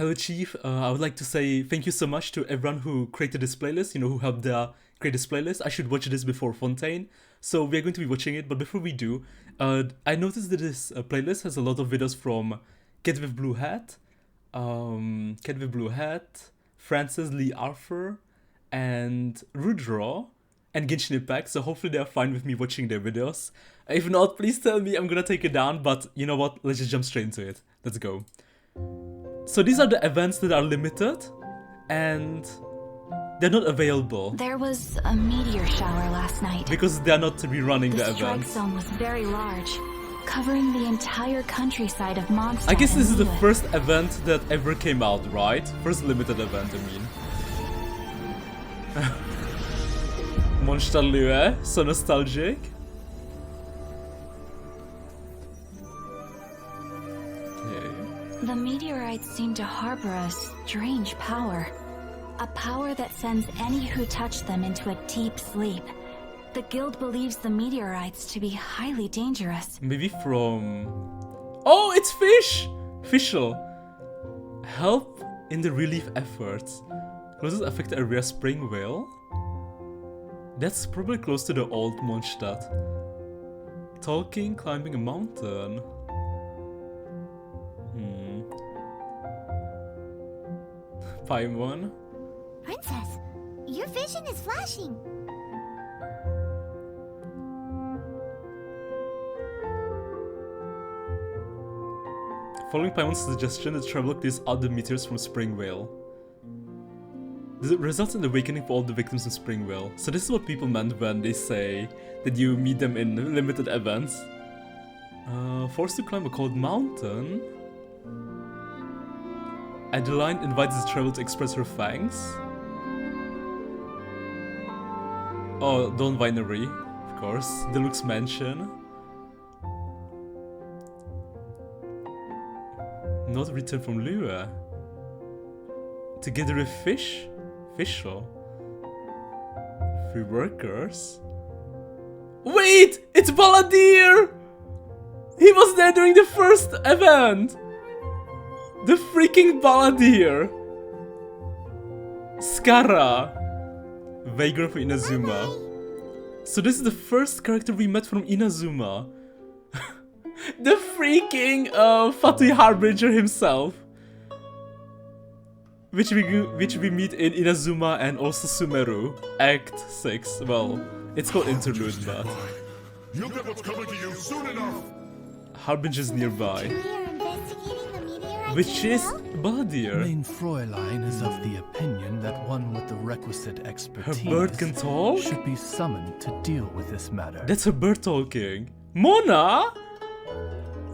Hello Chief, I would like to say thank you so much to everyone who created this playlist, who helped create this playlist. I should watch this before Fontaine, so we are going to be watching it, but before we do, I noticed that this playlist has a lot of videos from Cat with Blue Hat, Francis Lee Arthur, and Rudra, and Genshin Impact, so hopefully they're fine with me watching their videos. If not, please tell me, I'm gonna take it down, but you know what, let's just jump straight into it. Let's go. So these are the events that are limited, and they're not available. There was a meteor shower last night. Because they're not rerunning the events. The strike zone was very large, covering the entire countryside of Mondstadt. I guess this is the first event that ever came out, right? First limited event, I mean. Mondstadt, so nostalgic. The meteorites seem to harbor a strange power. A power that sends any who touch them into a deep sleep. The guild believes the meteorites to be highly dangerous. Maybe from... Oh, it's fish! Official. Help in the relief efforts. Closest affected area Springvale. That's probably close to the old Mondstadt. Talking, climbing a mountain. Paimon. Princess, your vision is flashing. Following Paimon's suggestion, the traveler clears out the meteors from Springvale. This results in the awakening for all the victims in Springvale. So this is what people meant when they say that you meet them in limited events. Forced to climb a cold mountain. Adeline invites the traveler to express her thanks. Oh, Dawn Winery, of course. Deluxe Mansion. Not return from Lua. Together with Fish? Official. Free workers. Wait! It's Balladeer! He was there during the first event! The freaking Balladeer! Skara! Vagrant from Inazuma. So this is the first character we met from Inazuma. The freaking Fatui Harbinger himself. Which we meet in Inazuma and also Sumeru. Act 6. Well, it's called Interlude, but... You'll get what's coming to you soon enough! Harbinger's nearby. Which is Balladeer. Main Fräulein is of the opinion that one with the requisite expertise Her bird can talk? should be summoned to deal with this matter. That's her bird talking. Mona?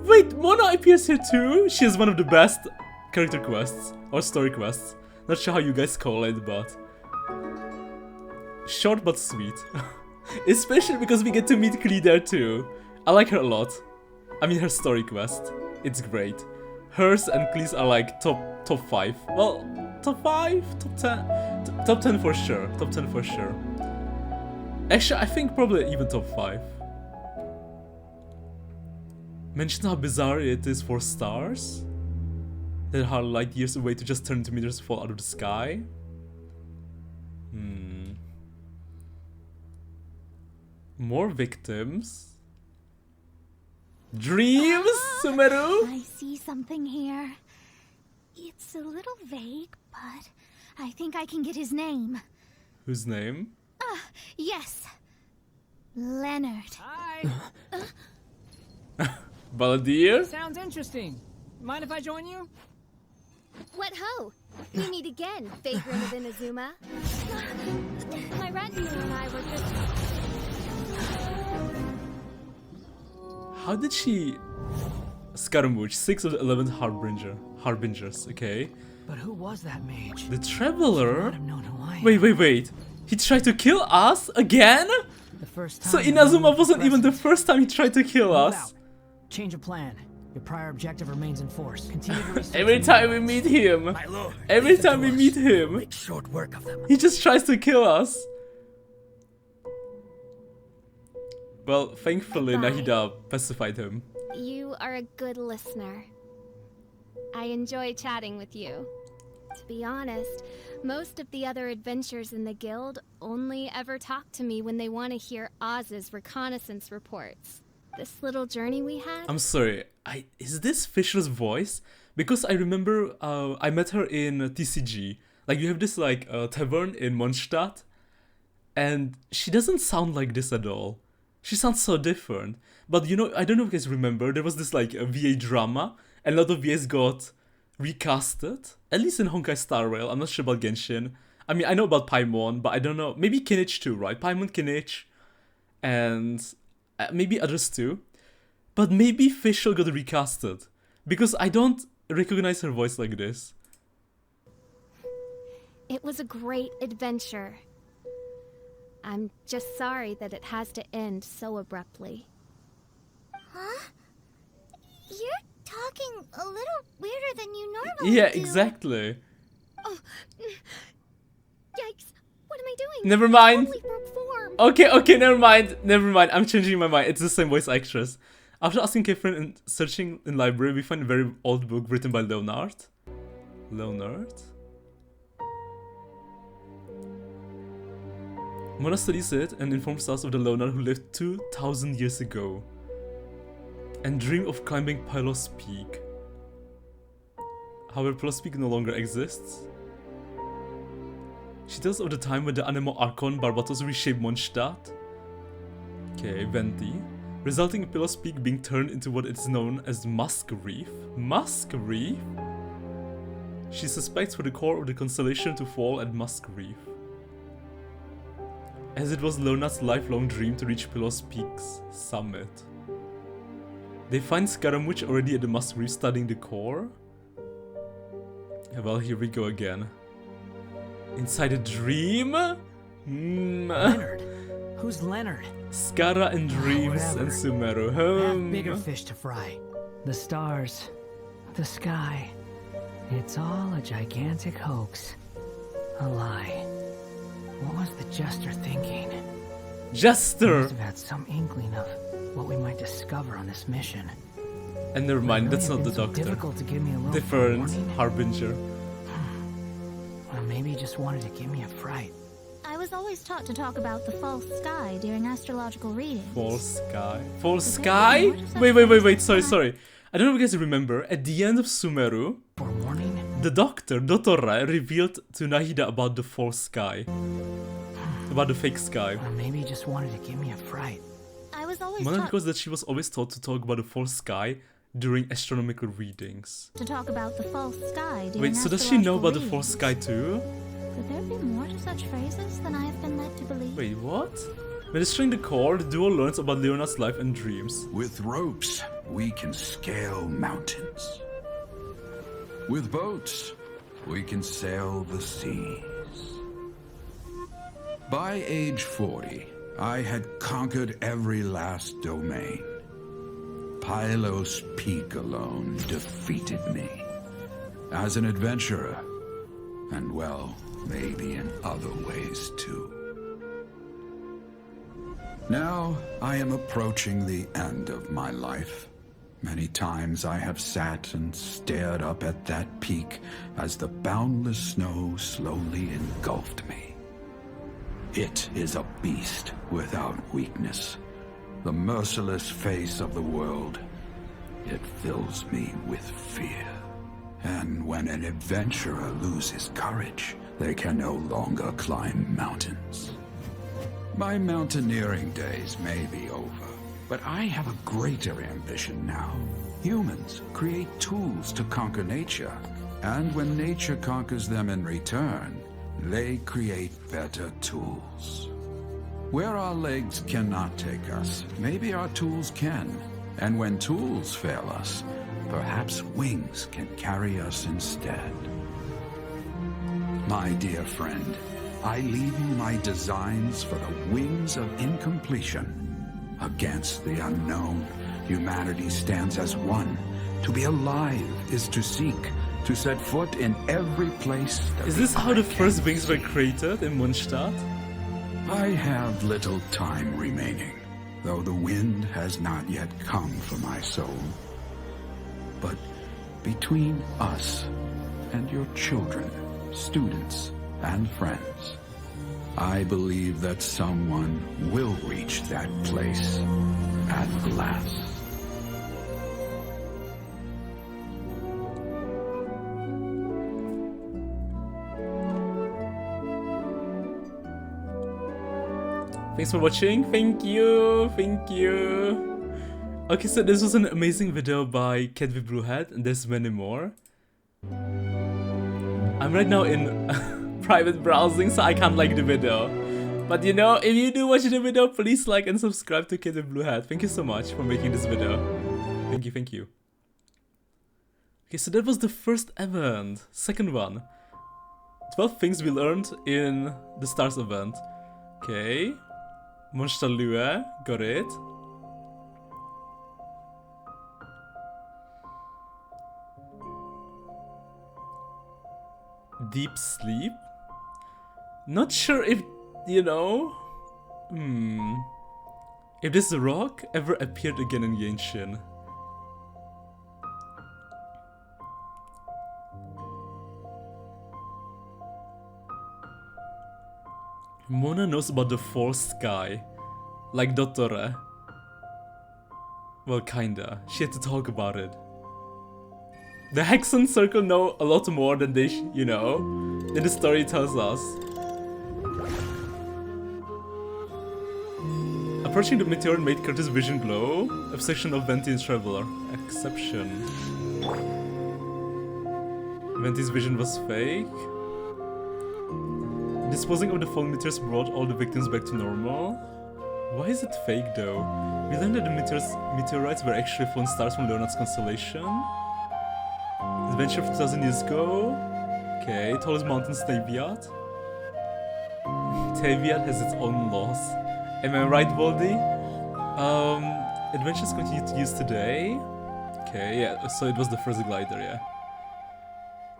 Wait, Mona appears here too? She has one of the best character quests, or story quests. Not sure how you guys call it, but... Short but sweet. Especially because we get to meet Klee there too. I like her a lot. I mean her story quest. It's great. Hers and Klee's are like top 5. Well, top 5? Top 10? Top 10 for sure. Top 10 for sure. Actually, I think probably even top 5. Mention how bizarre it is for stars that are light years away to just turn into meteors fall out of the sky. More victims. Dreams, Sumeru? I see something here. It's a little vague, but I think I can get his name. Whose name? Yes. Leonard. Hi. Balladeer? Sounds interesting. Mind if I join you? What ho! We meet again, Vagrant of Inazuma. My rat dealer and I were just... How did she... Scaramouche, 6 of the 11 Harbingers, okay. But who was that mage? The Traveler? I'd have known who I am. Wait. He tried to kill us? Again? The first time So Inazuma wasn't even the first time he tried to kill Move us. out. Change of plan. Your prior objective remains in force. Continue to research. Every time we meet him. My lord, Every time we meet him. make short work of them. He just tries to kill us. Well, thankfully Goodbye. Nahida pacified him. You are a good listener. I enjoy chatting with you. To be honest, most of the other adventurers in the guild only ever talk to me when they want to hear Oz's reconnaissance reports. This little journey we had... I'm sorry, is this Fisher's voice? Because I remember I met her in TCG. Like, you have this, like, tavern in Mondstadt, and she doesn't sound like this at all. She sounds so different. But, you know, I don't know if you guys remember, there was this, like, a VA drama, and a lot of VAs got recasted, at least in Honkai Star Rail. I'm not sure about Genshin. I mean, I know about Paimon, but I don't know. Maybe Kinich too, right? Paimon, Kinich, and maybe others too. But maybe Fischl got recasted, because I don't recognize her voice like this. It was a great adventure. I'm just sorry that it has to end so abruptly. Huh? You're talking a little weirder than you normally Yeah, do. exactly. Oh, yikes! What am I doing? Never mind. Totally broke form. Okay, never mind. I'm changing my mind. It's the same voice actress. After asking Catherine and searching in library, we find a very old book written by Leonard. Mona studies it and informs us of the Leonard who lived 2,000 years ago and dreamed of climbing Pylos Peak. However, Pylos Peak no longer exists. She tells of the time when the Anemo Archon Barbatos reshaped Mondstadt. Okay, Venti. Resulting in Pylos Peak being turned into what is known as Musk Reef. Musk Reef? She suspects for the core of the constellation to fall at Musk Reef, as it was Leonard's lifelong dream to reach Pylos Peak's summit. They find Scaramouche already at the Musk Reef studying the core. Well, here we go again. Inside a dream? Leonard? Who's Leonard? Skara and Dreams Whatever. and Sumeru. I have bigger fish to fry. The stars, the sky. It's all a gigantic hoax. A lie. What was the Jester thinking? He Jester! must have had some inkling of what we might discover on this mission. And never mind, Would it that's really not the have been so doctor. difficult to give me a little Different forewarning? Harbinger. Or maybe he just wanted to give me a fright. I was always taught to talk about the false sky during astrological readings. False sky. False Is there sky? more to such Wait, sorry. I don't know if you guys remember, at the end of Sumeru, Forewarning? the doctor, Dotora, revealed to Nahida about the false sky. About the fake sky. Or maybe he just wanted to give me a fright. I was always Mona taught because that she was always taught to talk about the false sky during astronomical readings. to talk about the false sky during Wait, so does she know about the astrological false sky too? readings. Could there be more to such phrases than I have been led to believe? Wait, what? When destroying the core, the duo learns about Leonard's life and dreams. With ropes, we can scale mountains. With boats, we can sail the seas. By age 40, I had conquered every last domain. Pylos Peak alone defeated me. As an adventurer, and well, maybe in other ways too. Now, I am approaching the end of my life. Many times I have sat and stared up at that peak as the boundless snow slowly engulfed me. It is a beast without weakness, the merciless face of the world. It fills me with fear. And when an adventurer loses courage, they can no longer climb mountains. My mountaineering days may be over, but I have a greater ambition now. Humans create tools to conquer nature, and when nature conquers them in return, they create better tools. Where our legs cannot take us, maybe our tools can. And when tools fail us, perhaps wings can carry us instead. My dear friend, I leave you my designs for the wings of incompletion. Against the unknown, humanity stands as one. To be alive is to seek, to set foot in every place that Is this the how eye the can first wings were see. created in Mondstadt? I have little time remaining, though the wind has not yet come for my soul. But between us and your children, students, and friends. I believe that someone will reach that place at last. Thanks for watching. Thank you. Thank you. Okay, so this was an amazing video by Cat with Blue Hat, and there's many more. I'm right now in private browsing, so I can't like the video. But you know, if you do watch the video, please like and subscribe to Cat with Blue Hat. Thank you so much for making this video. Thank you, thank you. Okay, so that was the first event. Second one. 12 things we learned in the Stars event. Okay. Monster Lue, got it. Deep sleep. Not sure if, you know, if this rock ever appeared again in Genshin. Mona knows about the fourth sky, like Dottore. Well, kinda. She had to talk about it. The Hexenzirkel know a lot more than they, you know, than the story tells us. Approaching the meteor made Curtis' vision glow. Obsession of Venti's traveler. Exception. Venti's vision was fake. Disposing of the fallen meteors brought all the victims back to normal. Why is it fake though? We learned that the meteorites were actually fallen stars from Leonard's constellation. Adventure of 2000 years ago. Okay, tallest mountains, Taviat. Taviat has its own laws. Am I right, Baldi? Adventures continue to use today. Okay, yeah, so it was the first glider, yeah.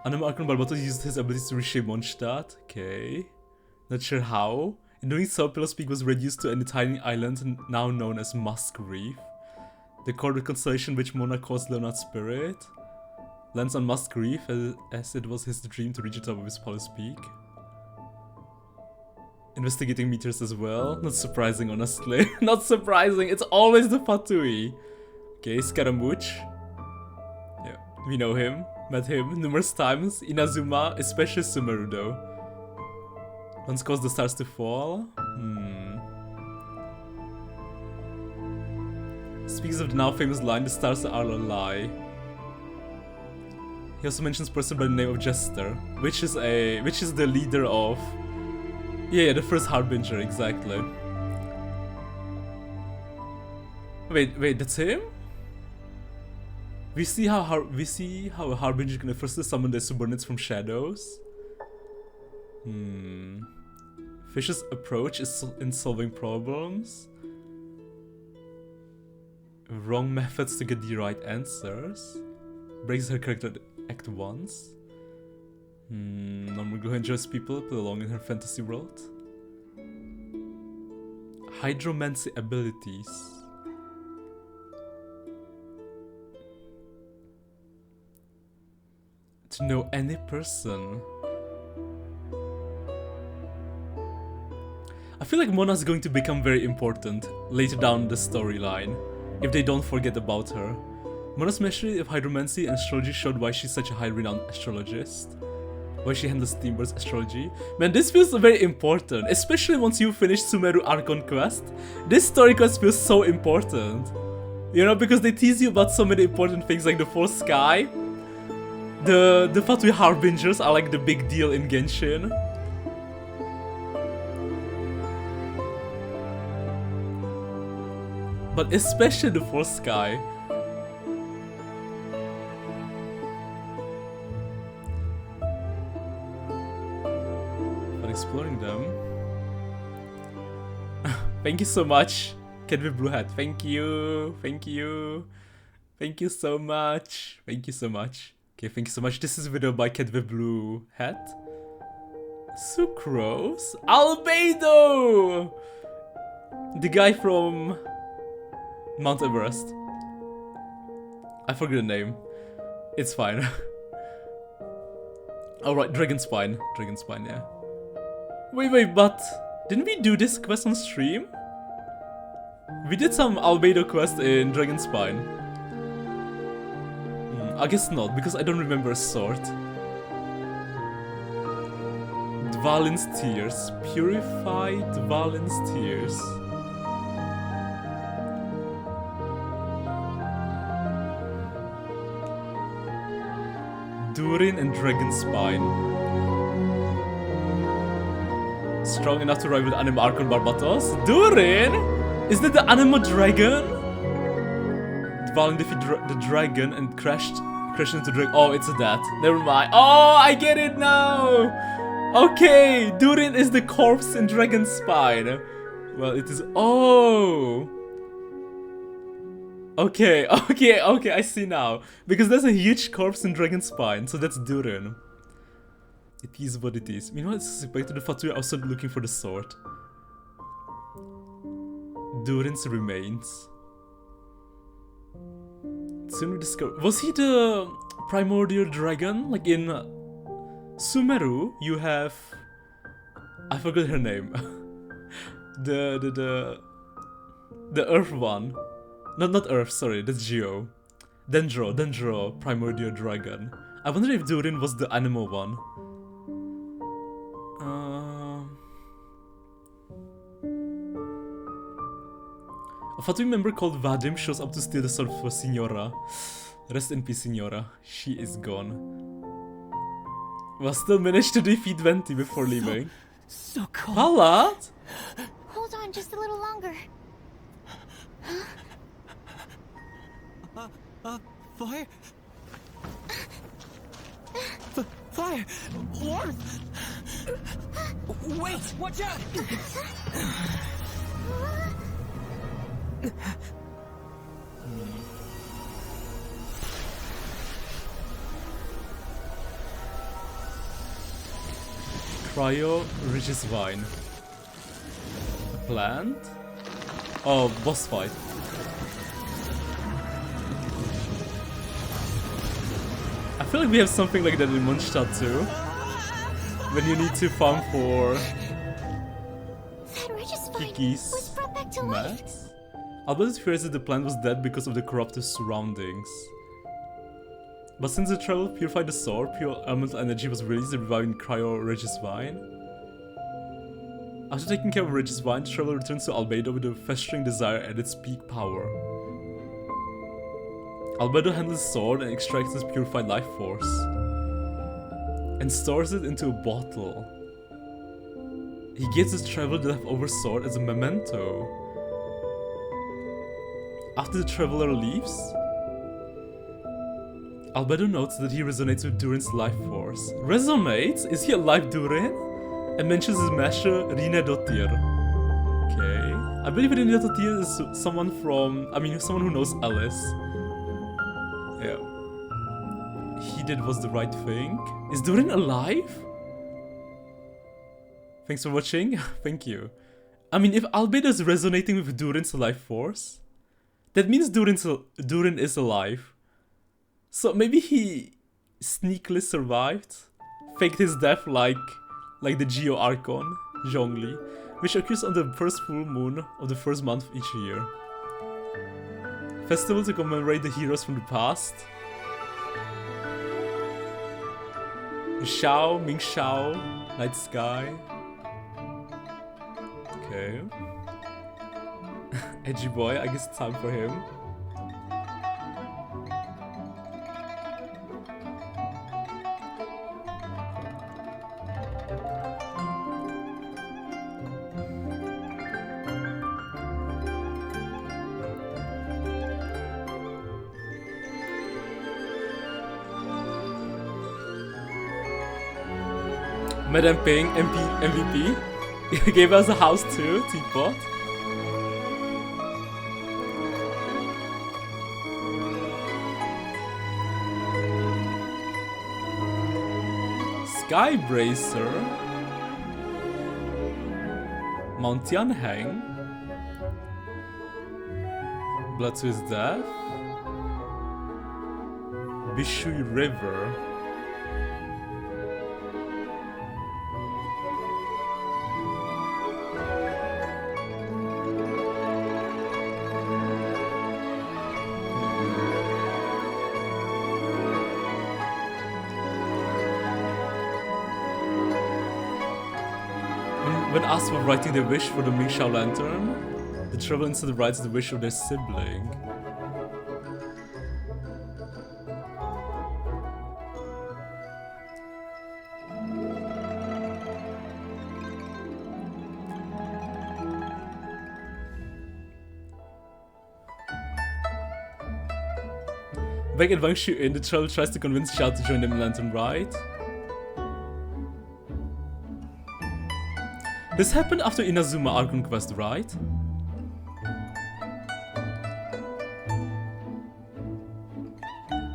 Anima Archon Barbatos used his abilities to reshape Mondstadt. Okay. Not sure how. In doing so, Pillow Peak was reduced to a tiny island now known as Musk Reef. The core constellation which Mona calls Leonard's spirit lands on Musk Reef as it was his dream to reach the top of his Pillow Peak. Investigating meteors as well. Not surprising, honestly. Not surprising. It's always the Fatui. Okay, Scaramouche. Yeah, we know him. Met him numerous times. Inazuma, especially Sumeru though. Once caused the stars to fall. Speaks of the now famous line, the stars are a lie. He also mentions a person by the name of Jester, which is the leader of yeah, the first Harbinger, exactly. Wait, that's him? We see how a Harbinger can firstly summon their subordinates from shadows. Fish's approach is in solving problems. Wrong methods to get the right answers. Breaks her character act once. Normal who enjoys people play along in her fantasy world. Hydromancy abilities. To know any person. I feel like Mona's going to become very important later down the storyline, if they don't forget about her. Mona's mastery of hydromancy and astrology showed why she's such a high-renowned astrologist. Why she handles Steambird's astrology. Man, this feels very important, especially once you finish Sumeru Archon quest. This story quest feels so important. You know, because they tease you about so many important things like the fourth sky. The Fatui Harbingers are like the big deal in Genshin. But especially the fourth sky. But exploring them. Thank you so much, Cat with Blue Hat. Thank you. Thank you. Thank you so much. Thank you so much. Okay, thank you so much. This is a video by Cat with Blue Hat. Sucrose? Albedo! The guy from Mount Everest. I forget the name. It's fine. Alright, Dragon Spine. Dragon Spine, yeah. Wait, but didn't we do this quest on stream? We did some Albedo quest in Dragon Spine. I guess not, because I don't remember a sword. Dvalin's Tears. Purify Dvalin's Tears. Durin and Dragon Spine. Strong enough to rival Anemo Archon Barbatos? Durin? Is that the Anemo Dragon? Dvalin defeated the dragon and crashed into dragon. Oh, it's that. Never mind. Oh, I get it now! Okay, Durin is the corpse in Dragon Spine. Well, it is... Oh! Okay, I see now. Because there's a huge corpse in Dragon Spine, so that's Durin. It is what it is. Meanwhile, it's back to the Fatui also looking for the sword. Durin's remains. Soon we discover... Was he the primordial dragon? Like in Sumeru, you have... I forgot her name. the Earth one. Not Earth, sorry, that's Geo. Dendro, primordial dragon. I wonder if Durin was the animal one. A Fatui member called Vadim shows up to steal the sword for Signora. Rest in peace, Signora. She is gone. But still managed to defeat Venti before leaving. So cold. Palad? Hold on just a little longer. Fire? Fire! Warmth! Wait! Watch out! Cryo Regis Vine. A plant? Oh, boss fight. I feel like we have something like that in Mondstadt too. When you need to farm for That Regis Vine Kiki's was brought back to life. mats. Albert fears that the plant was dead because of the corrupted surroundings. But since the travel purified the sword, pure elemental energy was released, reviving Cryo Regis Vine. After taking care of Regis Vine, the traveler returns to Albedo with a festering desire at its peak power. Albedo handles the sword and extracts its purified life force. And stores it into a bottle. He gives his traveler the leftover sword as a memento. After the traveler leaves, Albedo notes that he resonates with Durin's life force. Resonates? Is he alive, Durin? And mentions his master, Rine Dottir. Okay. I believe Rine Dottir is someone someone who knows Alice. Yeah. He was the right thing. Is Durin alive? Thanks for watching. Thank you. I mean, if Albedo is resonating with Durin's life force, that means Durin is alive. So maybe he sneakily survived, faked his death like the Geo Archon, Zhongli, which occurs on the first full moon of the first month each year. Festival to commemorate the heroes from the past. Xiao, Ming Xiao, Night Sky. Okay. Edgy boy, I guess it's time for him. Madame Ping, MVP. He gave us a house too, teapot. Skybracer. Mount Tianheng. Blood to his death. Bishui River. When asked for writing their wish for the Mingxiao Lantern, the traveler instead writes the wish of their sibling. Back at Wang Shu-in, the traveler tries to convince Xiao to join them in Lantern Rite. This happened after Inazuma Archon Quest, right?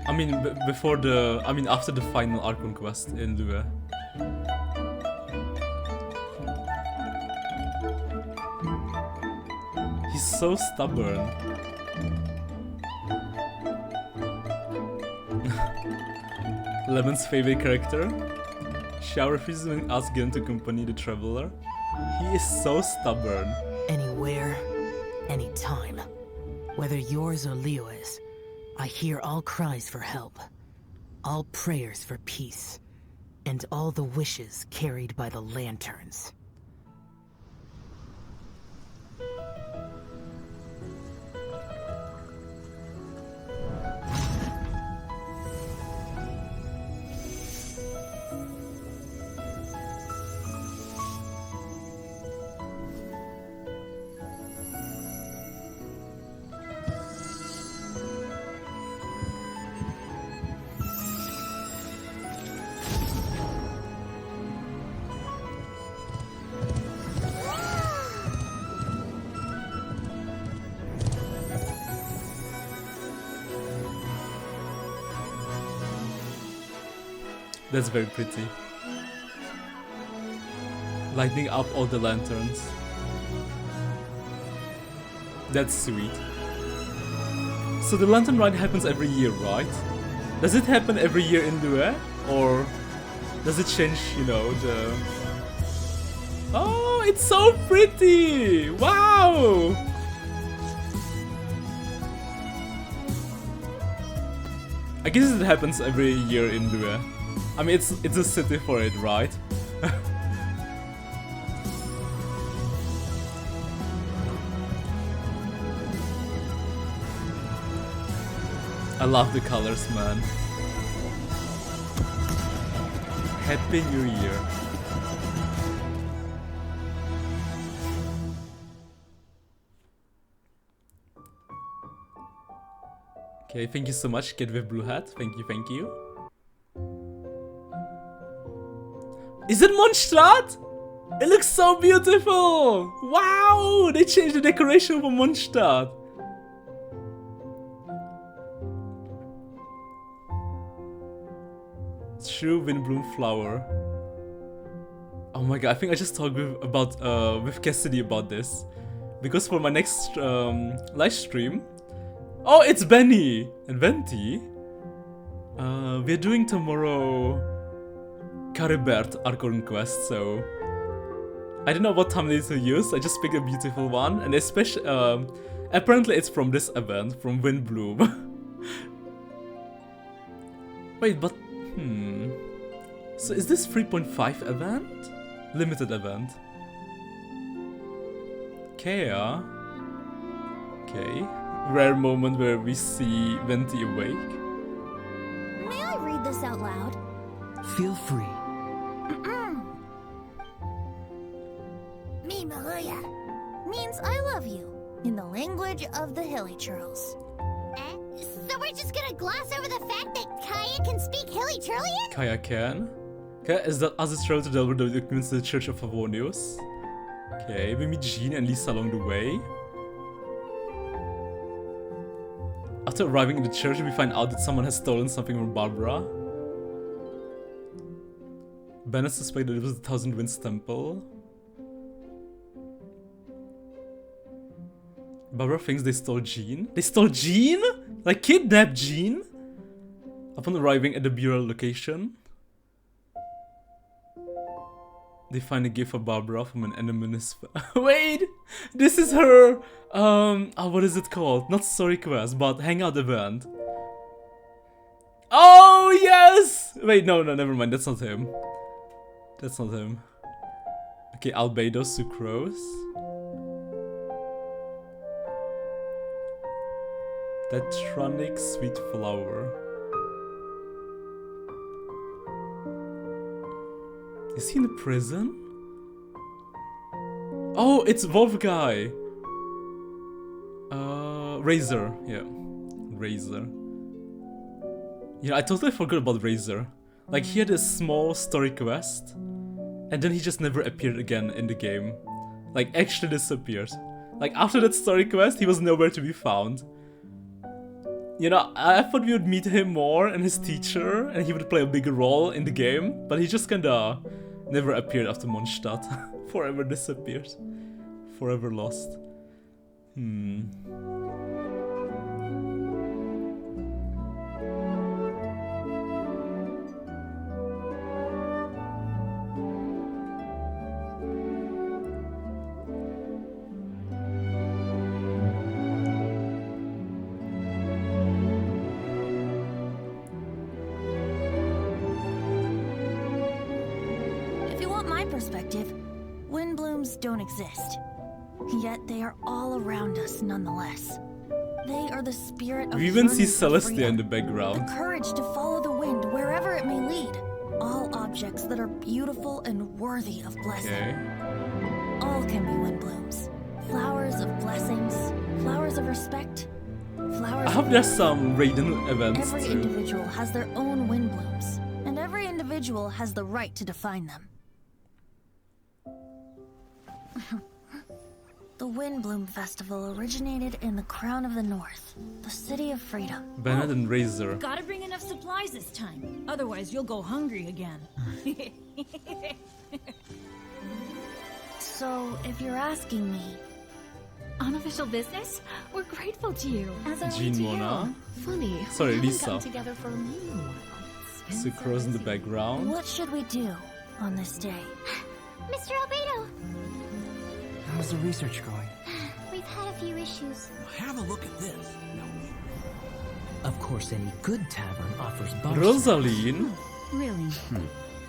I mean, after the final Archon Quest in Lue. He's so stubborn. Lemon's favorite character. Xiao refuses when asked Gen to accompany the traveler. He is so stubborn. Anywhere, anytime. Whether yours or Liyue's, I hear all cries for help, all prayers for peace, and all the wishes carried by the lanterns. That's very pretty. Lighting up all the lanterns. That's sweet. So the Lantern Ride happens every year, right? Does it happen every year in Lue? Or does it change, you know, the... Oh, it's so pretty! Wow! I guess it happens every year in Lue. I mean, it's a city for it, right? I love the colors, man. Happy New Year. Okay, thank you so much, Kid with Blue Hat. Thank you, thank you. Is it Mondstadt? It looks so beautiful! Wow! They changed the decoration for Mondstadt. True Windblume flower. Oh my god, I think I just talked with Cassidy about this. Because for my next live stream... Oh, it's Benny! And Venti. We're doing tomorrow... Caribert Archon Quest, so... I don't know what thumbnail to use, I just picked a beautiful one. And especially... apparently it's from this event, from Windblume. Wait, but... So is this 3.5 event? Limited event. Kea. Okay. Rare moment where we see Venti awake. May I read this out loud? Feel free. Me Maluya means I love you in the language of the Hilly Churls. So we're just gonna gloss over the fact that Kaya can speak Hilly Churlian? Kaya can. Okay, is that as it's travel to deliver the documents to the Church of Favonius. Okay, we meet Jean and Lisa along the way. After arriving in the church, we find out that someone has stolen something from Barbara. Bennett suspected it was the Thousand Winds Temple. Barbara thinks they stole Jean. They stole Jean? Like kidnapped Jean? Upon arriving at the burial location, they find a gift for Barbara from an anonymous. Wait, this is her. What is it called? Not story quest, but hangout event. Oh yes! Wait, no, never mind. That's not him. That's not him. Okay, Albedo Sucrose. Tetronic Sweet Flower. Is he in the prison? Oh, it's Wolf Guy. Razor. Yeah, Razor. Yeah, I totally forgot about Razor. Like, he had a small story quest, and then he just never appeared again in the game. Like, actually disappeared. Like, after that story quest, he was nowhere to be found. You know, I thought we would meet him more and his teacher, and he would play a bigger role in the game, but he just kinda never appeared after Mondstadt. Forever disappeared. Forever lost. Windblooms don't exist, yet they are all around us nonetheless. They are the spirit of We even see yearning for Celestia freedom, in the background. the courage to follow the wind wherever it may lead. All objects that are beautiful and worthy of blessing. Okay. All can be windblooms. Flowers of blessings, flowers of respect, flowers I hope of there's some Raiden events Every too. individual has their own windblooms, and every individual has the right to define them. The Windblume Festival originated in the Crown of the North, the city of freedom. Bennett and Razor. Gotta bring enough supplies this time, otherwise you'll go hungry again. So, if you're asking me, Unofficial business? We're grateful to you. as I Jean to Mona. Funny. Sorry, we haven't Lisa. gotten together for a while. Sucrose in the background. what should we do on this day? Mr. Albedo, How's the research going? we've had a few issues. Have a look at this. Of course, any good tavern offers both. Rosaline. Really?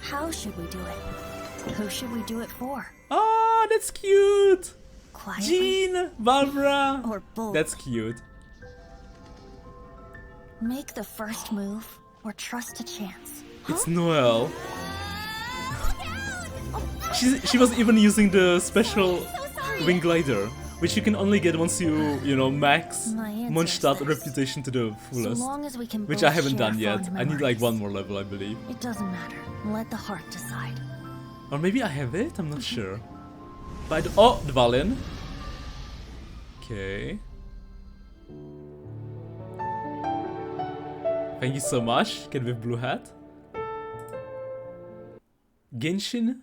How should we do it? Who should we do it for? Oh, that's cute. Quietly Jean, Barbara. or bold? That's cute. Make the first move or trust a chance. It's Noelle. She was even using the special wing glider, which you can only get once you know, max My answer Mondstadt is this. reputation to the So fullest. long as we can Which both I haven't share done yet. fond I need like memories. one more level, I believe. It doesn't matter. Let the heart decide. Or maybe I have it? I'm not sure. But oh, the violin. Okay. Thank you so much, Kid with Blue Hat. Genshin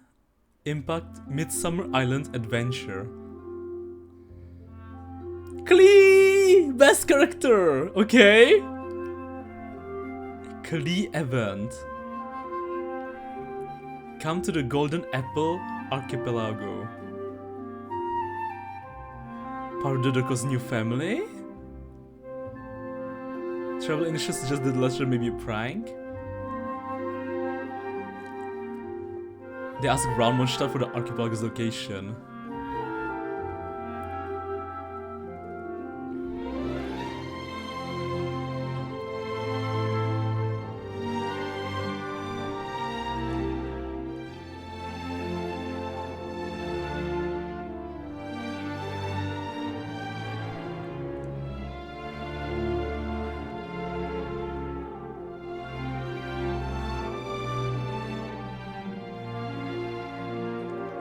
Impact Midsummer Island Adventure. Klee! Best character! Okay. Klee event. Come to the Golden Apple Archipelago. Pardudoko's new family? Travel initials suggest that Ledger may be a prank. They ask around Mondstadt for the archipelago's location.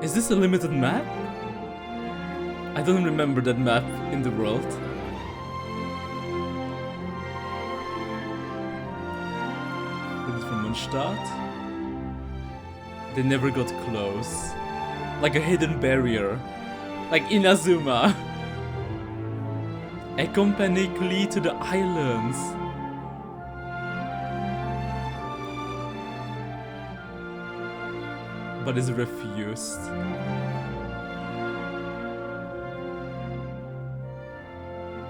Is this a limited map? I don't remember that map in the world. This is from Mondstadt. They never got close. Like a hidden barrier. Like Inazuma. Accompany Klee to the islands. but is refused.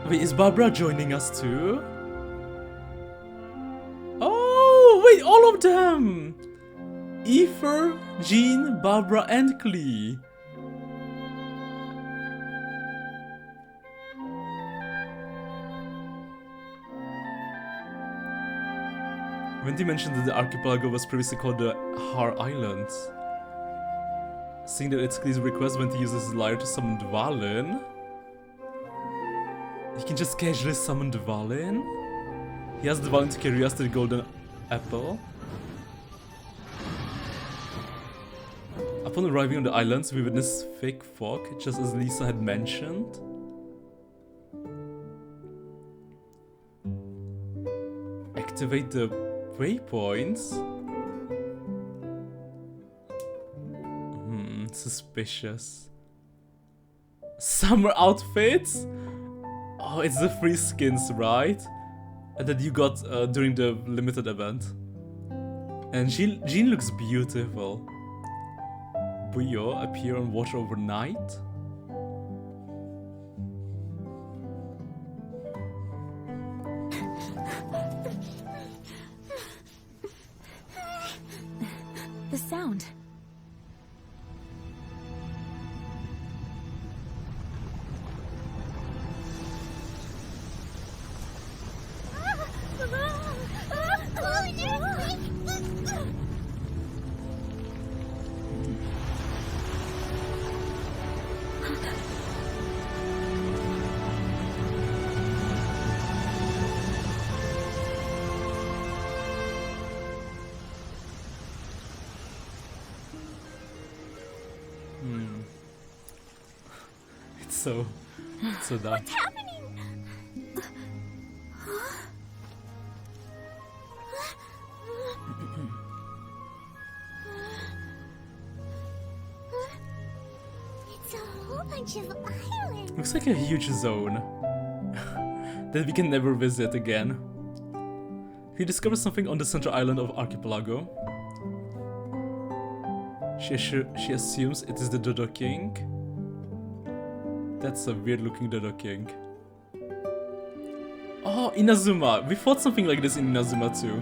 Wait, is Barbara joining us too? Oh, wait, all of them! Aether, Jean, Barbara, and Klee. Wendy mentioned that the archipelago was previously called the Har Islands. Seeing that it's Klee's request, Wendy uses his lyre to summon Dvalin. He can just casually summon Dvalin. He has Dvalin to carry us to the Golden Apple. Upon arriving on the islands, we witness fake fog, just as Lisa had mentioned. Activate the waypoints? Suspicious. Summer outfits? Oh, it's the free skins, right? And that you got during the limited event. And Jean looks beautiful. Buyo appear on water overnight. The sound. So dark. What's happening? It's a whole bunch of islands. Looks like a huge zone that we can never visit again. He discovers something on the central island of Archipelago. She assumes it is the Dodo King. That's a weird looking Dodo King. Oh, Inazuma. We fought something like this in Inazuma too.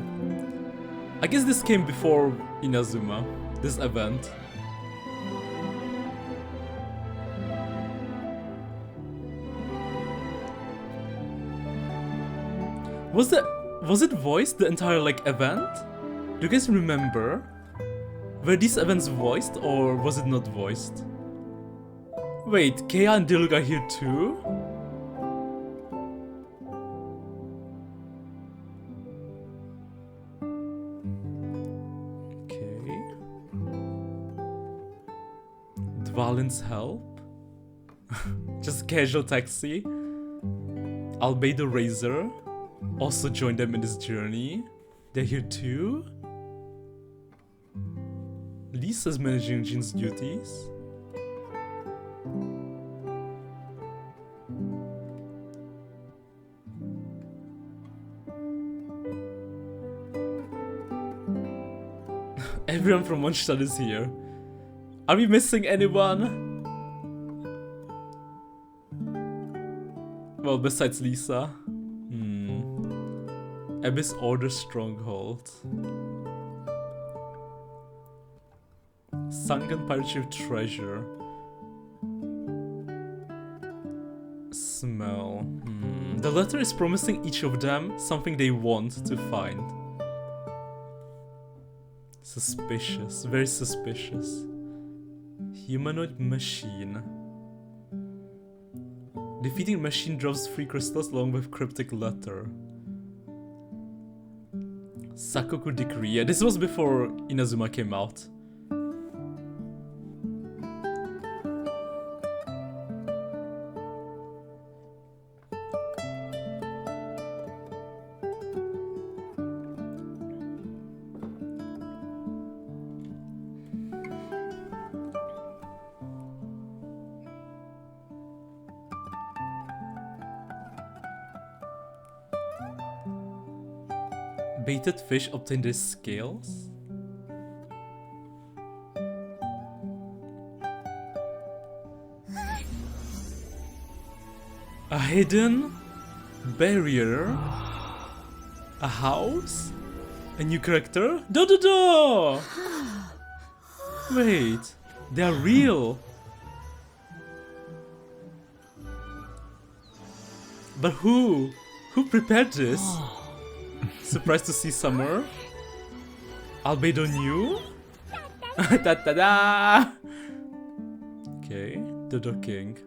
I guess this came before Inazuma, this event. Was it voiced, the entire like event? Do you guys remember? Were these events voiced or was it not voiced? Wait, Kea and Dilug are here too? Okay. Dvalin's help? Just casual taxi. Albedo Razor also joined them in this journey. They're here too? Lisa's managing Jin's duties. Everyone from Mondstadt is here. Are we missing anyone? Well, besides Lisa. Abyss Order Stronghold. Sunken Pirate Ship Treasure. Smell. The letter is promising each of them something they want to find. Suspicious, very suspicious. Humanoid machine. Defeating machine drops free crystals along with cryptic letter. Sakoku Decree. Yeah, this was before Inazuma came out. Baited fish obtain their scales. A hidden barrier? A house? A new character? Da! Wait, they are real. But who? Who prepared this? Surprised to see Summer? Albedo knew? Da! Okay, Dodo King.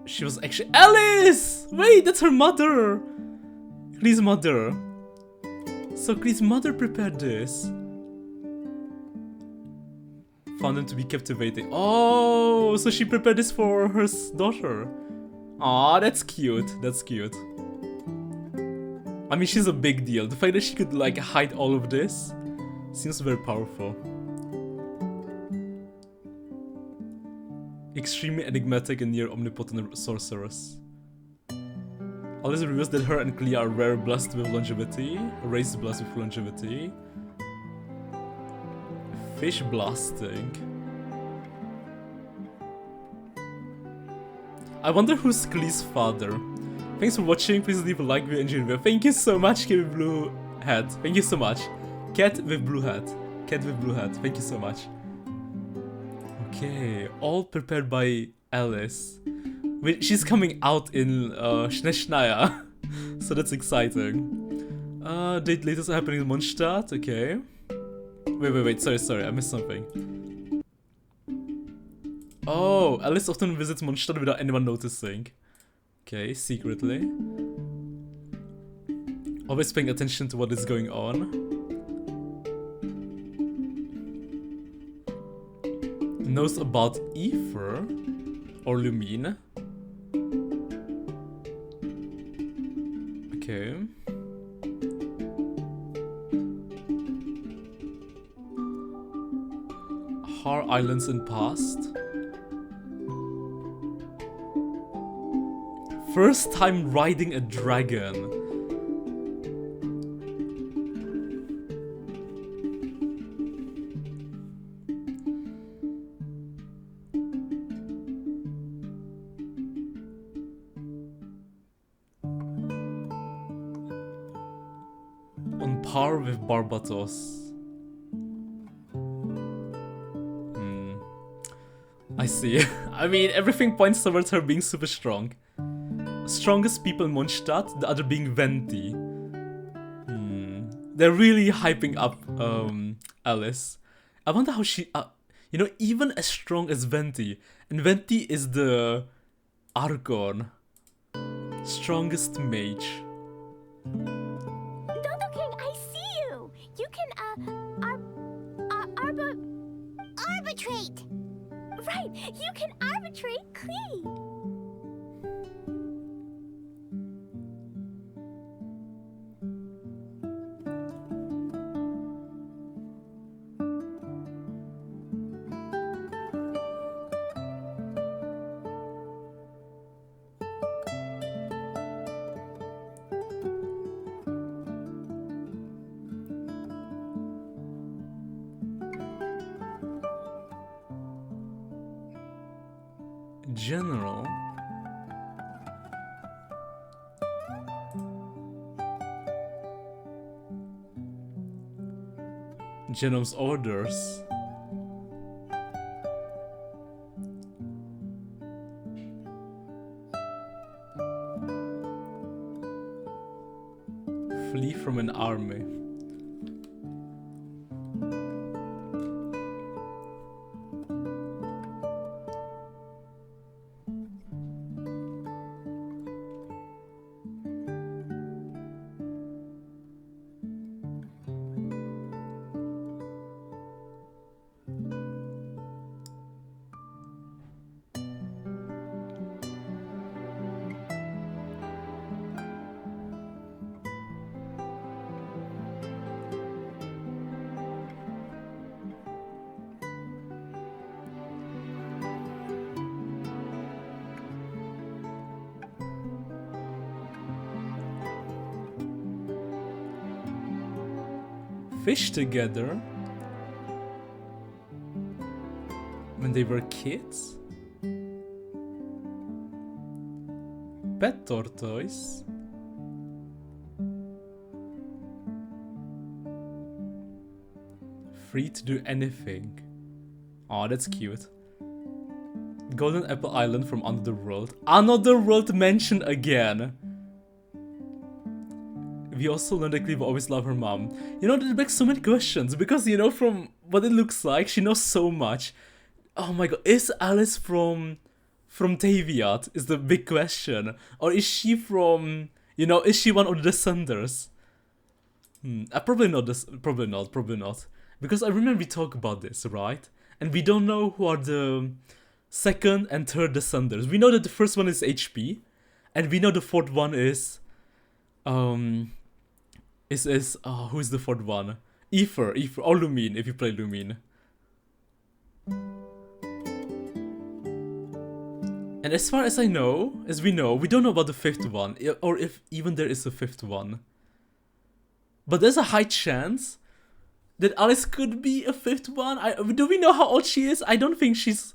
She was actually Alice! Wait, that's her mother! Klee's mother. So Klee's mother prepared this. Found them to be captivating. Oh, so she prepared this for her daughter. Aw, that's cute. That's cute. I mean, she's a big deal. The fact that she could like hide all of this seems very powerful. Extremely enigmatic and near omnipotent sorceress. Alice reveals that her and Klee are rare blessed with longevity. Raised blessed with longevity. Fish blasting. I wonder who's Klee's father. Thanks for watching. Please leave a like if you enjoyed the video. Thank you so much, Cat with Blue Hat. Thank you so much. Cat with Blue Hat. Cat with Blue Hat. Thank you so much. Okay, all prepared by Alice. Wait, she's coming out in Schnaya, so that's exciting. Date latest happening in Mondstadt. Okay. Wait. Sorry. I missed something. Oh, Alice often visits Mondstadt without anyone noticing. Okay, secretly. Always paying attention to what is going on. Knows about Ether or Lumine. Okay. Har Islands in past. First time riding a dragon. On par with Barbatos. I see. I mean, everything points towards her being super strong. Strongest people in Mondstadt, the other being Venti. They're really hyping up Alice. I wonder how she, you know, even as strong as Venti. And Venti is the Archon. Strongest mage. Dodo King, I see you! You can, arbitrate! Right, you can arbitrate Klee! General. General's orders. Flee from an army. Fish together when they were kids? Pet tortoise. Free to do anything. Oh, that's cute. Golden Apple Island from Another World. Another World mentioned again. We also learned that Cleve always loved her mom. You know, that begs so many questions. Because, you know, from what it looks like, she knows so much. Oh my god, is Alice from Taviat? Is the big question. Or is she from, you know, is she one of the Descenders? Probably not this, probably not. Because I remember we talked about this, right? And we don't know who are the second and third Descenders. We know that the first one is HP. And we know the fourth one is... who is the fourth one? Aether, or Lumine, if you play Lumine. And as far as I know, we don't know about the fifth one, or if even there is a fifth one. But there's a high chance that Alice could be a fifth one. Do we know how old she is? I don't think she's...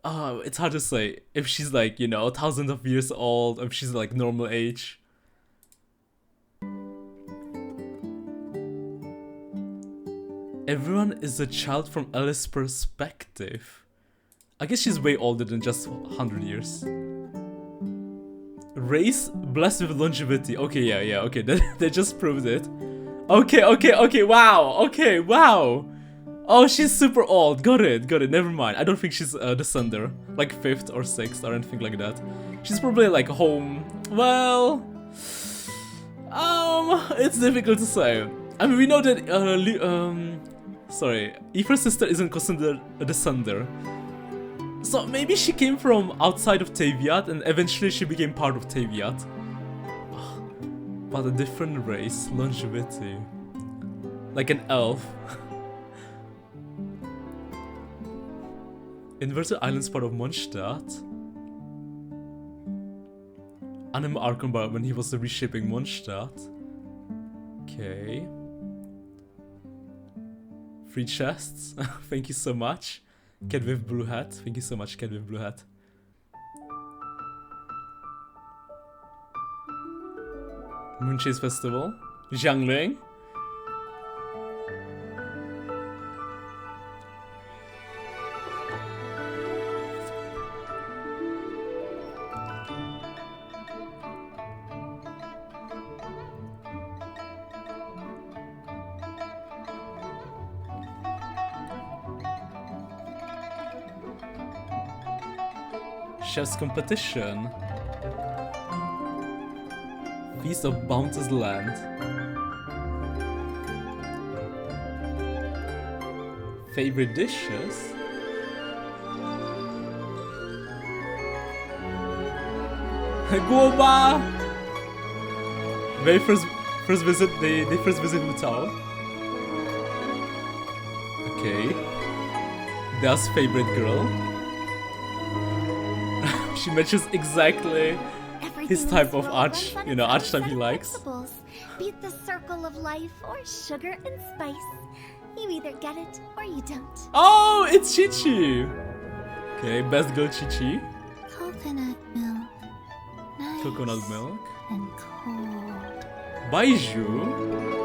it's hard to say. If she's like, you know, thousands of years old, if she's like normal age. Everyone is a child from Alice's perspective. I guess she's way older than just 100 years. Race blessed with longevity. Okay, yeah, okay. They just proved it. Okay, wow. Oh, she's super old. Got it. Never mind. I don't think she's a Descender, like 5th or 6th or anything like that. She's probably like home. Well, it's difficult to say. I mean, we know that Aether's sister isn't considered a Descender. So maybe she came from outside of Taviat and eventually she became part of Taviat. But a different race, longevity. Like an elf. Inverted Island's part of Mondstadt. Anima Archon when he was reshaping Mondstadt. Okay. Free chests. Thank you so much. Cat with blue hat. Thank you so much, Cat with blue hat. Moonchase Festival. Jiangling. Chef's competition. Feast of Bounteous Land. Favorite dishes? Guoba! Very first visit, they first visit Mutao. Okay. That's favorite girl. She matches exactly his type of arch, you know, arch type he likes. Beat the circle of life or sugar and spice. You either get it or you don't. Oh, it's Chi-Chi! Okay, best girl Chi-Chi. Coconut milk. Nice. Coconut milk. And cold. Baiju.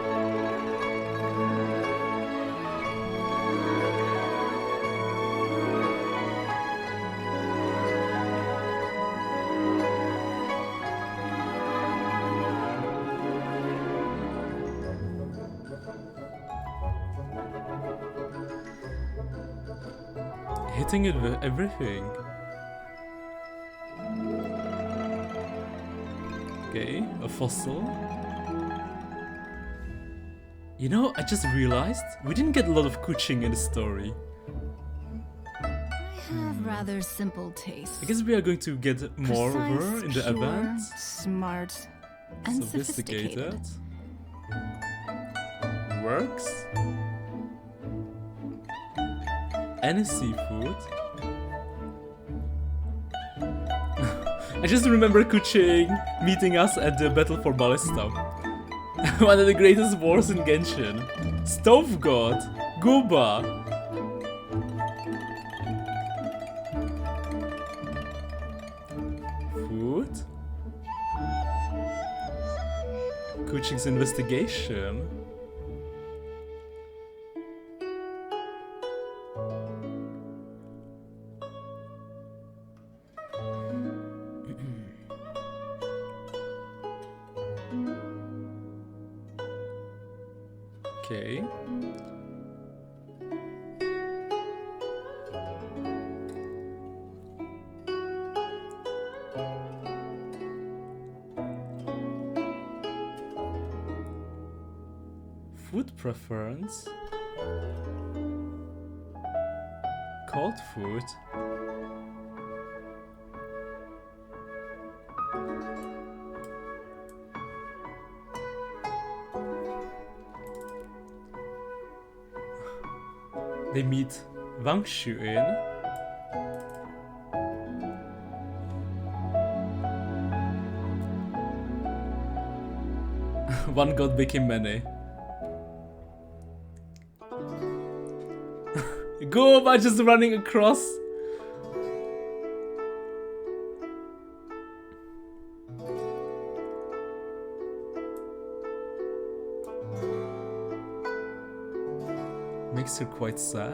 Hitting it with everything. Okay, a fossil. You know, I just realized we didn't get a lot of kuching in the story. I have rather simple taste. I guess we are going to get more of her in the pure, event. Smart, and sophisticated. Works. Any seafood. I just remember Kuching meeting us at the battle for Ballista. One of the greatest wars in Genshin. Stove God. Gooba. Food. Kuching's investigation. Okay. Food preference. Cold food. They meet Wang Xuan. One god became many. Go by just running across. Makes her quite sad.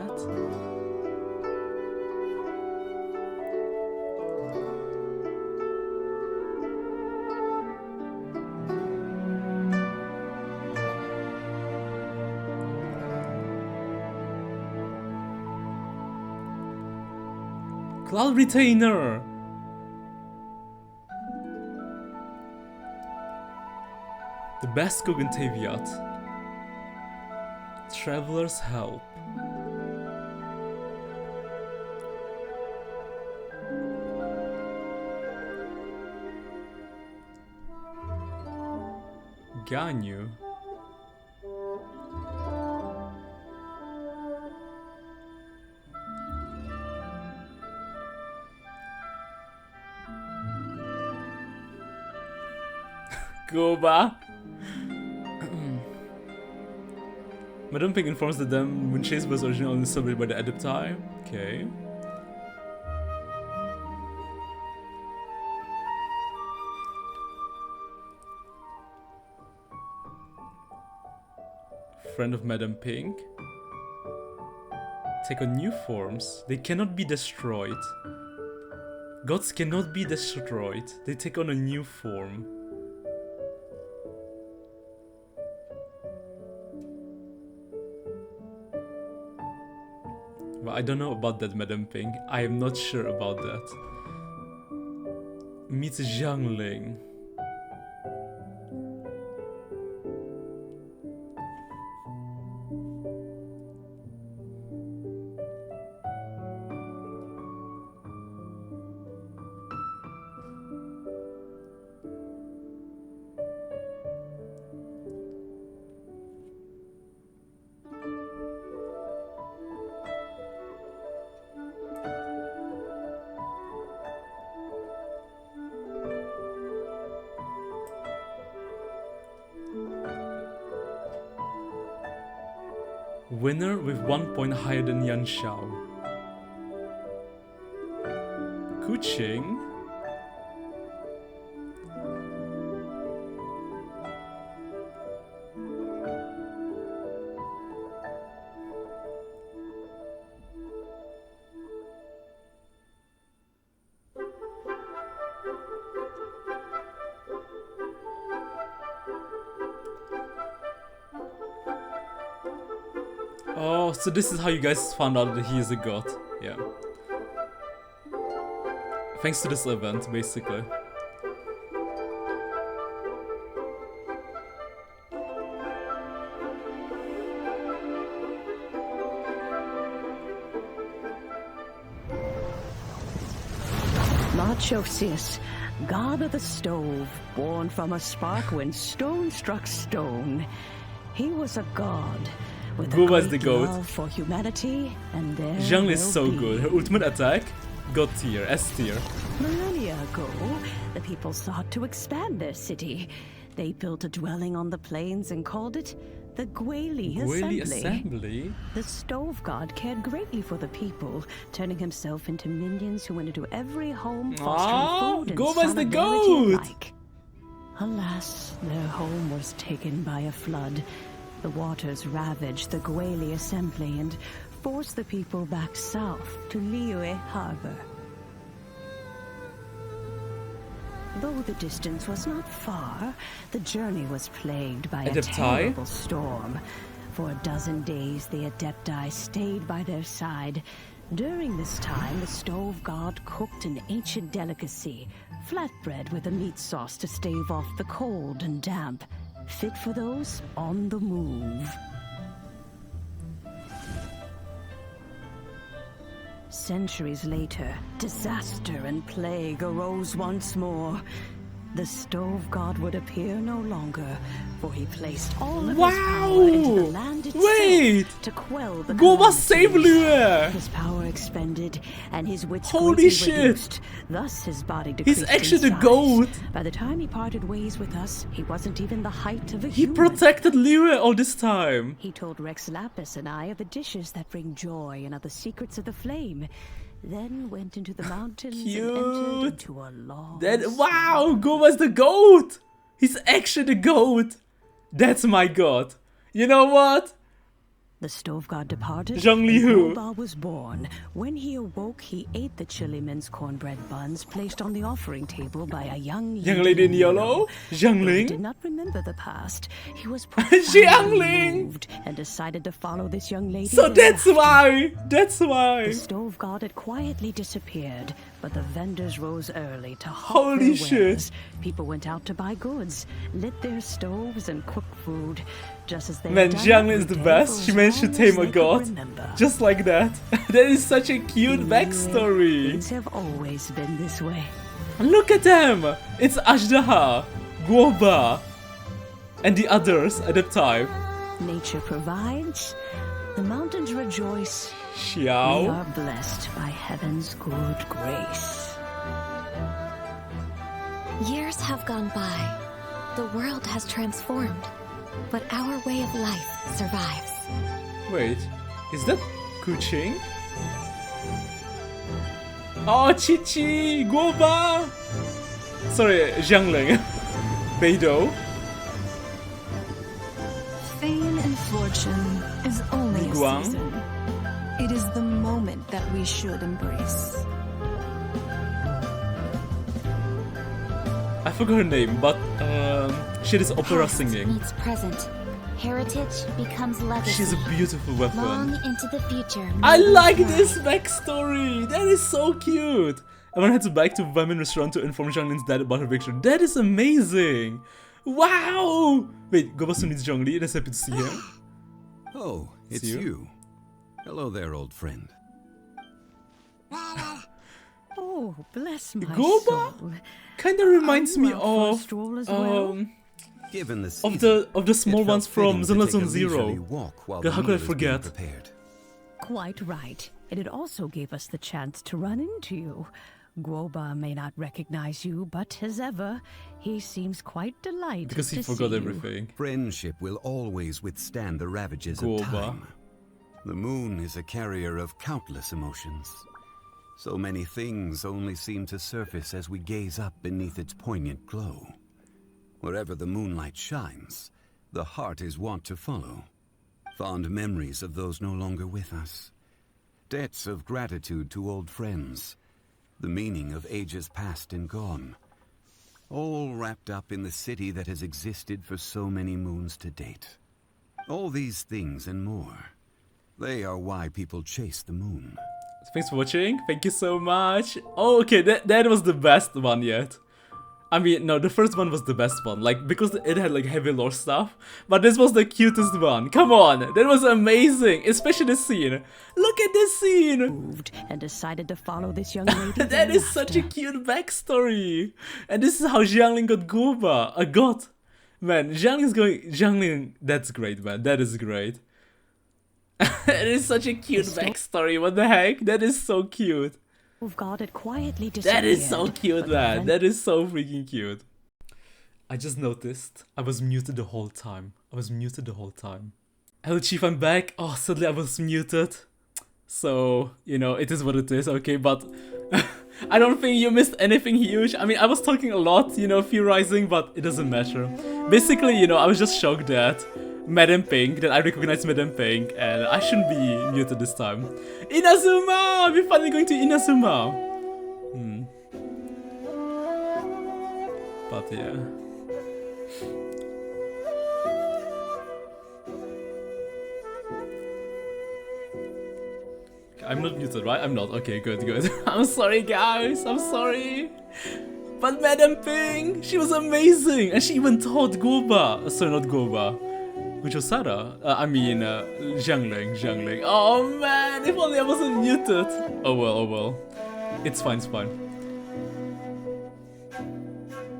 Cloud Retainer! The best cook in Teviat. Traveler's Help. Ganyu. Goba. Madame Pink informs that Moonchase was originally celebrated by the Adepti. Okay. Friend of Madame Pink. Take on new forms. They cannot be destroyed. Gods cannot be destroyed. They take on a new form. Well, I don't know about that, Madame Pink. I am not sure about that. Meets Jiangling. Winner with 1 point higher than Yan Xiao. Kuching. Oh, so this is how you guys found out that he is a god. Yeah. Thanks to this event, basically. Marchosius, god of the stove, born from a spark when stone struck stone. He was a god with a great love for humanity and their Zhang is so good. Her ultimate attack, God tier, S tier. Millennia ago, the people sought to expand their city. They built a dwelling on the plains and called it the Gweli Assembly. The stove god cared greatly for the people, turning himself into minions who went into every home, fostering food and Goba's the goat! alike. Alas, their home was taken by a flood. The waters ravaged the Gweli assembly and forced the people back south to Liyue Harbor. Though the distance was not far, the journey was plagued by a terrible storm. For a dozen days, the Adepti stayed by their side. During this time, the stove god cooked an ancient delicacy, flatbread with a meat sauce to stave off the cold and damp, fit for those on the move. Centuries later, disaster and plague arose once more. The stove god would appear no longer, for he placed all of his power into the land itself to quell the Goba saved Liyue! His power expended, and his wits Holy shit! reduced. Thus his body decreased. He's actually the goat! By the time he parted ways with us, he wasn't even the height of a He human. protected Liyue all this time! He told Rex Lapis and I of the dishes that bring joy and of the secrets of the flame. Then went into the mountains and entered into a long Wow! Goba's the goat! He's actually the goat! That's my god. You know what? The stove god departed, Zhongli Hu. Goba was born. When he awoke, he ate the chili mince cornbread buns placed on the offering table by a young lady in yellow? Zhangling? He did not remember the past. He was Zhangling! moved and decided to follow this young lady. So that's why! That's why! The stove god had quietly disappeared, but the vendors rose early to Holy their shit. wares. People went out to buy goods, lit their stoves, and cooked food. Just as they Man, had done Zhangling is every the day best. for She as managed to long tame as a they could god. remember. Just like that. That is such a cute backstory. Things have always been this way. Look at them! It's Ashdaha, Goba, and the others at the time. Nature provides, the mountains rejoice. Xiao. We are blessed by heaven's good grace. Years have gone by. The world has transformed. But our way of life survives. Wait, is that Kuching? Oh, Chichi! Goba! Sorry, Zhangling. Beidou. Fame and fortune is only a Guang. season. It is the moment that we should embrace. I forgot her name, but she does opera Past singing. meets present. Heritage becomes legacy. She's a beautiful weapon. Long into the future. I like this backstory! That is so cute! Everyone heads back to Vitamin Restaurant to inform Zhangling's dad about her victory. That is amazing! Wow! Wait, Gobasu needs Zhongli, and is happy to see him. Oh, it's you. Hello there, old friend. Oh, bless my Goba soul. kinda reminds me of Given the of the small it ones felt from fitting to take a Xenoblade Zero. leisurely walk while the How could I meal is being forget? prepared. Quite right. And it also gave us the chance to run into you. Guoba may not recognize you, but as ever, he seems quite delighted Because he to forgot see everything. Friendship will always withstand the ravages Guoba. of time. The moon is a carrier of countless emotions. So many things only seem to surface as we gaze up beneath its poignant glow. Wherever the moonlight shines, the heart is wont to follow. Fond memories of those no longer with us. Debts of gratitude to old friends. The meaning of ages past and gone. All wrapped up in the city that has existed for so many moons to date. All these things and more. They are why people chase the moon. Thanks for watching. Thank you so much. Oh, okay, that was the best one yet. I mean, no, the first one was the best one, like, because it had, like, heavy lore stuff. But this was the cutest one. Come on, that was amazing, especially this scene. Look at this scene! Moved and decided to follow this young lady. That is such a cute backstory. And this is how Zhangling got Guoba. Got. Man, Zhangling, that's great, man. That is great. It is such a cute backstory. What the heck? That is so cute. God had quietly That is so disappeared, cute, but man. the That is so freaking cute. I just noticed I was muted the whole time. Hello, Chief, I'm back. Oh, suddenly I was muted. So, you know, it is what it is, okay? But I don't think you missed anything huge. I mean, I was talking a lot, you know, theorizing, but it doesn't matter. Basically, you know, I was just shocked that Madame Pink, that I recognized Madame Pink, and I shouldn't be muted this time. Inazuma! We're finally going to Inazuma! But yeah. I'm not muted, right? I'm not. Okay, good, good. I'm sorry, guys. I'm sorry. But Madame Ping, she was amazing. And she even taught Goba. Sorry, not Goba. Gujosara? Jiangling. Oh man, if only I wasn't muted. Oh well. It's fine, it's fine.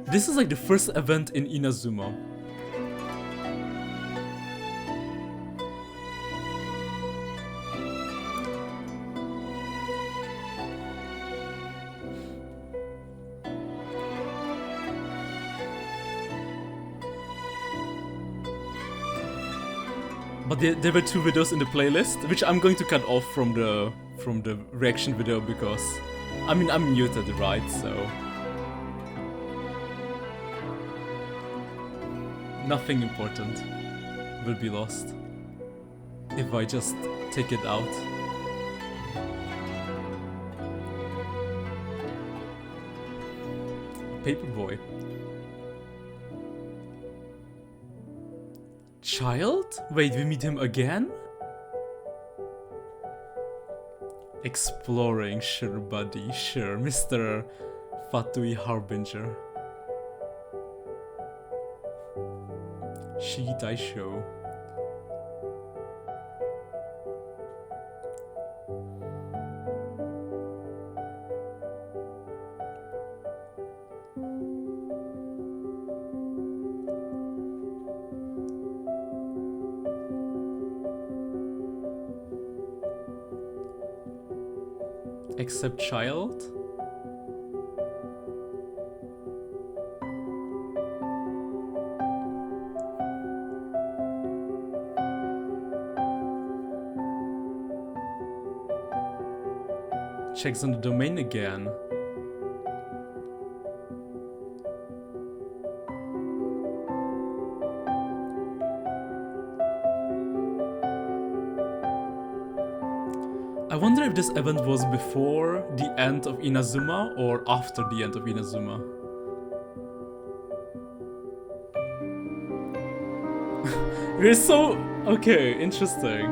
This is like the first event in Inazuma. But there were 2 videos in the playlist, which I'm going to cut off from the reaction video because I mean I'm muted, right? So nothing important will be lost if I just take it out. Paperboy. Child? Wait, we meet him again? Exploring, sure buddy, sure, Mr. Fatui Harbinger. Shigitai Show. Except child? Checks on the domain again. I wonder if this event was before the end of Inazuma or after the end of Inazuma. We're so... okay, interesting.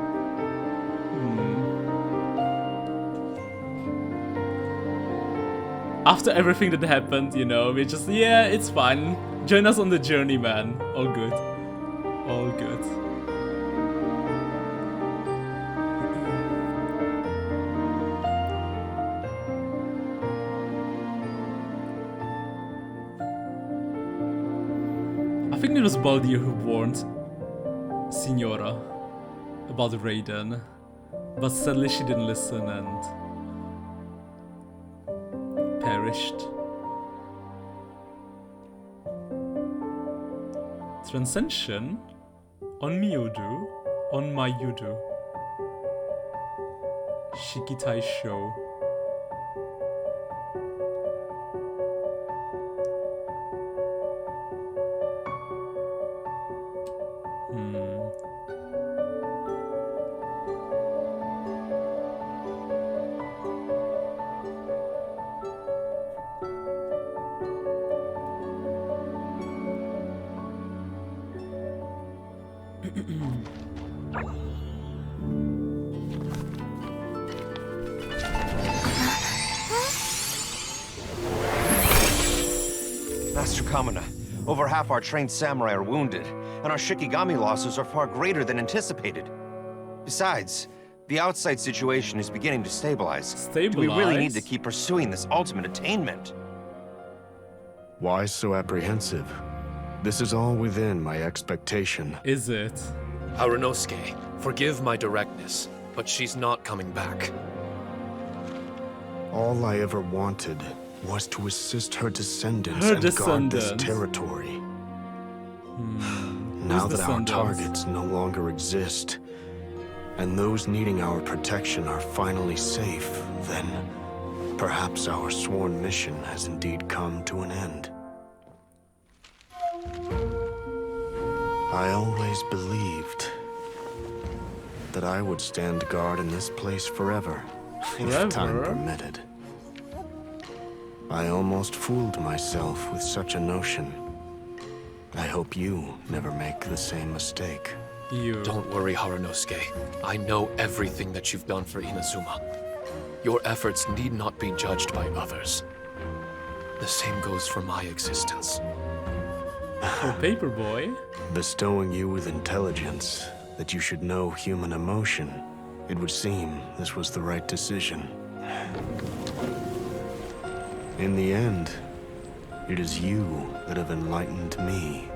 After everything that happened, you know, we're just, yeah, it's fine. Join us on the journey, man. All good. All good. I think it was Baldir who warned Signora about Raiden, but sadly she didn't listen and perished. Transcension on Miyudu, on Mayudu. Shikitai Show. Master Kamina, over half our trained samurai are wounded, and our Shikigami losses are far greater than anticipated. Besides, the outside situation is beginning to stabilize. Do we really need to keep pursuing this ultimate attainment? Why so apprehensive? This is all within my expectation. Is it? Harunosuke, forgive my directness, but she's not coming back. All I ever wanted was to assist her descendants and guard this territory. Now that our targets no longer exist, and those needing our protection are finally safe, then Perhaps our sworn mission has indeed come to an end. I always believed that I would stand guard in this place forever, if time permitted. I almost fooled myself with such a notion. I hope you never make the same mistake. Don't worry, Harunosuke. I know everything that you've done for Inazuma. Your efforts need not be judged by others. The same goes for my existence. For Paperboy? Bestowing you with intelligence, that you should know human emotion, it would seem this was the right decision. In the end, it is you that have enlightened me.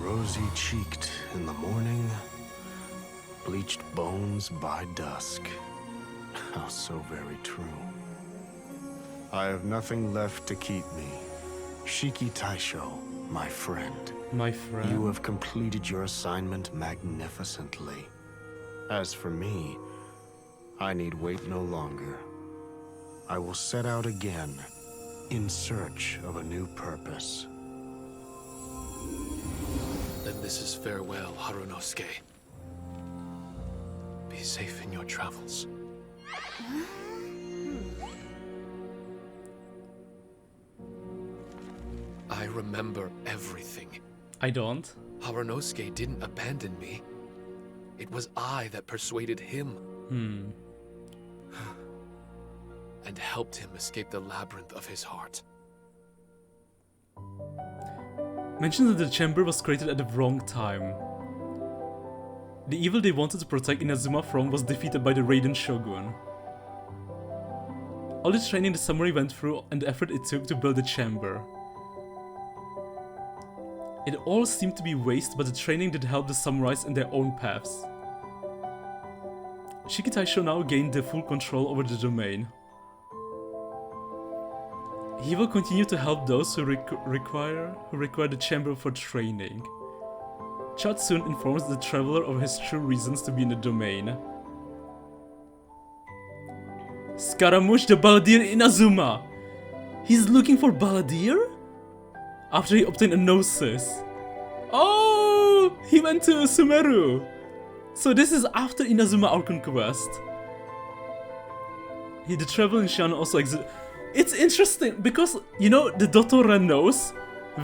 Rosy-cheeked in the morning, bleached bones by dusk. How so very true. I have nothing left to keep me. Shiki Taisho, my friend. My friend. You have completed your assignment magnificently. As for me, I need wait no longer. I will set out again, in search of a new purpose. Then this is farewell, Harunosuke. Be safe in your travels. I remember everything. I don't. Harunosuke didn't abandon me. It was I that persuaded him. And helped him escape the labyrinth of his heart. Mentions that the chamber was created at the wrong time. The evil they wanted to protect Inazuma from was defeated by the Raiden Shogun. All the training the samurai went through and the effort it took to build the chamber. It all seemed to be waste, but the training did help the samurais in their own paths. Shiki Taisho now gained the full control over the domain. He will continue to help those who require the chamber for training. Chad soon informs the traveler of his true reasons to be in the domain. Scaramouche the Balladeer Inazuma! He's looking for Balladeer? After he obtained a Gnosis. Oh! He went to Sumeru! So this is after Inazuma Archon Quest. The travel in Shiano also exists. It's interesting because, you know, the Dottore knows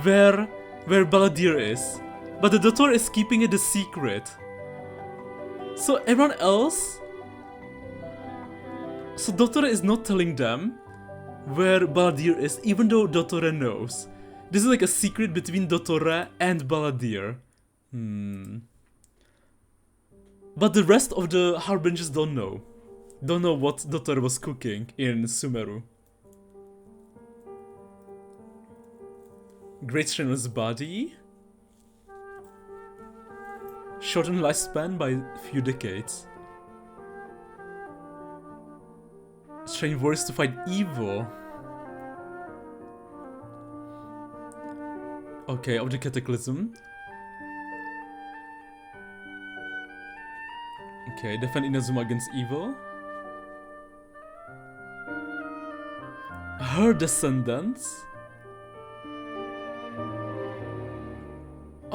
where Balladeer is. But the Dottore is keeping it a secret. So everyone else... So Dottore is not telling them where Balladeer is, even though Dottore knows. This is like a secret between Dottore and Balladeer. But the rest of the Harbingers don't know. Don't know what Dottore was cooking in Sumeru. Great strain on his body. Shortened lifespan by a few decades. Train warriors to fight evil. Okay, of the Cataclysm. Okay, defend Inazuma against evil. Her descendants.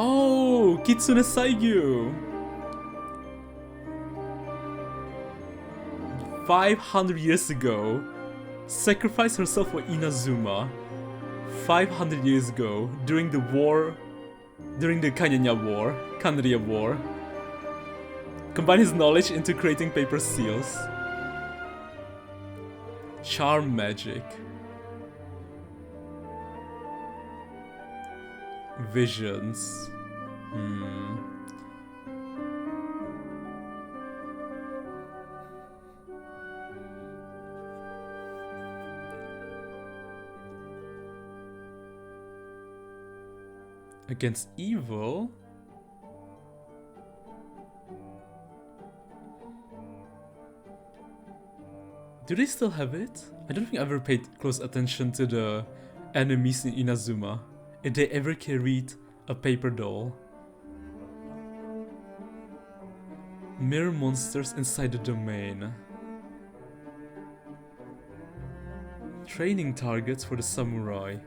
Oh, Kitsune Saigyu. 500 years ago, sacrificed herself for Inazuma. 500 years ago, during the war, during the Kanria War. Combine his knowledge into creating paper seals. Charm magic. Visions. Against evil? Do they still have it? I don't think I ever paid close attention to the enemies in Inazuma if they ever carried a paper doll. Mirror monsters inside the domain. Training targets for the samurai.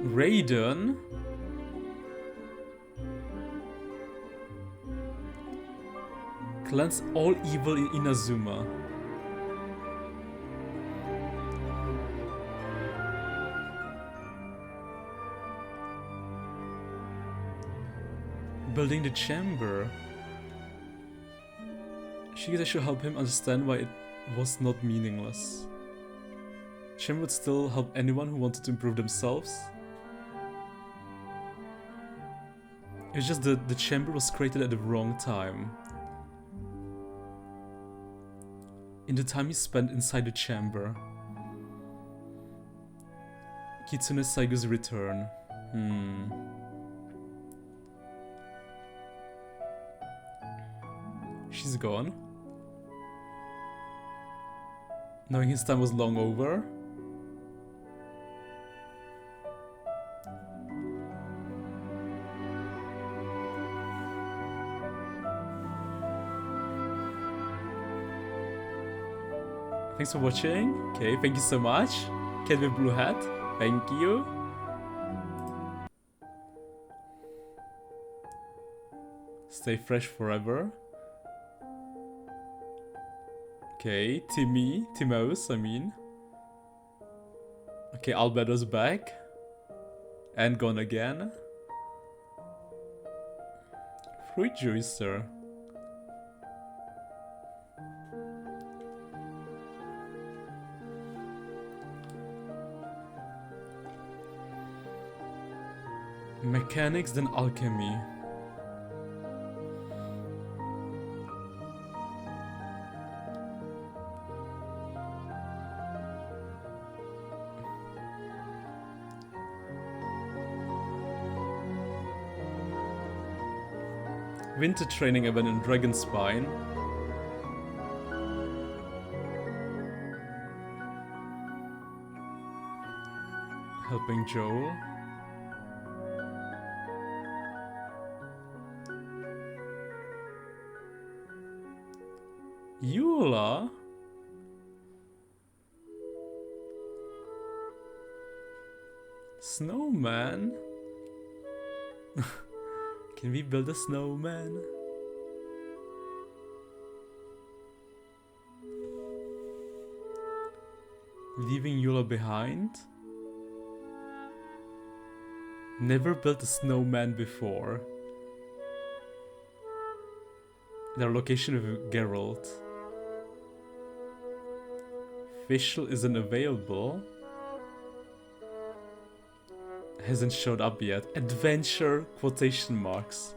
Raiden. Cleanse all evil in Inazuma. Building the chamber. Shigeta should help him understand why it was not meaningless. Chamber would still help anyone who wanted to improve themselves. It's just that the chamber was created at the wrong time. In the time he spent inside the chamber. Kitsune Saigo's return. She's gone. Knowing his time was long over. Thanks for watching. Okay, thank you so much. Cat with blue hat. Thank you. Stay fresh forever. Okay, Timos, I mean. Okay, Albedo's back. And gone again. Fruit juicer. Mechanics then alchemy. Winter training event in Dragonspine. Helping Joel. Eula? Snowman? Can we build a snowman? Leaving Eula behind? Never built a snowman before. Their location with Geralt. Visual isn't available. Hasn't showed up yet. Adventure quotation marks.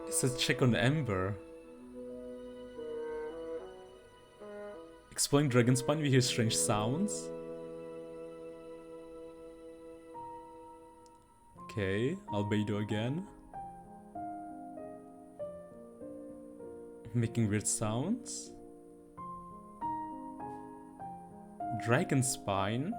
It says check on Ember. Exploring Dragonspine, we hear strange sounds. Okay, Albedo again. Making weird sounds. Dragonspine.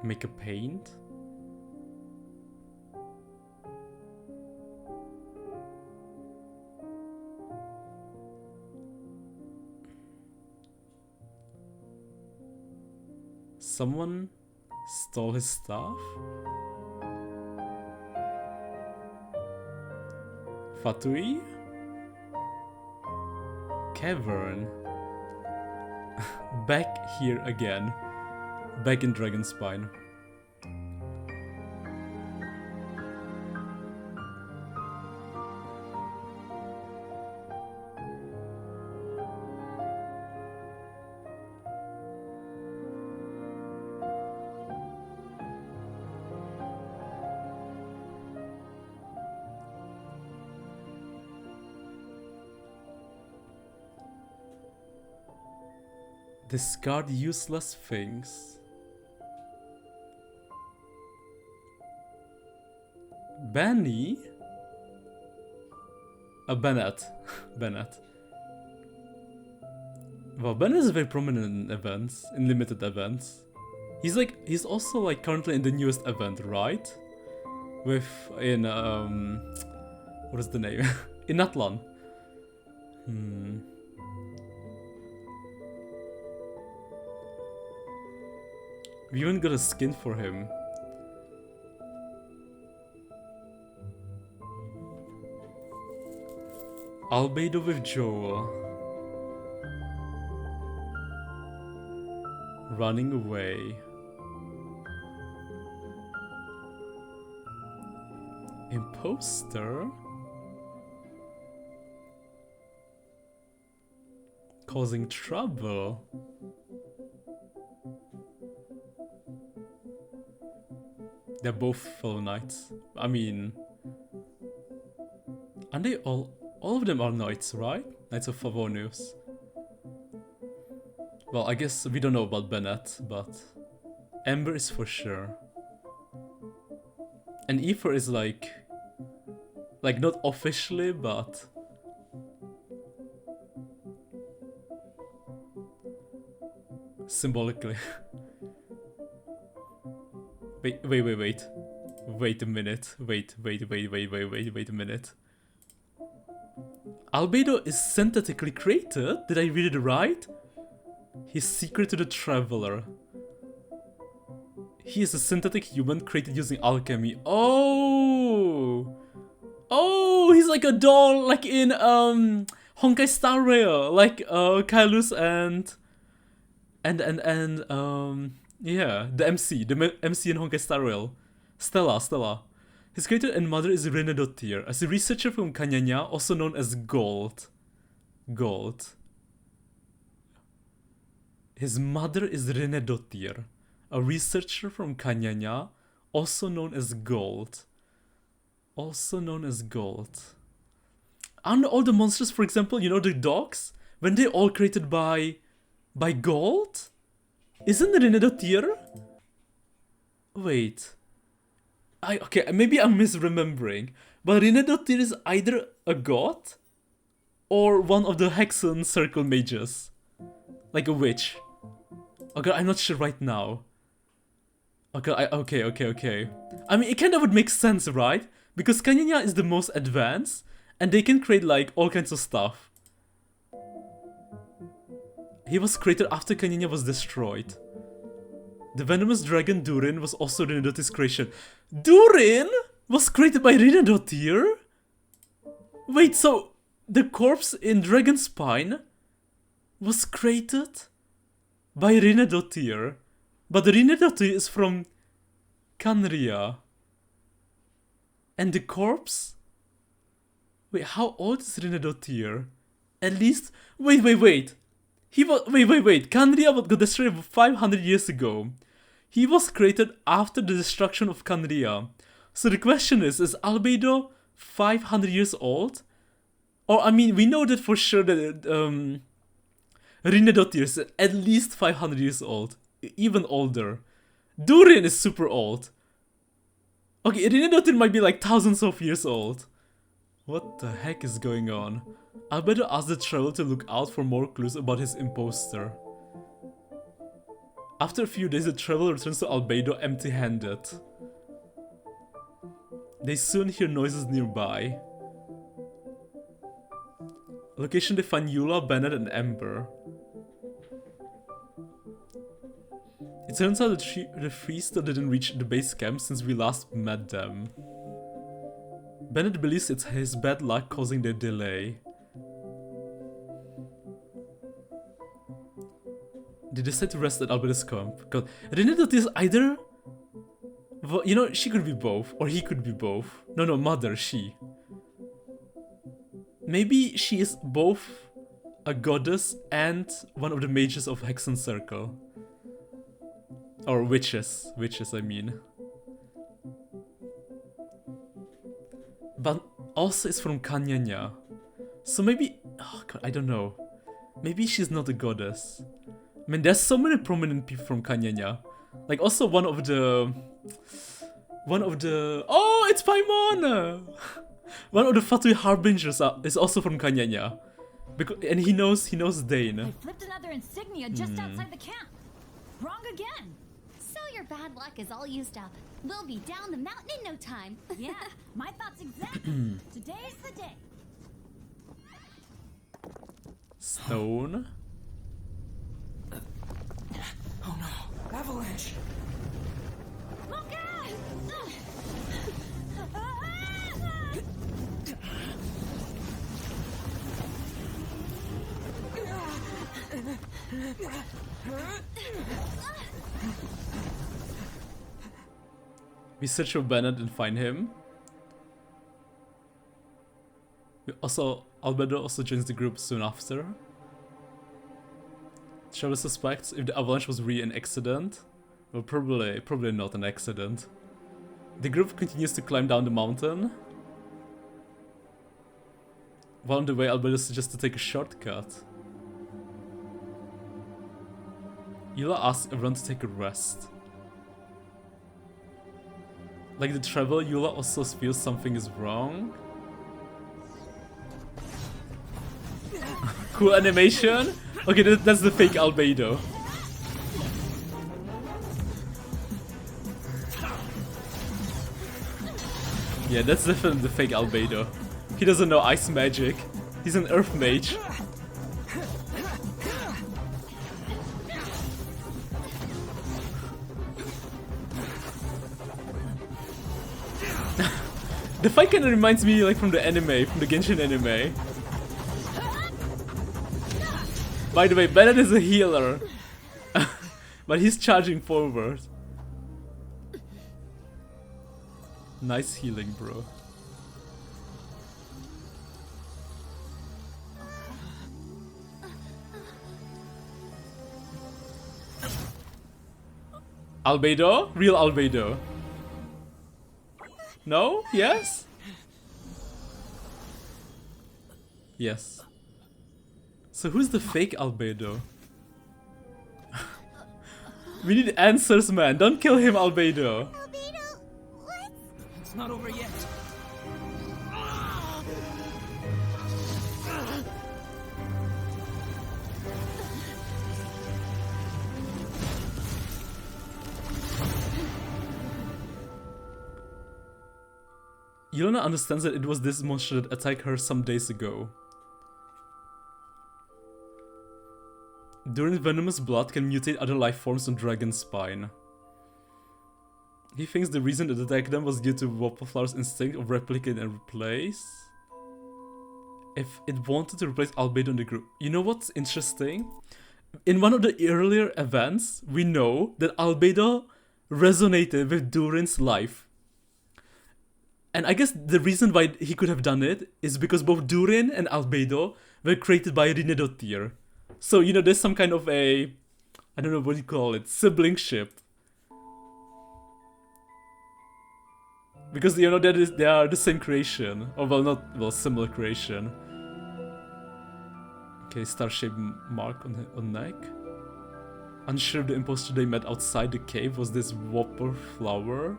Make a paint. Someone stole his stuff? Fatui? Cavern. Back here again. Back in Dragonspine. Discard useless things. Benny? Bennett. Bennett. Well, Bennett is very prominent in events, in limited events. He's also like currently in the newest event, right? With what is the name? In Natlan. We even got a skin for him. Albedo with Joel. Running away. Imposter? Causing trouble? They're both fellow knights. I mean... Aren't they all of them are knights, right? Knights of Favonius. Well, I guess we don't know about Bennett, but... Ember is for sure. And Aether is like not officially, but... Symbolically. Wait a minute. Wait a minute. Albedo is synthetically created? Did I read it right? He's secret to the Traveler. He is a synthetic human created using alchemy. Oh! Oh, he's like a doll, like in Honkai Star Rail, like Kaelus and yeah, the MC in Honkai Star Rail. Stella. His creator and mother is Renedotir, as a researcher from Kanyanya, also known as Gold. His mother is Renedotir, a researcher from Kanyanya, also known as Gold. Aren't all the monsters, for example, you know, the dogs, when they're all created by Gold? Isn't Renedotir? Wait. Okay, maybe I'm misremembering, but Renedotir is either a god or one of the Hexenzirkel mages. Like a witch. Okay, I'm not sure right now. Okay. I mean, it kind of would make sense, right? Because Kanyanya is the most advanced, and they can create like all kinds of stuff. He was created after Kanyanya was destroyed. The venomous dragon Durin was also Renedotir's creation. Durin was created by Renedotir? Wait, so the corpse in Dragon Spine was created by Renedotir, but Renedotir is from Khaenri'ah. And the corpse? Wait, how old is Renedotir? At least... Wait. Khaenri'ah got destroyed 500 years ago. He was created after the destruction of Khaenri'ah. So the question is Albedo 500 years old? Or, I mean, we know that for sure that Renedotir is at least 500 years old. Even older. Durin is super old. Okay, Renedotir might be like thousands of years old. What the heck is going on? Albedo asked the Traveler to look out for more clues about his imposter. After a few days, the Traveler returns to Albedo empty-handed. They soon hear noises nearby. Location, they find Eula, Bennett, and Ember. It turns out the three still didn't reach the base camp since we last met them. Bennett believes it's his bad luck causing their delay. They decide to rest at Albedo's camp. God, Renedotir is either... Well, you know, she could be both, or he could be both. No, mother, she. Maybe she is both a goddess and one of the mages of Hexenzirkel. Or witches, I mean. But also it's from Kanyanya. So maybe... Oh god, I don't know. Maybe she's not a goddess. mean, there's so many prominent people from Kanyanya. Like, also one of the... Oh, it's Paimon! One of the Fatui Harbingers is also from Kanyanya. And he knows Dane. I flipped another insignia just outside the camp. Wrong again. So your bad luck is all used up. We'll be down the mountain in no time. Yeah, my thoughts exactly. Today's the day. Stone. Oh no, avalanche! We search for Bennett and find him. Albedo also joins the group soon after. Trevor suspects if the avalanche was really an accident. Well, probably not an accident. The group continues to climb down the mountain. While on the way, Albedo suggests to take a shortcut. Eula asks everyone to take a rest. Like the travel, Eula also feels something is wrong. Cool animation. Okay, that's the fake Albedo. Yeah, that's definitely the fake Albedo. He doesn't know ice magic. He's an earth mage. The fight kind of reminds me like from the anime, from the Genshin anime. By the way, Bennett is a healer. But he's charging forward. Nice healing, bro. Albedo? Real Albedo. No? Yes? Yes. So who's the fake Albedo? We need answers, man. Don't kill him, Albedo. It's not over yet. Yelena understands that it was this monster that attacked her some days ago. Durin's venomous blood can mutate other life forms on Dragon's spine. He thinks the reason it attacked them was due to Wildflower's instinct of replicate and replace. If it wanted to replace Albedo in the group. You know what's interesting? In one of the earlier events, we know that Albedo resonated with Durin's life. And I guess the reason why he could have done it is because both Durin and Albedo were created by Rinedotir. So, you know, there's some kind of a, I don't know what you call it, siblingship. Because, you know, they are the same creation. Or, well, similar creation. Okay, star-shaped mark on neck. Unsure if the imposter they met outside the cave was this whopper flower.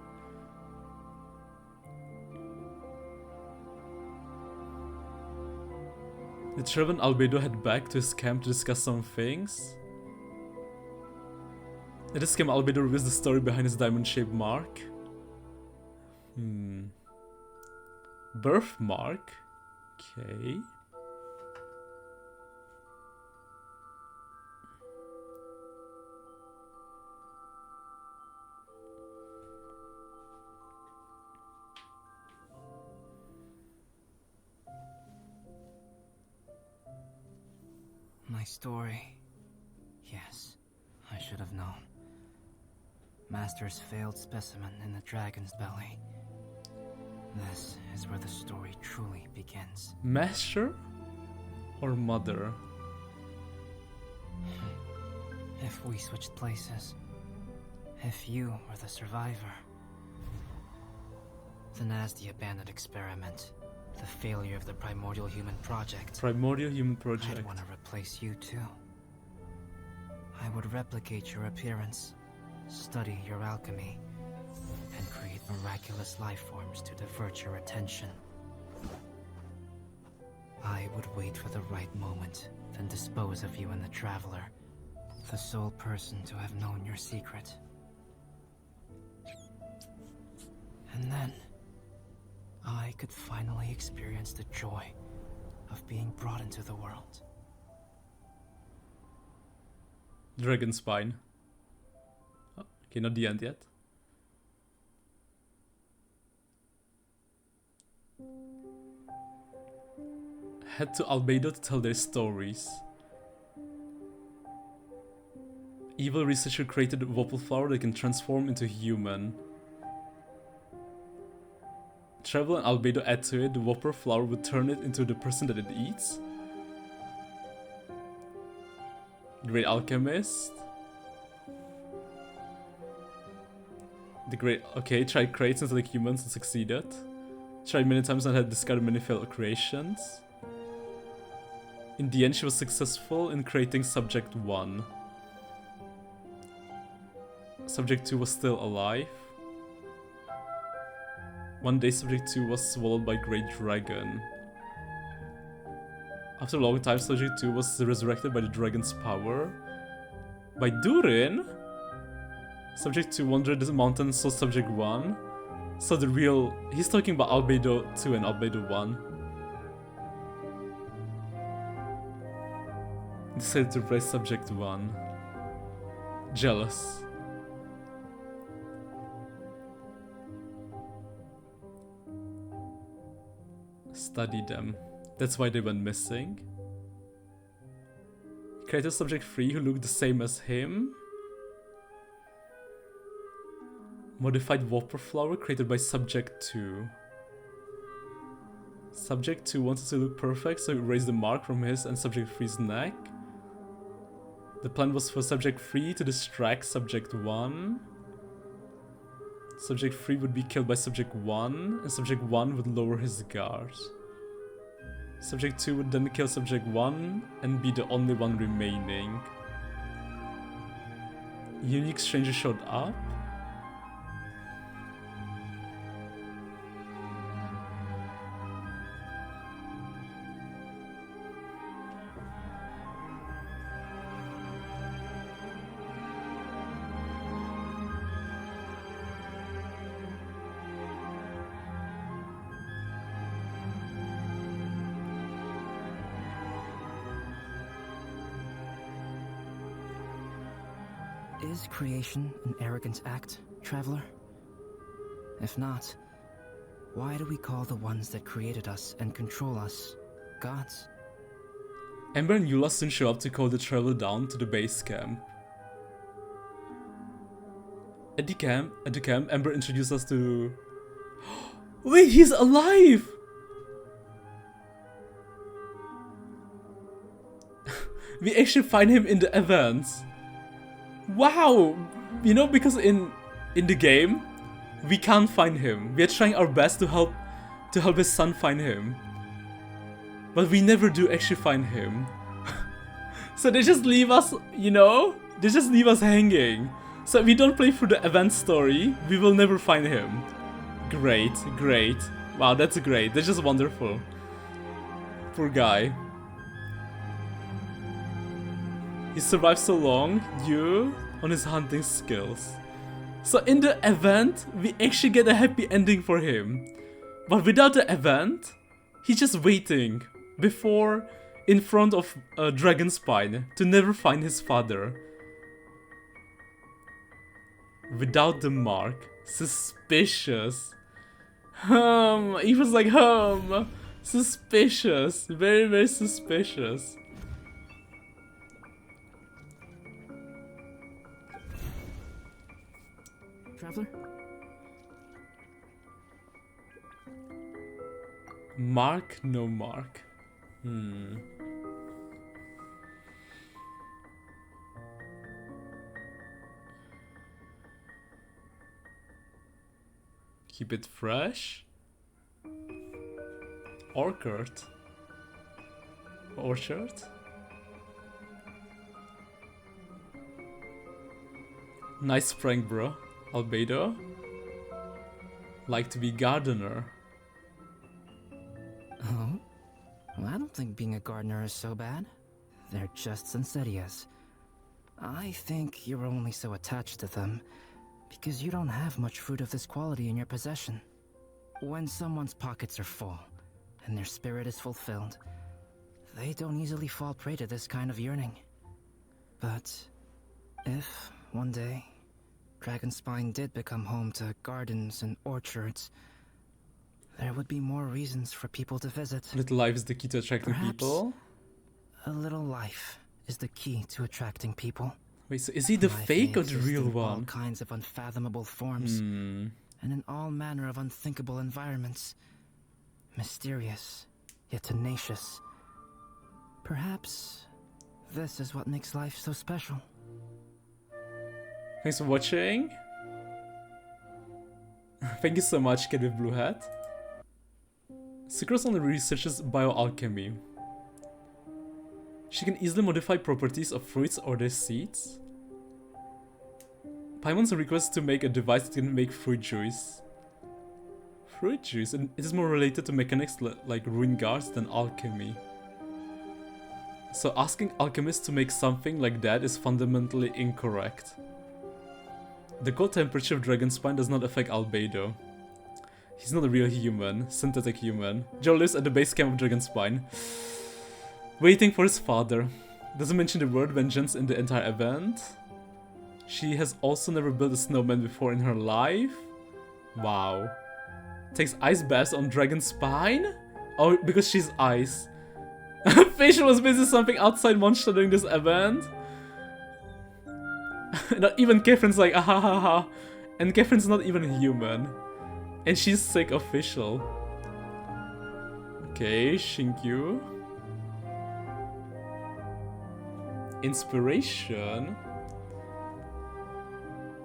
Did Trevor and Albedo head back to his camp to discuss some things? In this camp, Albedo reveals the story behind his diamond-shaped mark. Birthmark? Okay. My story. Yes, I should have known. Master's failed specimen in the dragon's belly. This is where the story truly begins. Master or mother? If we switched places, if you were the survivor, then as the abandoned experiment, the failure of the Primordial Human Project. Primordial Human Project. I'd want to replace you too. I would replicate your appearance, study your alchemy, and create miraculous life forms to divert your attention. I would wait for the right moment, then dispose of you and the Traveler, the sole person to have known your secret. And then, I could finally experience the joy of being brought into the world. Dragon spine. Oh, okay, not the end yet. Head to Albedo to tell their stories. Evil researcher created a Wopple flower that can transform into human. Travel and Albedo add to it, the Whopper flower would turn it into the person that it eats. Great Alchemist. The Great... Okay, tried crates into like humans and succeeded. Tried many times and had discarded many failed creations. In the end, she was successful in creating Subject 1. Subject 2 was still alive. One day, Subject 2 was swallowed by Great Dragon. After a long time, Subject 2 was resurrected by the dragon's power. By Durin? Subject 2 wandered the mountain and saw Subject 1. So the real... He's talking about Albedo 2 and Albedo 1. Decided to raise Subject 1. Jealous. Study them. That's why they went missing. Created Subject 3 who looked the same as him. Modified Whopper flower created by Subject 2. Subject 2 wanted to look perfect, so he erased the mark from his and Subject 3's neck. The plan was for Subject 3 to distract Subject 1. Subject 3 would be killed by Subject 1, and Subject 1 would lower his guard. Subject 2 would then kill Subject 1 and be the only one remaining. Unique stranger showed up. Is creation an arrogant act, Traveler? If not, why do we call the ones that created us and control us gods? Ember and Eula soon show up to call the Traveler down to the base camp. At the camp, Ember introduced us to... Wait, he's alive! We actually find him in the events. Wow! You know, because in the game, we can't find him. We are trying our best to help his son find him. But we never do actually find him. So they just leave us, you know? They just leave us hanging. So if we don't play through the event story, we will never find him. Great, great. Wow, that's great. That's just wonderful. Poor guy. He survived so long due on his hunting skills. So in the event, we actually get a happy ending for him. But without the event, he's just waiting in front of a dragon spine to never find his father. Without the mark. Suspicious. He was like, suspicious. Very, very suspicious. Traveler? Mark, no mark. Keep it fresh. Orchard. Nice prank, bro. Albedo. Like to be gardener. Oh? Well, I don't think being a gardener is so bad. They're just insidious. I think you're only so attached to them because you don't have much fruit of this quality in your possession. When someone's pockets are full and their spirit is fulfilled, they don't easily fall prey to this kind of yearning. But if, one day, Dragonspine did become home to gardens and orchards, there would be more reasons for people to visit. Little life is the key to attracting people. A little life is the key to attracting people. Wait, so is he the Life fake may or the exist real in one? all kinds of unfathomable forms, and in all manner of unthinkable environments. Mysterious, yet tenacious. Perhaps this is what makes life so special. Thanks for watching. Thank you so much, Kid with Blue Hat. Sucrose only researches bioalchemy. She can easily modify properties of fruits or their seeds. Paimon's request to make a device that can make fruit juice. Fruit juice? And it is more related to mechanics like ruin guards than alchemy. So asking alchemists to make something like that is fundamentally incorrect. The cold temperature of Dragonspine does not affect Albedo. He's not a real human, synthetic human. Joe lives at the base camp of Dragonspine, waiting for his father. Doesn't mention the word vengeance in the entire event. She has also never built a snowman before in her life. Wow. Takes ice baths on Dragonspine? Oh, because she's ice. Facial was busy something outside Monster during this event. Not even Catherine's like, ah ha ha ha. And Catherine's not even human. And she's sick official. Okay, Shinkyu. Inspiration.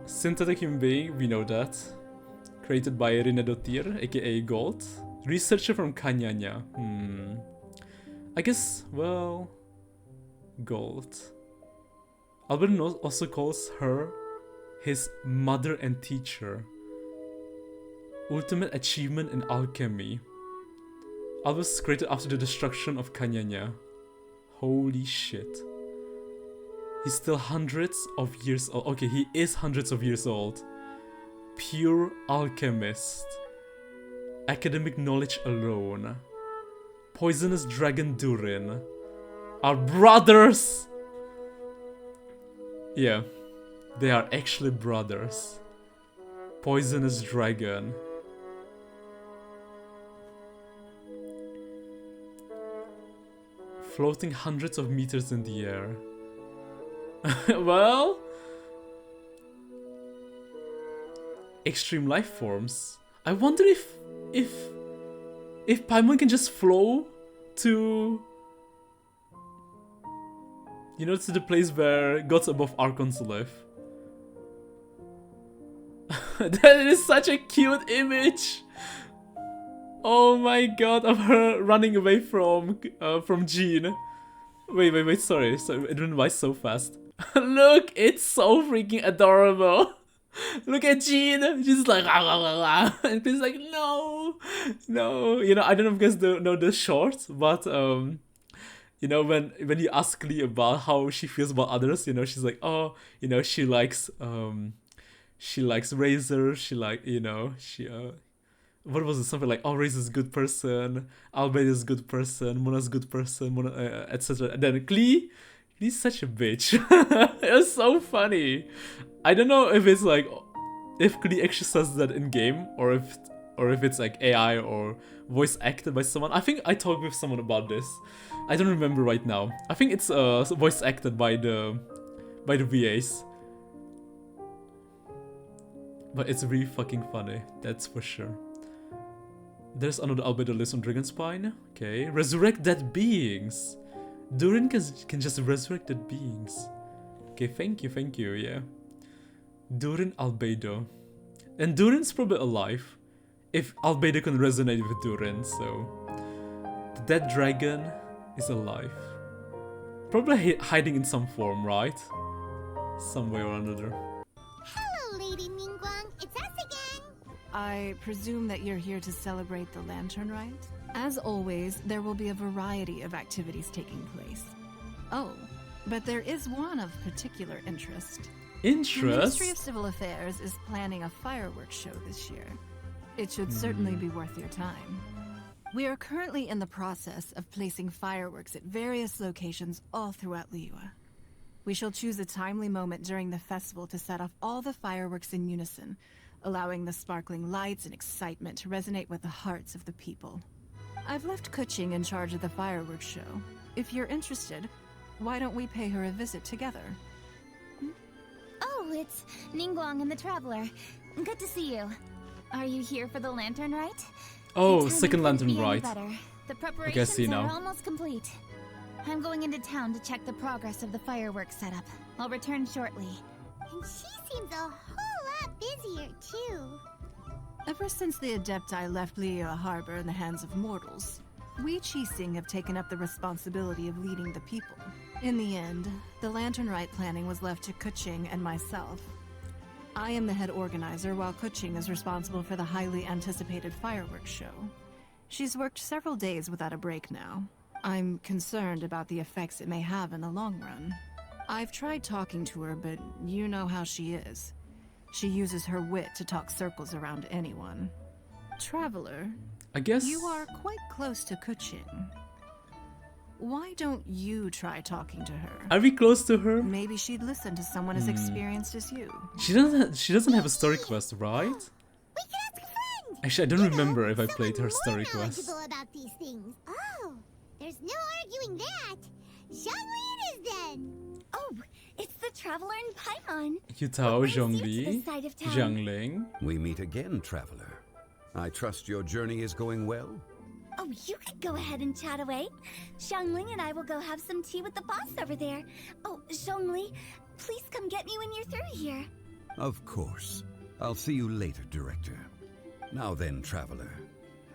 Synthetic human being, we know that. Created by Rinedotir, aka Gold. Researcher from Kanyanya. I guess, well... Gold. Albert also calls her his mother and teacher. Ultimate achievement in alchemy. Albert was created after the destruction of Kanyanya. Holy shit. He's still hundreds of years old. Okay, he is hundreds of years old. Pure alchemist. Academic knowledge alone. Poisonous dragon Durin. Our brothers! Yeah, they are actually brothers. Poisonous dragon. Floating hundreds of meters in the air. Well... Extreme life forms. I wonder if Paimon can just flow to... You know, to the place where gods above Archons live. That is such a cute image! Oh my god, of her running away from Jean. Wait, sorry, it went by so fast. Look, it's so freaking adorable! Look at Jean, she's like, rah, rah, rah, rah. And he's like, no, no. You know, I don't know if you guys know the short, but you know, when you ask Lee about how she feels about others, you know, she's like, oh, you know, she likes Razor, she what was it, something like, oh, Razor's a good person, Albedo's a good person, Mona's a good person, etc. And then Klee, he's such a bitch. It was so funny. I don't know if it's like, if Klee actually says that in game, or if it's like AI or voice acted by someone. I think I talked with someone about this. I don't remember right now. I think it's voice acted by the VAs. But it's really fucking funny, that's for sure. There's another Albedo list on Dragonspine. Okay, resurrect dead beings. Durin can just resurrect dead beings. Okay, thank you, yeah. Durin Albedo. And Durin's probably alive. If Albedo can resonate with Durin, so... The dead dragon is alive. Probably hiding in some form, right? Some way or another. I presume that you're here to celebrate the Lantern Rite? As always, there will be a variety of activities taking place. Oh, but there is one of particular interest. Interest? The Ministry of Civil Affairs is planning a fireworks show this year. It should certainly be worth your time. We are currently in the process of placing fireworks at various locations all throughout Liyue. We shall choose a timely moment during the festival to set off all the fireworks in unison, allowing the sparkling lights and excitement to resonate with the hearts of the people. I've left Kuching in charge of the fireworks show. If you're interested, why don't we pay her a visit together? Oh, it's Ningguang and the Traveler. Good to see you. Are you here for the Lantern Rite? Oh, second Lantern Rite. The I preparations guess you know. are almost complete. I'm going into town to check the progress of the fireworks setup. I'll return shortly. And she seems a whole lot busier, too. Ever since the Adepti left Liyue Harbor in the hands of mortals, we Qixing have taken up the responsibility of leading the people. In the end, the Lantern Rite planning was left to Kuching and myself. I am the head organizer, while Kuching is responsible for the highly anticipated fireworks show. She's worked several days without a break now. I'm concerned about the effects it may have in the long run. I've tried talking to her, but you know how she is. She uses her wit to talk circles around anyone. Traveler, I guess you are quite close to Kuching. Why don't you try talking to her? Are we close to her? Maybe she'd listen to someone as experienced as you. She doesn't have a story quest, right? We can ask a friend. Actually, I don't remember if I played her story quest. About these things. Oh, there's no arguing that. Xiangli it is then. Oh, it's the Traveler and Paimon. Yutao, Zhongli, Jiangling. We meet again, Traveler. I trust your journey is going well? Oh, you could go ahead and chat away. Xiangling and I will go have some tea with the boss over there. Oh, Zhongli, please come get me when you're through here. Of course. I'll see you later, Director. Now then, Traveler.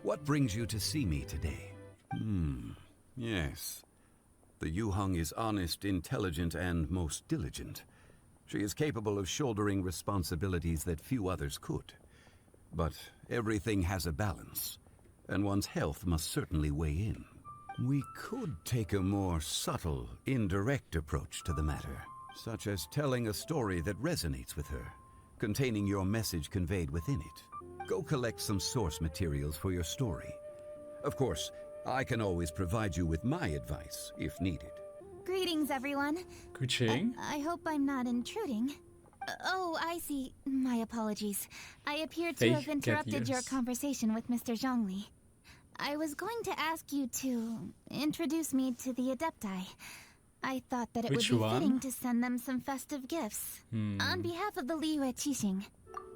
What brings you to see me today? Yes. The Yuhang is honest, intelligent, and most diligent. She is capable of shouldering responsibilities that few others could. But everything has a balance, and one's health must certainly weigh in. We could take a more subtle, indirect approach to the matter, such as telling a story that resonates with her, containing your message conveyed within it. Go collect some source materials for your story. Of course, I can always provide you with my advice, if needed. Greetings, everyone. Kuching? I hope I'm not intruding. Oh, I see. My apologies. I appear to have interrupted your conversation with Mr. Zhongli. I was going to ask you to introduce me to the Adepti. I thought that it would be fitting to send them some festive gifts. On behalf of the Liyue Qixing.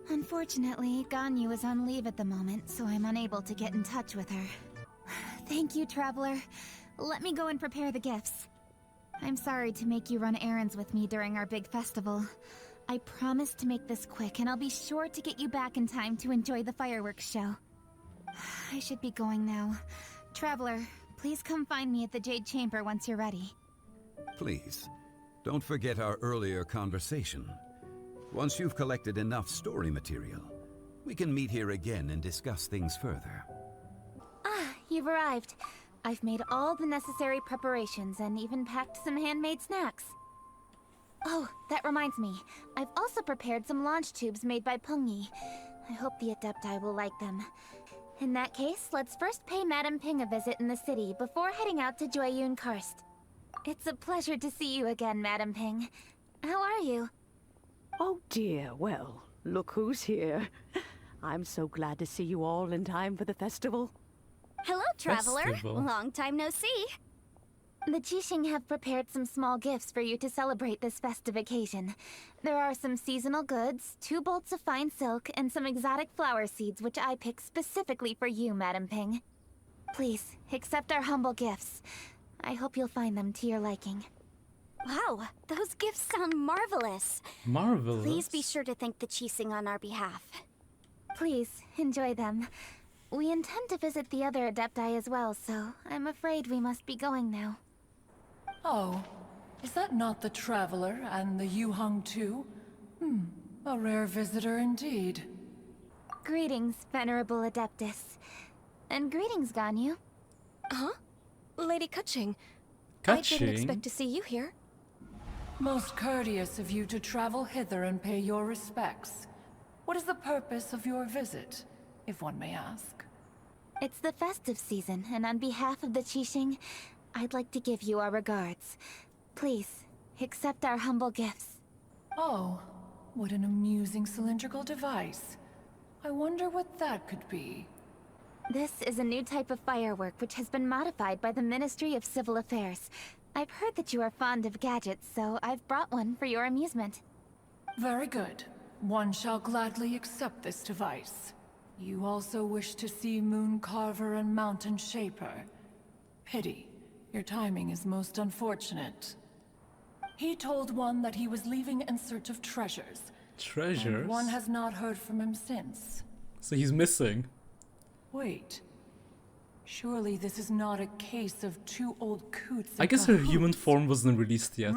Unfortunately, Ganyu is on leave at the moment, so I'm unable to get in touch with her. Thank you, Traveler. Let me go and prepare the gifts. I'm sorry to make you run errands with me during our big festival. I promise to make this quick, and I'll be sure to get you back in time to enjoy the fireworks show. I should be going now. Traveler, please come find me at the Jade Chamber once you're ready. Please, don't forget our earlier conversation. Once you've collected enough story material, we can meet here again and discuss things further. Ah, you've arrived. I've made all the necessary preparations and even packed some handmade snacks. Oh, that reminds me. I've also prepared some launch tubes made by Pengyi. I hope the Adepti will like them. In that case, let's first pay Madame Ping a visit in the city before heading out to Jueyun Karst. It's a pleasure to see you again, Madame Ping. How are you? Oh dear, well, look who's here. I'm so glad to see you all in time for the festival. Hello, Traveler. Long time no see. The Qixing have prepared some small gifts for you to celebrate this festive occasion. There are some seasonal goods, 2 bolts of fine silk, and some exotic flower seeds which I picked specifically for you, Madame Ping. Please, accept our humble gifts. I hope you'll find them to your liking. Wow, those gifts sound marvelous. Marvelous? Please be sure to thank the Qixing on our behalf. Please, enjoy them. We intend to visit the other Adepti as well, so I'm afraid we must be going now. Oh, is that not the Traveler and the Yuhang too? A rare visitor indeed. Greetings, Venerable Adeptus. And greetings, Ganyu. Huh? Lady Kutching. Kutching? I didn't expect to see you here. Most courteous of you to travel hither and pay your respects. What is the purpose of your visit, if one may ask? It's the festive season, and on behalf of the Qixing, I'd like to give you our regards. Please, accept our humble gifts. Oh, what an amusing cylindrical device. I wonder what that could be. This is a new type of firework which has been modified by the Ministry of Civil Affairs. I've heard that you are fond of gadgets, so I've brought one for your amusement. Very good. One shall gladly accept this device. You also wish to see Moon Carver and Mountain Shaper. Pity. Your timing is most unfortunate. He told one that he was leaving in search of treasures. Treasures? And one has not heard from him since. So he's missing. Wait. Surely this is not a case of two old coots I guess her human form wasn't released yet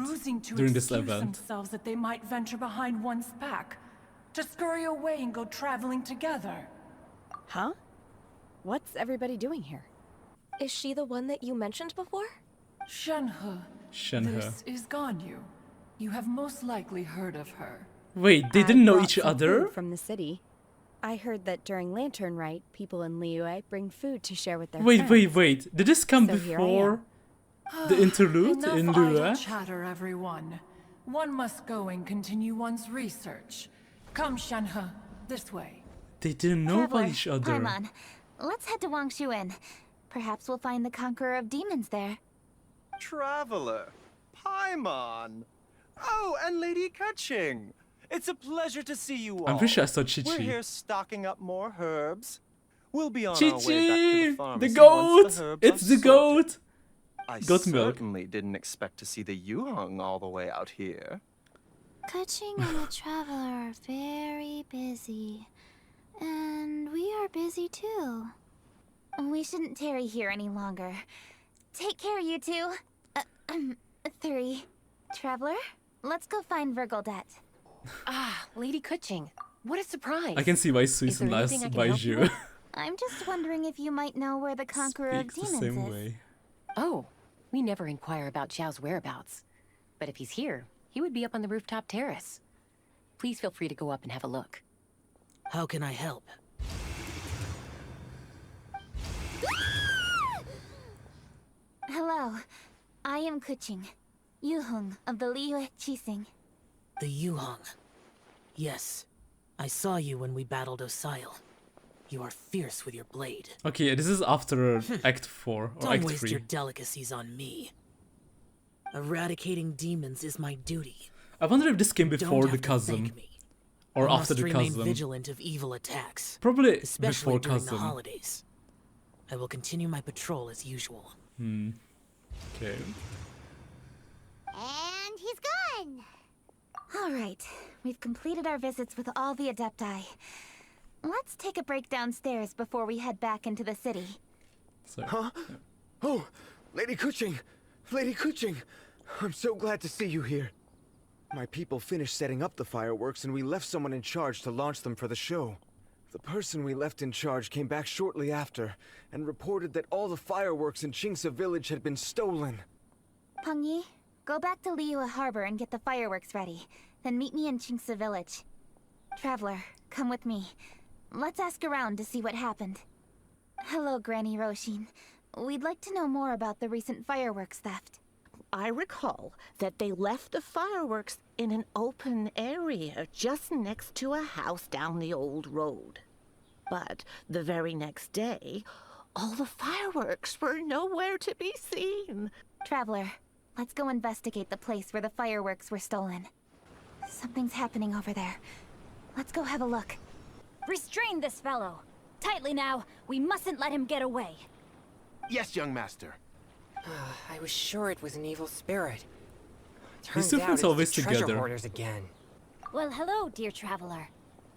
during this event. Themselves that they might venture behind one's pack, to scurry away and go traveling together. Huh? What's everybody doing here? Is she the one that you mentioned before? Shenhe. This is Ganyu. You have most likely heard of her. Wait, they didn't know each other? From the city. I heard that during Lantern Rite, people in Liyue bring food to share with their friends. Wait. Did this come so before the interlude in Liyue? Chatter, everyone. One must go and continue one's research. Come, Shenhe, this way. They didn't know about each other. Paimon, let's head to Wangshuin. Perhaps we'll find the Conqueror of Demons there. Traveler, Paimon. Oh, and Lady Kutching. It's a pleasure to see you all. I'm pretty sure I saw Chi-Chi. We're here stocking up more herbs. We'll be on Chi-Chi, our way back to the pharmacy the goat! once the herbs It's are the goat! I Goat milk. certainly didn't expect to see the Yuheng all the way out here. Kutching and the Traveler are very busy. And we are busy too. We shouldn't tarry here any longer. Take care, you two. 3. Traveler, let's go find Virgildet. Ah, Lady Kutching. What a surprise. I can see why Susan likes Baiju. I'm just wondering if you might know where the Conqueror of Demons is. Way. Oh, we never inquire about Xiao's whereabouts. But if he's here, he would be up on the rooftop terrace. Please feel free to go up and have a look. How can I help? Hello, I am Kutching, Yuheng of the Liyue Qixing. The Yuheng. Yes, I saw you when we battled Osial. You are fierce with your blade. Okay, this is after Act 4 or Don't Act 3. waste your delicacies on me. Eradicating demons is my duty. I wonder if this came before the Chasm. Or after the Chasm. Chasm. Vigilant of evil attacks. Probably especially before during Chasm. the holidays. I will continue my patrol as usual. Okay. And he's gone! Alright, we've completed our visits with all the Adepti. Let's take a break downstairs before we head back into the city. Huh? Oh, Lady Kutching! Lady Kutching! I'm so glad to see you here. My people finished setting up the fireworks and we left someone in charge to launch them for the show. The person we left in charge came back shortly after and reported that all the fireworks in Qingce village had been stolen. Pengyi, go back to Liyue Harbor and get the fireworks ready. Then meet me in Qingce village. Traveler, come with me. Let's ask around to see what happened. Hello, Granny Roshin. We'd like to know more about the recent fireworks theft. I recall that they left the fireworks in an open area just next to a house down the old road. But the very next day, all the fireworks were nowhere to be seen. Traveler, let's go investigate the place where the fireworks were stolen. Something's happening over there. Let's go have a look. Restrain this fellow. Tightly now. We mustn't let him get away. Yes, young master. I was sure it was an evil spirit. These Turns two out friends it's always the treasure together. hoarders again. Well, hello, dear traveler.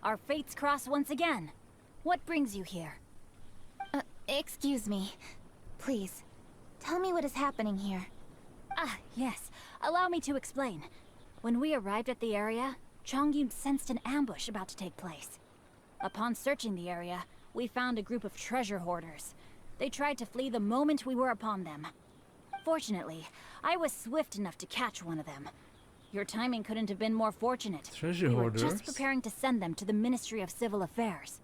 Our fates cross once again. What brings you here? Excuse me. Please, tell me what is happening here. Ah, yes. Allow me to explain. When we arrived at the area, Chongyun sensed an ambush about to take place. Upon searching the area, we found a group of treasure hoarders. They tried to flee the moment we were upon them. Fortunately, I was swift enough to catch one of them. Your timing couldn't have been more fortunate. Treasure we hoarders? were just preparing to send them to the Ministry of Civil Affairs.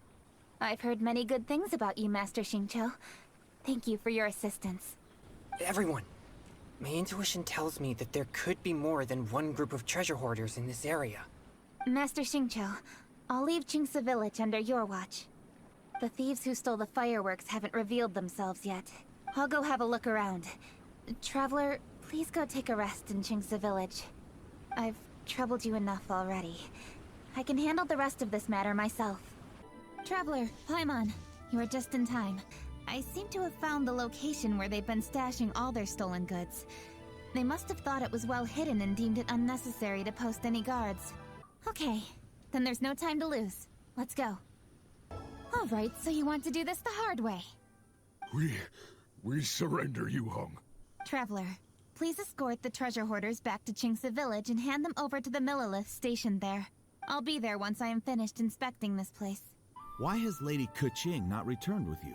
I've heard many good things about you, Master Xingqiu. Thank you for your assistance. Everyone, my intuition tells me that there could be more than one group of treasure hoarders in this area. Master Xingqiu, I'll leave Qingce Village under your watch. The thieves who stole the fireworks haven't revealed themselves yet. I'll go have a look around. Traveler, please go take a rest in Qingce Village. I've troubled you enough already. I can handle the rest of this matter myself. Traveler, Paimon, you are just in time. I seem to have found the location where they've been stashing all their stolen goods. They must have thought it was well hidden and deemed it unnecessary to post any guards. Okay, then there's no time to lose. Let's go. Alright, so you want to do this the hard way. We surrender, Yu-Hung. Traveler, please escort the treasure hoarders back to Qingce Village and hand them over to the Millilith stationed there. I'll be there once I am finished inspecting this place. Why has Lady Keqing not returned with you?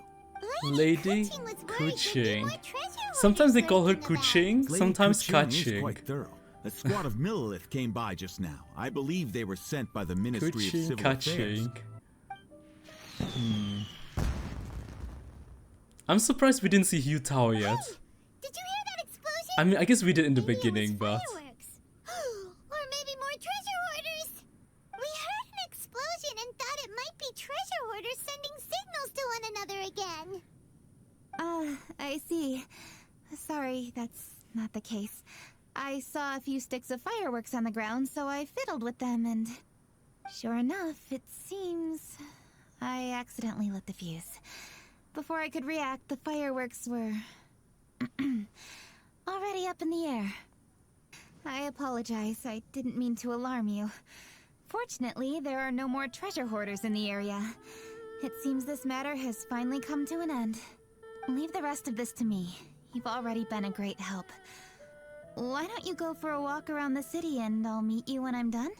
Lady Keqing. Sometimes they call her Keqing, sometimes Keqing is quite thorough. A squad of Millilith came by just now. I believe they were sent by the Ministry of Civil Affairs. I'm surprised we didn't see Hu Tao yet. Did you hear that explosion? I mean, I guess we did in the beginning, but... Or maybe more treasure hoarders. We heard an explosion and thought it might be treasure hoarders sending signals to one another again. I see. Sorry, that's not the case. I saw a few sticks of fireworks on the ground, so I fiddled with them and... Sure enough, it seems... I accidentally lit the fuse. Before I could react, the fireworks were... already up in the air. I apologize, I didn't mean to alarm you. Fortunately, there are no more treasure hoarders in the area. It seems this matter has finally come to an end. Leave the rest of this to me. You've already been a great help. Why don't you go for a walk around the city and I'll meet you when I'm done?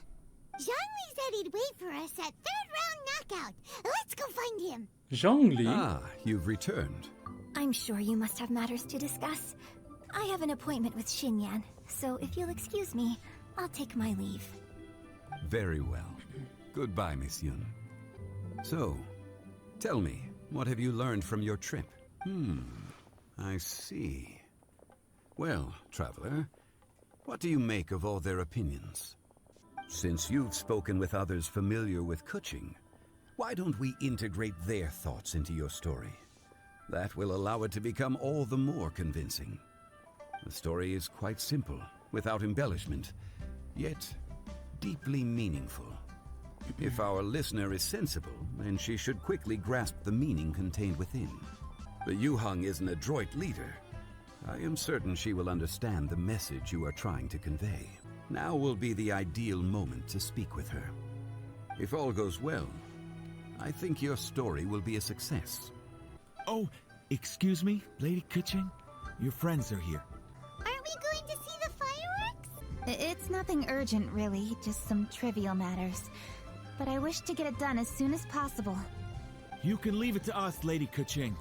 Zhongli said he'd wait for us at third round knockout. Let's go find him. Zhongli? Ah, you've returned. I'm sure you must have matters to discuss. I have an appointment with Xinyan, so if you'll excuse me, I'll take my leave. Very well. Goodbye, Miss Yun. So, tell me, what have you learned from your trip? I see. Well, traveler, what do you make of all their opinions? Since you've spoken with others familiar with Keqing, why don't we integrate their thoughts into your story? That will allow it to become all the more convincing. The story is quite simple, without embellishment, yet deeply meaningful. If our listener is sensible, then she should quickly grasp the meaning contained within. The Yu-Hung is an adroit leader. I am certain she will understand the message you are trying to convey. Now will be the ideal moment to speak with her. If all goes well, I think your story will be a success. Oh, excuse me, Lady Keqing? Your friends are here. Aren't we going to see the fireworks? It's nothing urgent, really, just some trivial matters. But I wish to get it done as soon as possible. You can leave it to us, Lady Keqing.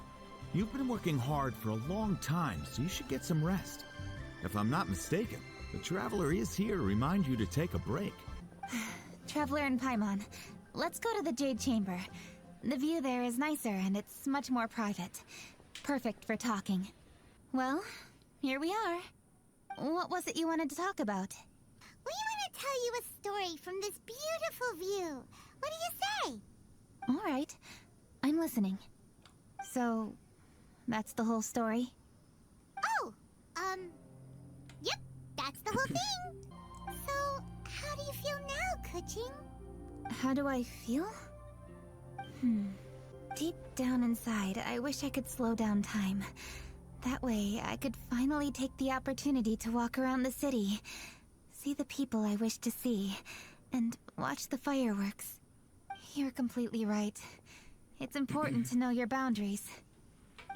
You've been working hard for a long time, so you should get some rest. If I'm not mistaken, the Traveler is here to remind you to take a break. Traveler and Paimon, let's go to the Jade Chamber. The view there is nicer and it's much more private. Perfect for talking. Well, here we are. What was it you wanted to talk about? We want to tell you a story from this beautiful view. What do you say? All right, I'm listening. So, that's the whole story? Oh, yep, that's the whole thing. So, how do you feel now, Keqing? How do I feel? Deep down inside, I wish I could slow down time. That way, I could finally take the opportunity to walk around the city, see the people I wish to see, and watch the fireworks. You're completely right. It's important to know your boundaries.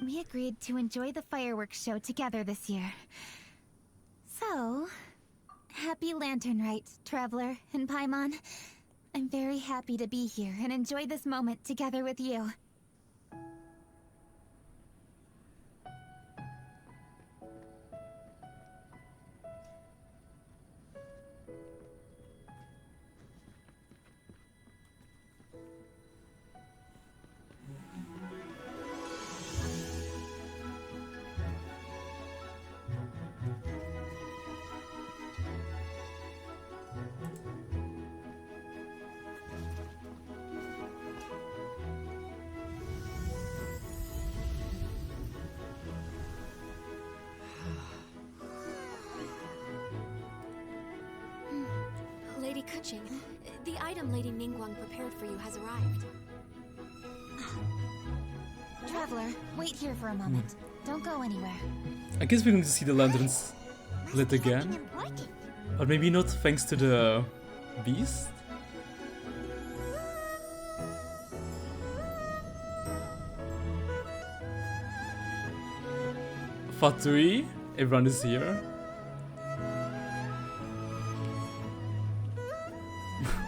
We agreed to enjoy the fireworks show together this year. So, happy Lantern Rite, Traveler and Paimon. I'm very happy to be here and enjoy this moment together with you. Lady Kuching, the item Lady Ningguang prepared for you has arrived. Traveler, wait here for a moment. Don't go anywhere. I guess we're going to see the lanterns lit again. Or maybe not thanks to the beast? Fatui, everyone is here.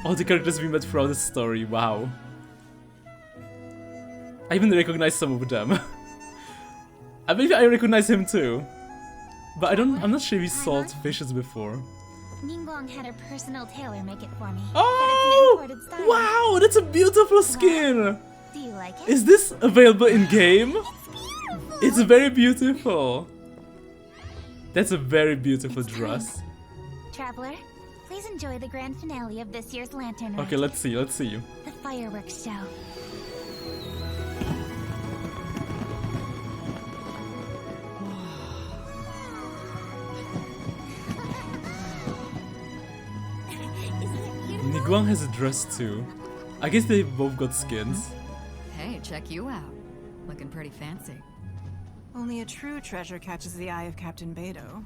All the characters we met throughout the story, wow. I even recognize some of them. I believe I recognize him too. But I'm not sure we sold fishes before. Ningguang had her personal tailor make it for me. Oh! Wow, that's a beautiful skin! Do you like it? Is this available in game? It's very beautiful. That's a very beautiful dress. Traveler, please enjoy the grand finale of this year's Lantern Rite. Okay, let's see. The fireworks show. Ningguang has a dress too. I guess they both got skins. Hey, check you out. Looking pretty fancy. Only a true treasure catches the eye of Captain Beidou.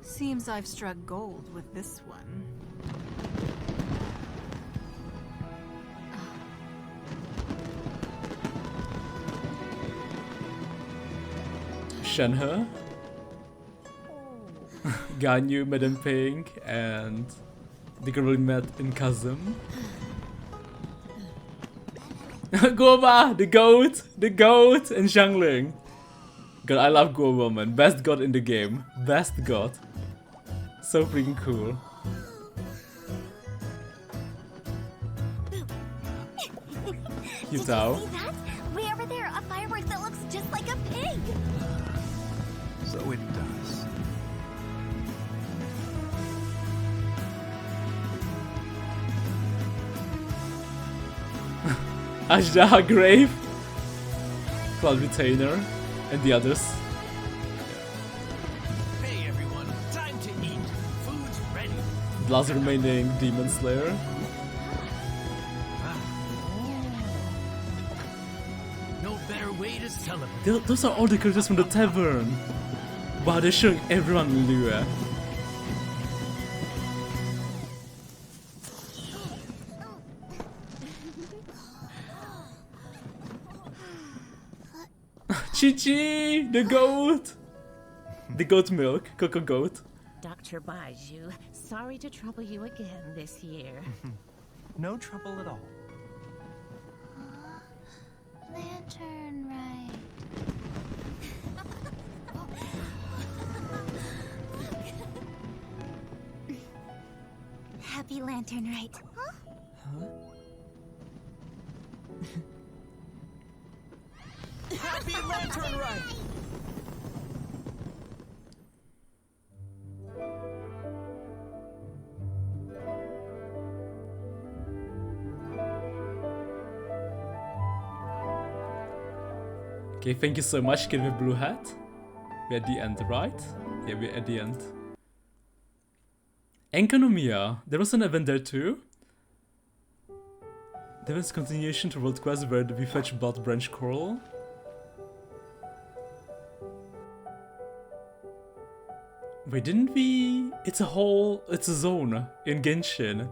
Seems I've struck gold with this one. Shenhe, Ganyu, Madame Pink, and the girl we met in Kasen. Guoba, the goat, and Xiangling. God, I love Guoba, man. Best god in the game. Best god. So freaking cool. Yutao. See that? Way over there, a firework that looks just like a pig. So it does. Ashdaha Grave, Cloud Retainer, and the others. Hey everyone, time to eat. Food's ready. The last remaining Demon Slayer. No better way to celebrate. Those are all the characters from the tavern. Wow, they're showing everyone Lua. Chi-Chi, the goat! The goat milk, Coco Goat. Dr. Baiju, sorry to trouble you again this year. No trouble at all. Lantern Rite. Happy Lantern Rite. Huh? Happy Lantern Rite! Okay, thank you so much, Kid with Blue Hat. We're at the end, right? Yeah, we're at the end. Enkanomiya, there was an event there too. There was a continuation to World Quest where we fetch Blood Branch Coral. Wait, didn't we? It's a zone in Genshin.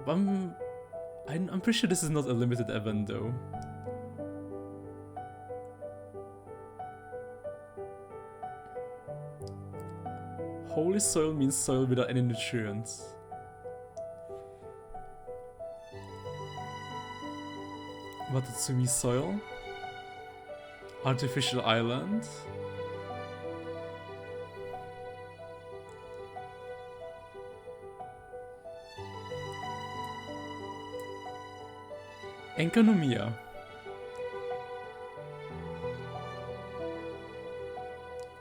I'm pretty sure this is not a limited event though. Holy soil means soil without any nutrients. Watatsumi soil. Artificial island. Enkanomiya.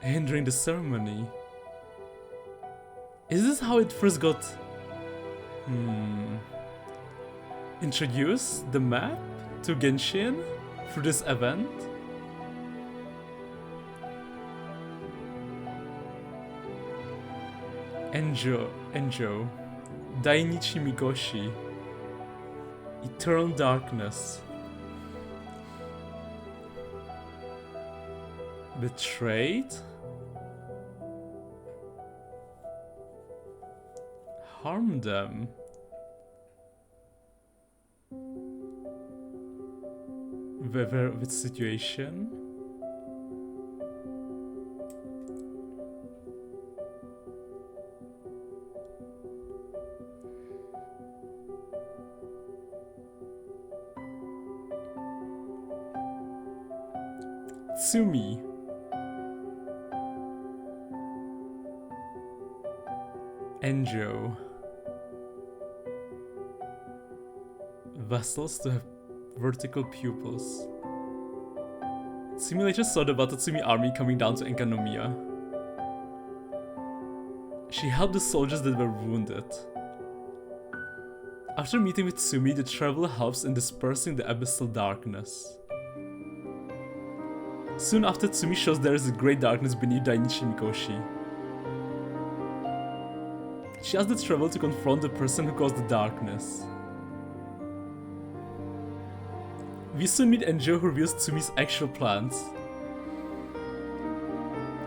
Hindering the ceremony. Is this how it first got introduced, the map to Genshin through this event? Enjo, Dainichi Migoshi, Eternal Darkness, Betrayed, Harm them. With situation. Tsumi. Enjo. Vessels to have vertical pupils. Simulator saw the Watatsumi army coming down to Enkanomiya. She helped the soldiers that were wounded. After meeting with Tsumi, the traveler helps in dispersing the abyssal darkness. Soon after, Tsumi shows there is a great darkness beneath Dainichi Mikoshi. She asks the traveler to confront the person who caused the darkness. We soon meet Enjo, who reveals Tsumi's actual plans.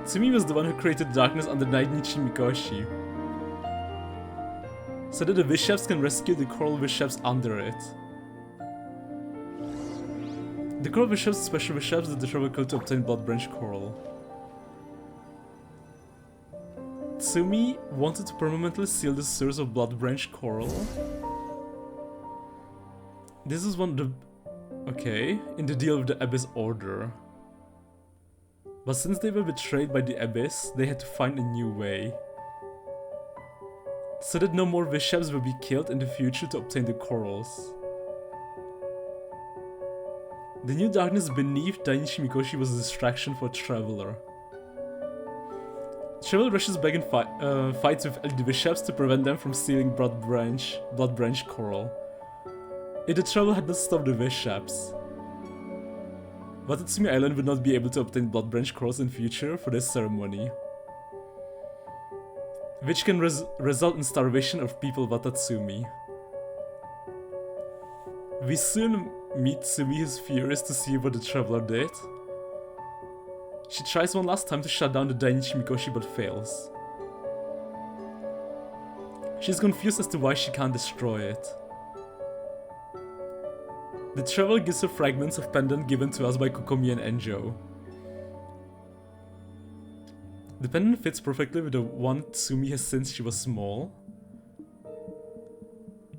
Tsumi was the one who created darkness under Dainichi Mikoshi, so that the Wishaps can rescue the Coral Wishaps under it. The Coral Wishaps are special Wishaps that the traveler killed to obtain Blood Branch Coral. Tsumi wanted to permanently seal the source of Blood Branch Coral. This is one of the... Okay, in the deal with the Abyss Order. But since they were betrayed by the Abyss, they had to find a new way. So that no more Wishaps will be killed in the future to obtain the corals. The new darkness beneath Dainichi Mikoshi was a distraction for Traveler. Traveler rushes back and fights with the Wishaps to prevent them from stealing Blood Branch Coral. If the Traveler had not stopped the Wishaps, Watatsumi Island would not be able to obtain Blood Branch Corals in future for this ceremony, which can result in starvation of people Watatsumi. We soon meet Tsumi, who's furious to see what the Traveler did. She tries one last time to shut down the Dainichi Mikoshi but fails. She's confused as to why she can't destroy it. The Traveler gives her fragments of pendant given to us by Kokomi and Enjo. The pendant fits perfectly with the one Tsumi has since she was small.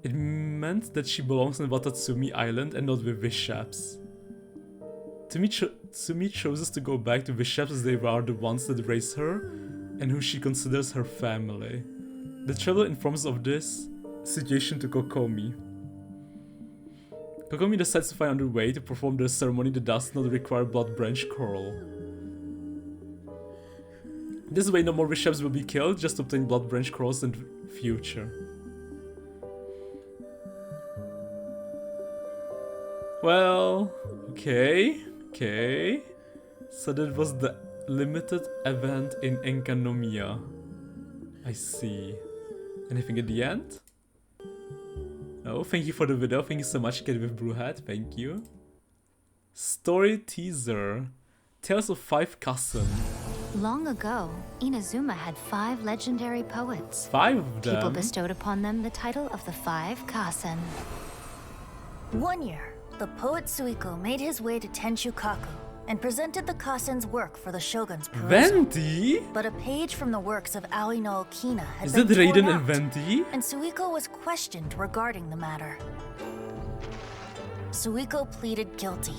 It meant that she belongs on Watatsumi Island and not with Wishaps. Tsumi chooses to go back to Wishaps as they are the ones that raised her and who she considers her family. The Traveler informs of this situation to Kokomi. Kokomi decides to find another way to perform the ceremony that does not require Blood Branch Coral. This way no more Wishaps will be killed, just to obtain Blood Branch Corals in the future. Well, okay. So that was the limited event in Enkanomiya. I see. Anything at the end? No, thank you for the video. Thank you so much, Kid with Brewhead. Thank you. Story teaser. Tales of 5 Kasen. Long ago, Inazuma had 5 legendary poets. 5 of them? People bestowed upon them the title of the 5 Kasen. One year, the poet Suiko made his way to Tenshukaku and presented the Kasen's work for the shogun's perusal. Venti? But a page from the works of Aoi no Okina had Is been that Raiden torn and out, Venti? and Suiko was questioned regarding the matter. Suiko pleaded guilty.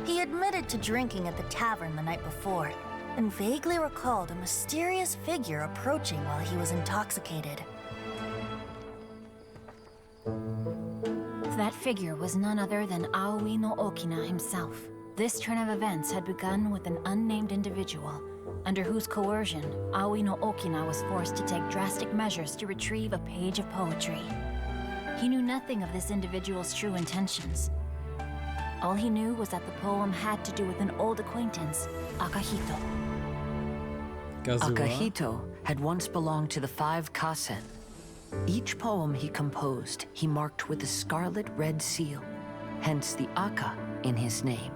He admitted to drinking at the tavern the night before, and vaguely recalled a mysterious figure approaching while he was intoxicated. That figure was none other than Aoi no Okina himself. This turn of events had begun with an unnamed individual, under whose coercion, Aoi no Okina was forced to take drastic measures to retrieve a page of poetry. He knew nothing of this individual's true intentions. All he knew was that the poem had to do with an old acquaintance, Akahito. Akahito had once belonged to the 5 Kasen. Each poem he composed, he marked with a scarlet red seal, hence the Aka in his name.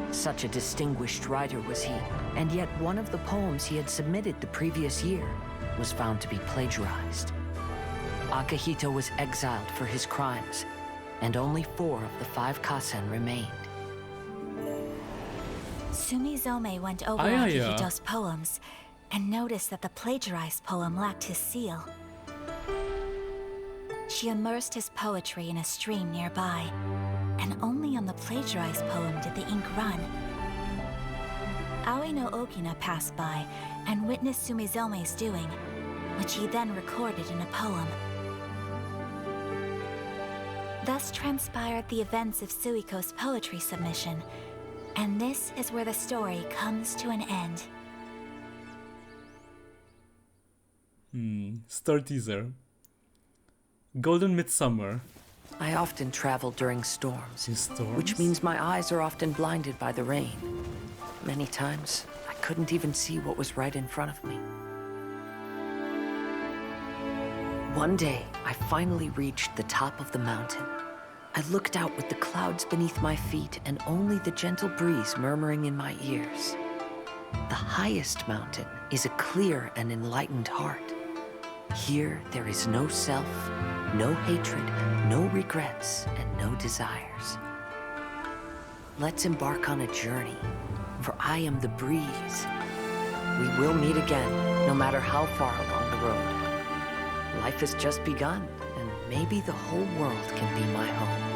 Such a distinguished writer was he, and yet one of the poems he had submitted the previous year was found to be plagiarized. Akahito was exiled for his crimes, and only 4 of the 5 Kasen remained. Sumizome went over Akihito's poems and noticed that the plagiarized poem lacked his seal. She immersed his poetry in a stream nearby, and only on the plagiarized poem did the ink run. Aoi no Okina passed by and witnessed Sumizome's doing, which he then recorded in a poem. Thus transpired the events of Suiko's poetry submission, and this is where the story comes to an end. Star teaser. Golden Midsummer. I often travel during storms, which means my eyes are often blinded by the rain. Many times, I couldn't even see what was right in front of me. One day, I finally reached the top of the mountain. I looked out with the clouds beneath my feet and only the gentle breeze murmuring in my ears. The highest mountain is a clear and enlightened heart. Here, there is no self, no hatred, no regrets, and no desires. Let's embark on a journey, for I am the breeze. We will meet again, no matter how far along the road. Life has just begun, and maybe the whole world can be my home.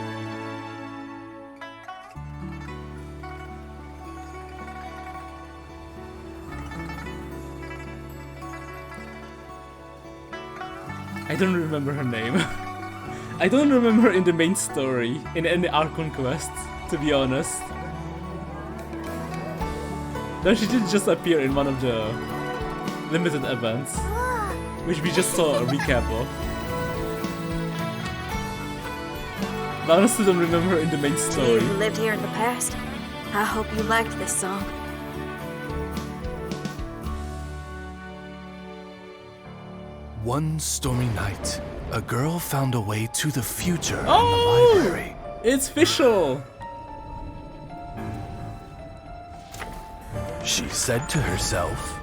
I don't remember her name. I don't remember her in the main story, in any Archon quest, to be honest. No, she did just appear in one of the limited events, which we just saw a recap of. But I honestly don't remember her in the main story. You lived here in the past. I hope you liked this song. One stormy night, a girl found a way to the future in the library. It's official! She said to herself,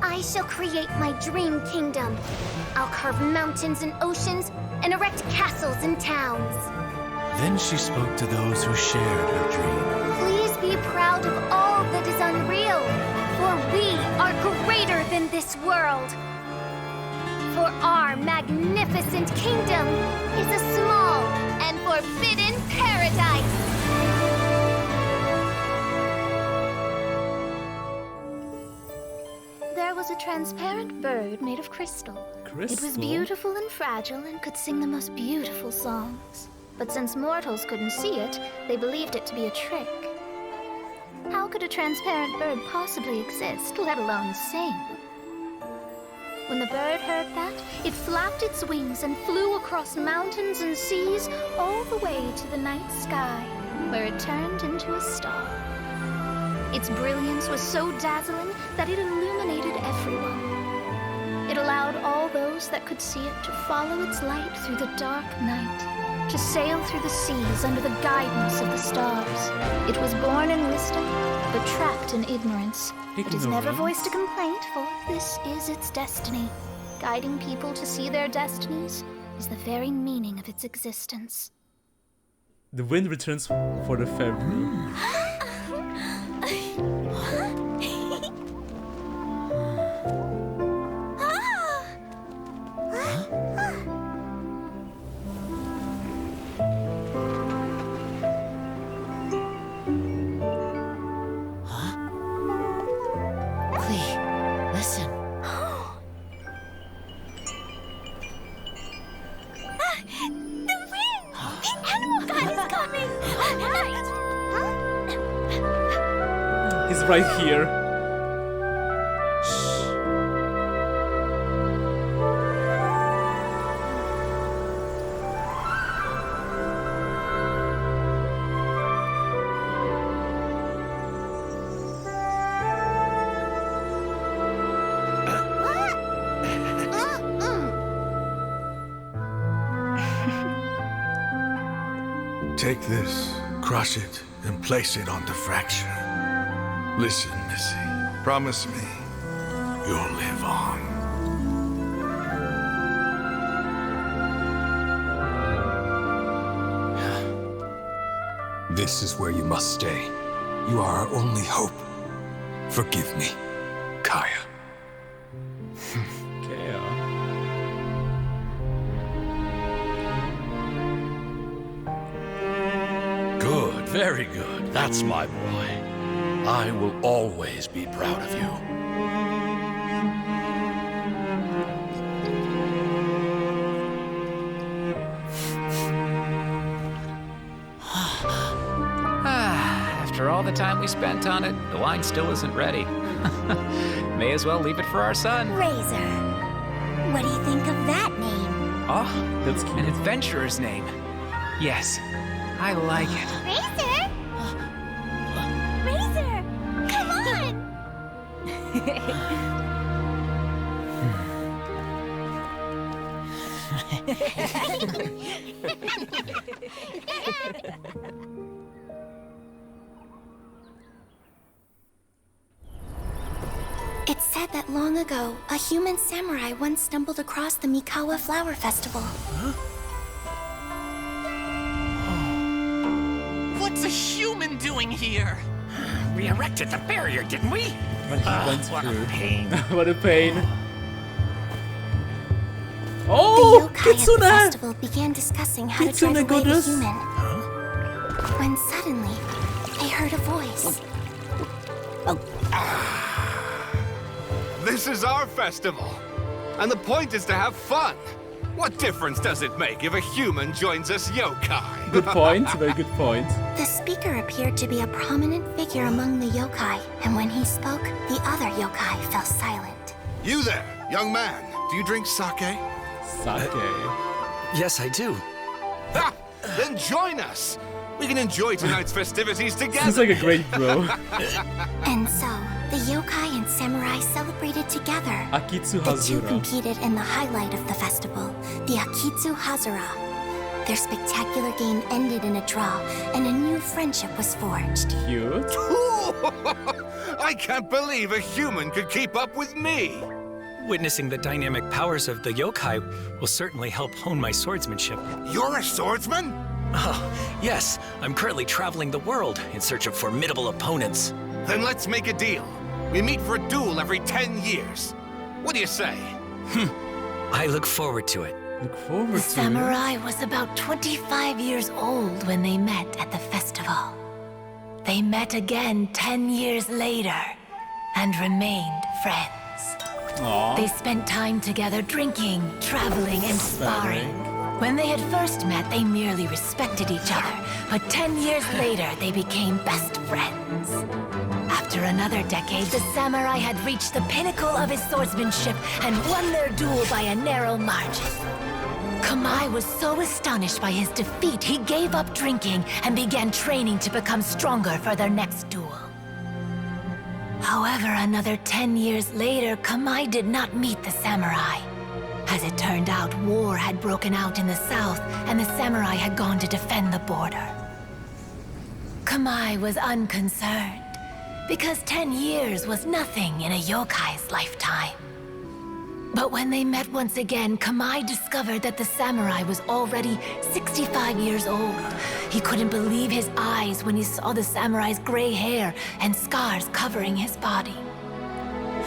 I shall create my dream kingdom. I'll carve mountains and oceans and erect castles and towns. Then she spoke to those who shared her dream. Please be proud of all that is unreal, for we are greater than this world. For our magnificent kingdom is a small and forbidden paradise. There was a transparent bird made of crystal. It was beautiful and fragile and could sing the most beautiful songs. But since mortals couldn't see it, they believed it to be a trick. How could a transparent bird possibly exist, let alone sing? When the bird heard that, it flapped its wings and flew across mountains and seas all the way to the night sky, where it turned into a star. Its brilliance was so dazzling that it illuminated everyone. It allowed all those that could see it to follow its light through the dark night, to sail through the seas under the guidance of the stars. It was born in wisdom, but trapped in ignorance. It has never voiced a complaint, for this is its destiny. Guiding people to see their destinies is the very meaning of its existence. The wind returns for the Fairbrew. right here. Take this, crush it, and place it on the fracture. Listen, Missy. Promise me you'll live on. This is where you must stay. You are our only hope. Forgive me, Kaya. Good, very good. That's my boy. I will always be proud of you. After all the time we spent on it, the wine still isn't ready. May as well leave it for our son. Razor. What do you think of that name? Oh, that's cute. An adventurer's name. Yes, I like it. Razor? Razor! Come on! It's said that long ago, a human samurai once stumbled across the Mikawa Flower Festival. Huh? What's a human doing here? We erected the barrier, didn't we? What a pain. What a pain. Oh, the yokai at the festival began discussing how to drive away the human. When suddenly, they heard a voice. This is our festival, and the point is to have fun. What difference does it make if a human joins us yokai? Good point, very good point. The speaker appeared to be a prominent figure among the yokai, and when he spoke, the other yokai fell silent. You there, young man, do you drink sake? Sake? Yes, I do. Ha! Then join us! We can enjoy tonight's festivities together! Seems like a great bro. And so, the yokai and samurai celebrated together. Akitsu The two Hazura. competed in the highlight of the festival, the Akitsu Hazura. Their spectacular game ended in a draw, and a new friendship was forged. Cute. I can't believe a human could keep up with me! Witnessing the dynamic powers of the yokai will certainly help hone my swordsmanship. You're a swordsman? Oh, yes. I'm currently traveling the world in search of formidable opponents. Then let's make a deal. We meet for a duel every 10 years. What do you say? I look forward to it. Look forward to it. The samurai was about 25 years old when they met at the festival. They met again 10 years later and remained friends. Aww. They spent time together drinking, traveling, and sparring. When they had first met, they merely respected each other, but 10 years later, they became best friends. After another decade, the samurai had reached the pinnacle of his swordsmanship and won their duel by a narrow margin. Kamai was so astonished by his defeat, he gave up drinking and began training to become stronger for their next duel. However, another 10 years later, Kamai did not meet the samurai. As it turned out, war had broken out in the south, and the samurai had gone to defend the border. Kamai was unconcerned, because 10 years was nothing in a yokai's lifetime. But when they met once again, Kamai discovered that the samurai was already 65 years old. He couldn't believe his eyes when he saw the samurai's gray hair and scars covering his body.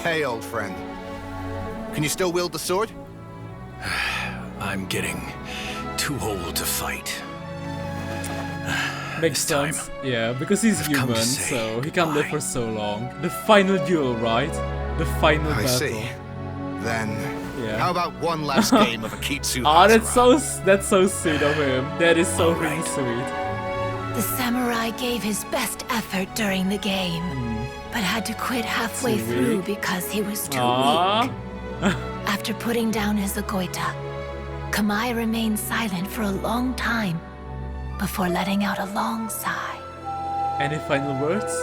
Hey, old friend. Can you still wield the sword? I'm getting too old to fight. Makes sense. Yeah, because he's human, so he can't live for so long. The final duel, right? The final battle. I see. Then, yeah. How about one last game of Akitsu? Ah, that's so sweet of him. That is so really sweet. The samurai gave his best effort during the game, but had to quit halfway through because he was too weak. After putting down his Agoita, Kamai remained silent for a long time before letting out a long sigh. Any final words?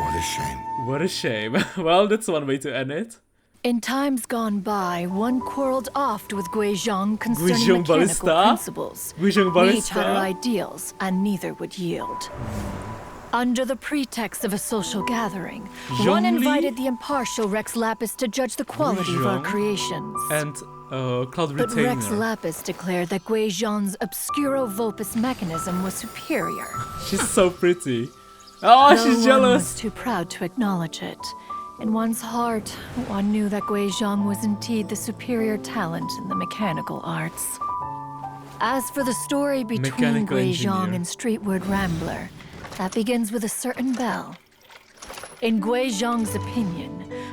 What a shame. What a shame. Well, that's one way to end it. In times gone by, one quarreled oft with Guizhong concerning mechanical principles. We each had our ideals, and neither would yield. Under the pretext of a social gathering, one invited the impartial Rex Lapis to judge the quality of our creations. And Cloud But Retainer. Rex Lapis declared that Guizhong's Obscuro Vulpus mechanism was superior. She's so pretty. Oh, Though she's jealous. One was too proud to acknowledge it. In one's heart, one knew that Guizhong was indeed the superior talent in the mechanical arts. As for the story between Guizhong and Streetward Rambler, that begins with a certain bell. In Guizhong's opinion,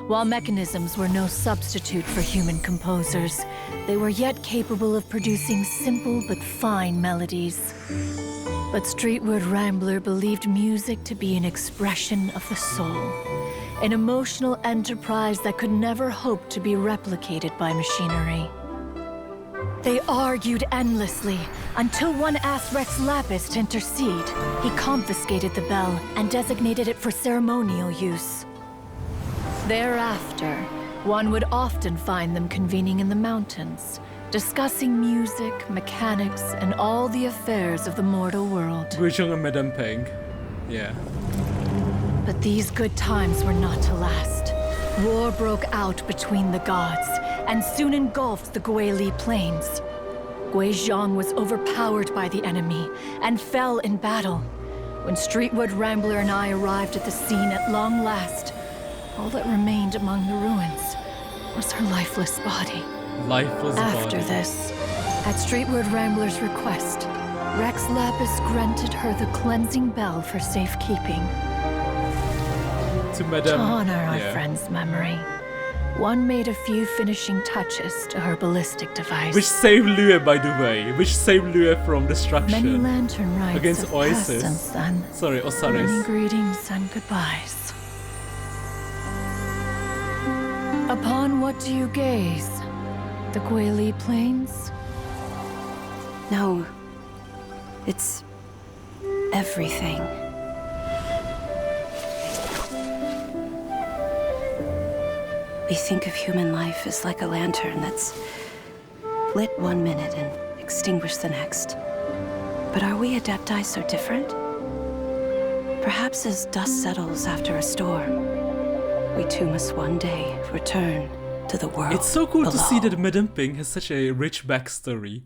while mechanisms were no substitute for human composers, they were yet capable of producing simple but fine melodies. But Streetward Rambler believed music to be an expression of the soul, an emotional enterprise that could never hope to be replicated by machinery. They argued endlessly, until one asked Rex Lapis to intercede. He confiscated the bell and designated it for ceremonial use. Thereafter, one would often find them convening in the mountains, discussing music, mechanics, and all the affairs of the mortal world. Guizhong and Madame Peng. Yeah. But these good times were not to last. War broke out between the gods, and soon engulfed the Guili Plains. Guizhong was overpowered by the enemy, and fell in battle. When Streetward Rambler and I arrived at the scene at long last, all that remained among the ruins was her lifeless body. After this, at Streetward Rambler's request, Rex Lapis granted her the cleansing bell for safekeeping. To honor our friend's memory, one made a few finishing touches to her ballistic device. Which saved Lue, by the way. Which saved Lue from destruction. Many lantern rites against Oasis. Since then. Sorry, Osiris. Many greetings and goodbyes. Upon what do you gaze? The Guili Plains? No. It's everything. We think of human life as like a lantern that's lit one minute and extinguished the next. But are we Adepti so different? Perhaps as dust settles after a storm, we too must one day return to the world. It's so cool below. to see that Madame Ping has such a rich backstory.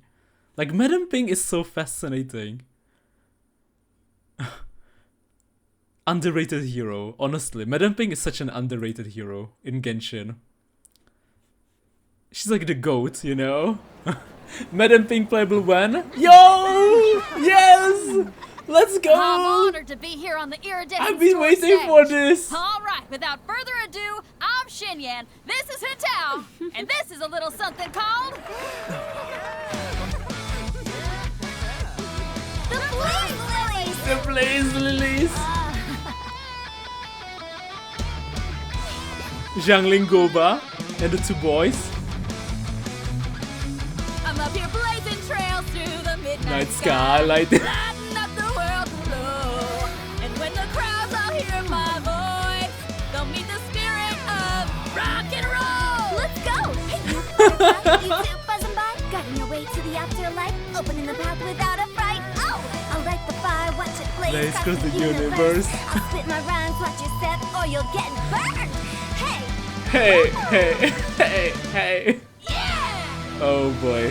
Like, Madame Ping is so fascinating. Underrated hero, honestly. Madame Ping is such an underrated hero in Genshin. She's like the GOAT, you know? Madame Ping playable when? Yo! Yes! Let's go! I'm honored to be here on the Iridescent I've been waiting for this! Alright, without further ado, I'm Xinyan, this is Hitao, and this is a little something called... The Blaze Lilies! The Blaze Lilies! Zhangling Goba and the two boys. I'm up here blazing trails through the midnight Night sky, lighting up the world below. And when the crowds all hear my voice, they'll meet the spirit of rock and roll. Let's go! Hey, you two buzzing by, guiding your way to the afterlife, opening the path without a fright. Oh, I'll light the fire, watch it blaze across the universe. I'll spit my rhymes, watch you step, or you'll get burned. Hey, hey, hey. Yeah! Oh boy.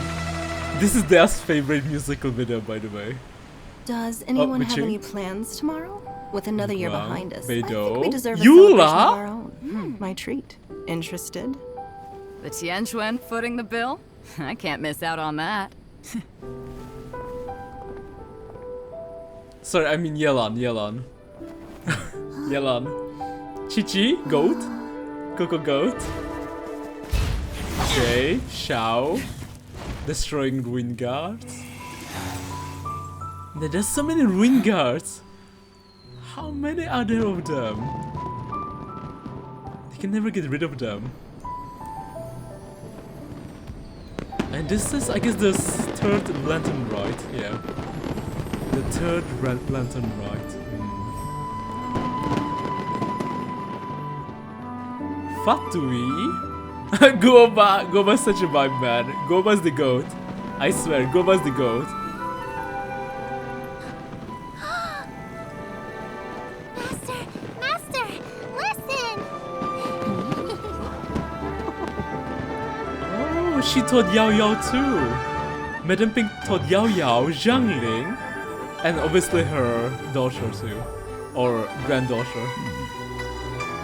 This is Dea's favorite musical video, by the way. Does anyone have any plans tomorrow? With another year behind us, I think we deserve a Eula? celebration of our own. My treat. Interested? The Tianquan footing the bill? I can't miss out on that. Sorry, I mean Yelan. Yelan. Chi-Chi, goat. Coco goat. Okay, Shao. Destroying ruin guards. There's so many ruin guards. How many are there of them? You can never get rid of them. And this is, I guess, the third lantern rite. Yeah. The third lantern rite. Fatui? Goba's such a vibe, man. Goba's the goat. I swear, Goba's the goat. Master, listen! Oh, she taught Yao Yao too. Madame Pink taught Yao Yao, Zhangling, and obviously her daughter too. Or granddaughter.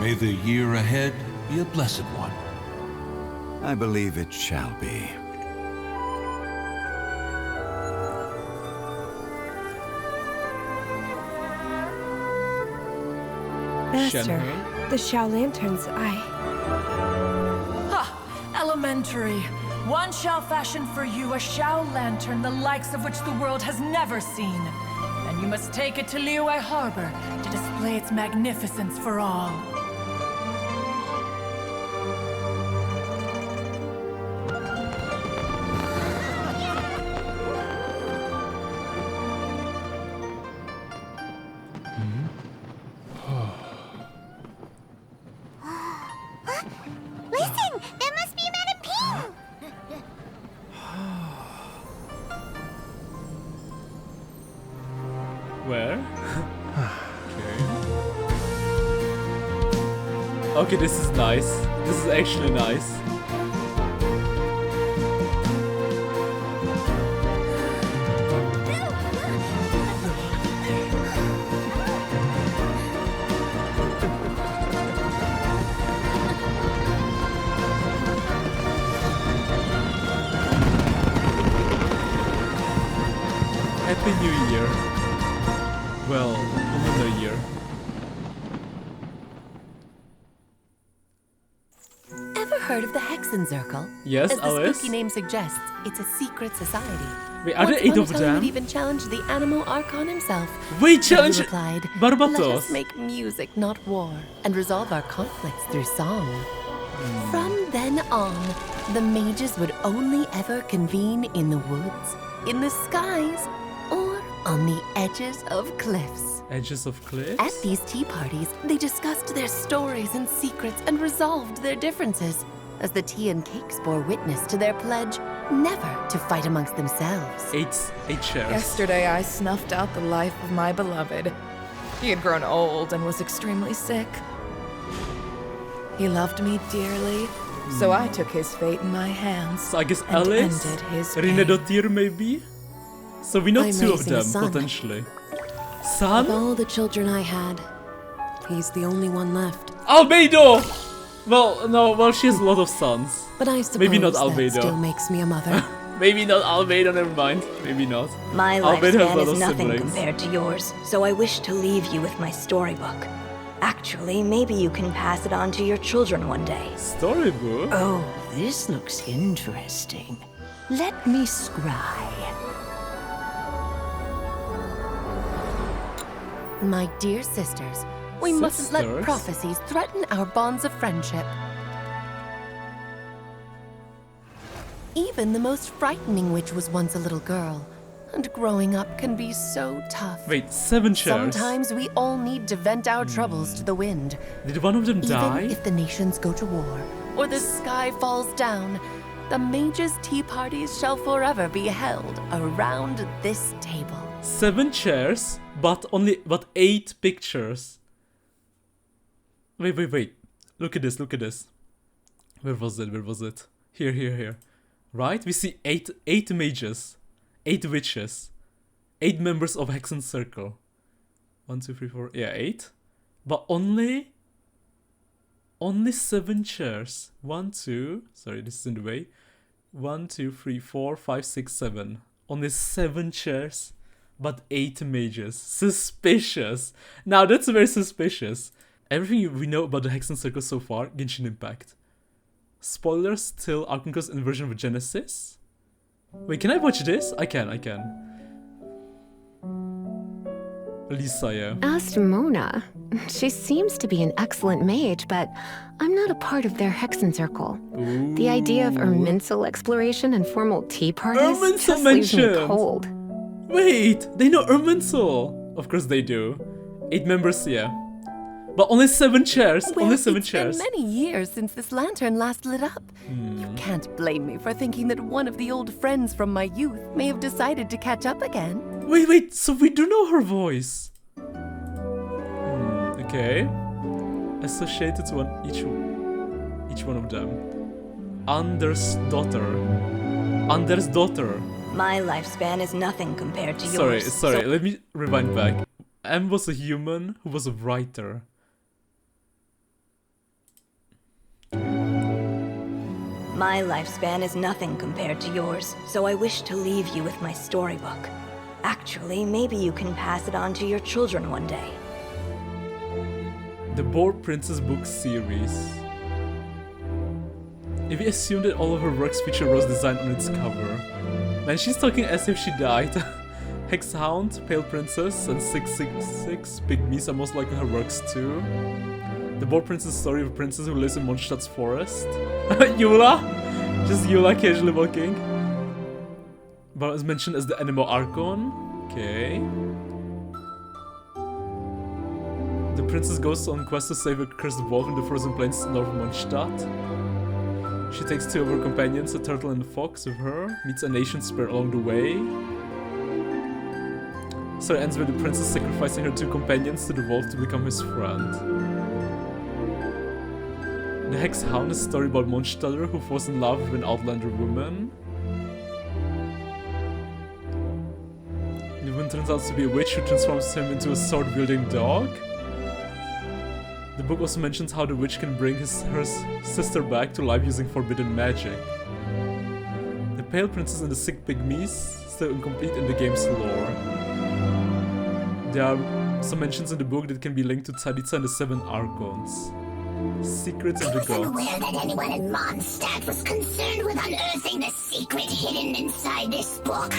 May the year ahead be a blessed one. I believe it shall be. Master, the Xiao Lanterns, Elementary. One shall fashion for you a Xiao Lantern, the likes of which the world has never seen. And you must take it to Liyue Harbor to display its magnificence for all. Listen! That must be Madame Ping! Where? Okay. Okay, this is nice. This is actually nice. Happy New Year. Well, Lunar Year. Ever heard of the Hexenzirkel? Yes, As the Alice. spooky name suggests, it's a secret society. Wait, are there 8 of Fontaine them? would even challenge the animal Archon himself. Wait, But he challenge replied, Barbatos. Let us make music, not war, and resolve our conflicts through song. From then on, the mages would only ever convene in the woods, in the skies, or on the edges of cliffs. Edges of cliffs? At these tea parties, they discussed their stories and secrets and resolved their differences, as the tea and cakes bore witness to their pledge never to fight amongst themselves. 8 chairs. Yesterday I snuffed out the life of my beloved. He had grown old and was extremely sick. He loved me dearly, so I took his fate in my hands. So I guess and Alice, ended his Rina pain. Dotir maybe? So we know I'm 2 of raising a them, son. potentially. Son? Of all the children I had, he's the only one left. Albedo! Well, no, well, she has a lot of sons. But I suppose Maybe not that Albedo. still makes me a mother. Maybe not Albedo, never mind. Maybe not. My Albedo has a lifespan lot is of nothing siblings. compared to yours, so I wish to leave you with my storybook. Actually, maybe you can pass it on to your children one day. Storybook? Oh, this looks interesting. Let me scry. My dear sisters, we mustn't let Sisters? prophecies threaten our bonds of friendship. Even the most frightening witch was once a little girl, and growing up can be so tough. Wait, 7 chairs. Sometimes we all need to vent our troubles to the wind. Did one of them die? Even if the nations go to war, or the sky falls down, the mages' tea parties shall forever be held around this table. 7 chairs, but 8 pictures. Wait. Look at this. Where was it? Here. Right? We see 8 mages, 8 witches, 8 members of Hexenzirkel. 1, 2, 3, 4. Yeah, 8. But only 7 chairs. 1, 2. Sorry, this is in the way. 1, 2, 3, 4, 5, 6, 7. Only 7 chairs, but 8 mages. Suspicious. Now that's very suspicious. Everything we know about the Hexenzirkel so far, Genshin Impact. Spoilers, still Arkanko's inversion of Genesis. Wait, can I watch this? I can. Lisa, yeah. Asked Mona. She seems to be an excellent mage, but I'm not a part of their Hexenzirkel. The idea of Urminsel exploration and formal tea parties just leaves me cold. Wait, they know Urminsel. Of course they do. 8 members, yeah. But only 7 chairs. Well, only 7 chairs. It's been many years since this lantern last lit up. You can't blame me for thinking that one of the old friends from my youth may have decided to catch up again. Wait, so we do know her voice. Okay. Associated to each one of them. Anders' daughter. My lifespan is nothing compared to yours. Sorry, let me rewind back. M was a human who was a writer. My lifespan is nothing compared to yours, so I wish to leave you with my storybook. Actually, maybe you can pass it on to your children one day. The Bored Princess book series. If we assume that all of her works feature Rose design on its cover. Man, she's talking as if she died. Hexhound, Pale Princess, and 666 Pygmies are most likely her works too. The Bored Princess story of a princess who lives in Mondstadt's forest. Eula? Just Eula casually walking. But is mentioned as the Animal Archon. Okay. The princess goes on quest to save a cursed wolf in the frozen plains north of Mondstadt. She takes 2 of her companions, a turtle and a fox, with her, meets a nation spirit along the way. So it ends with the princess sacrificing her 2 companions to the wolf to become his friend. The Hexhound is a story about Mondstadter who falls in love with an outlander woman. The woman turns out to be a witch who transforms him into a sword-wielding dog. The book also mentions how the witch can bring her sister back to life using forbidden magic. The Pale Princess and the Sick Pygmies, still incomplete in the game's lore. There are some mentions in the book that can be linked to Tsalitsa and the 7 Archons. Secrets of the Gods. I was unaware that anyone in Mondstadt was concerned with unearthing the secret hidden inside this book.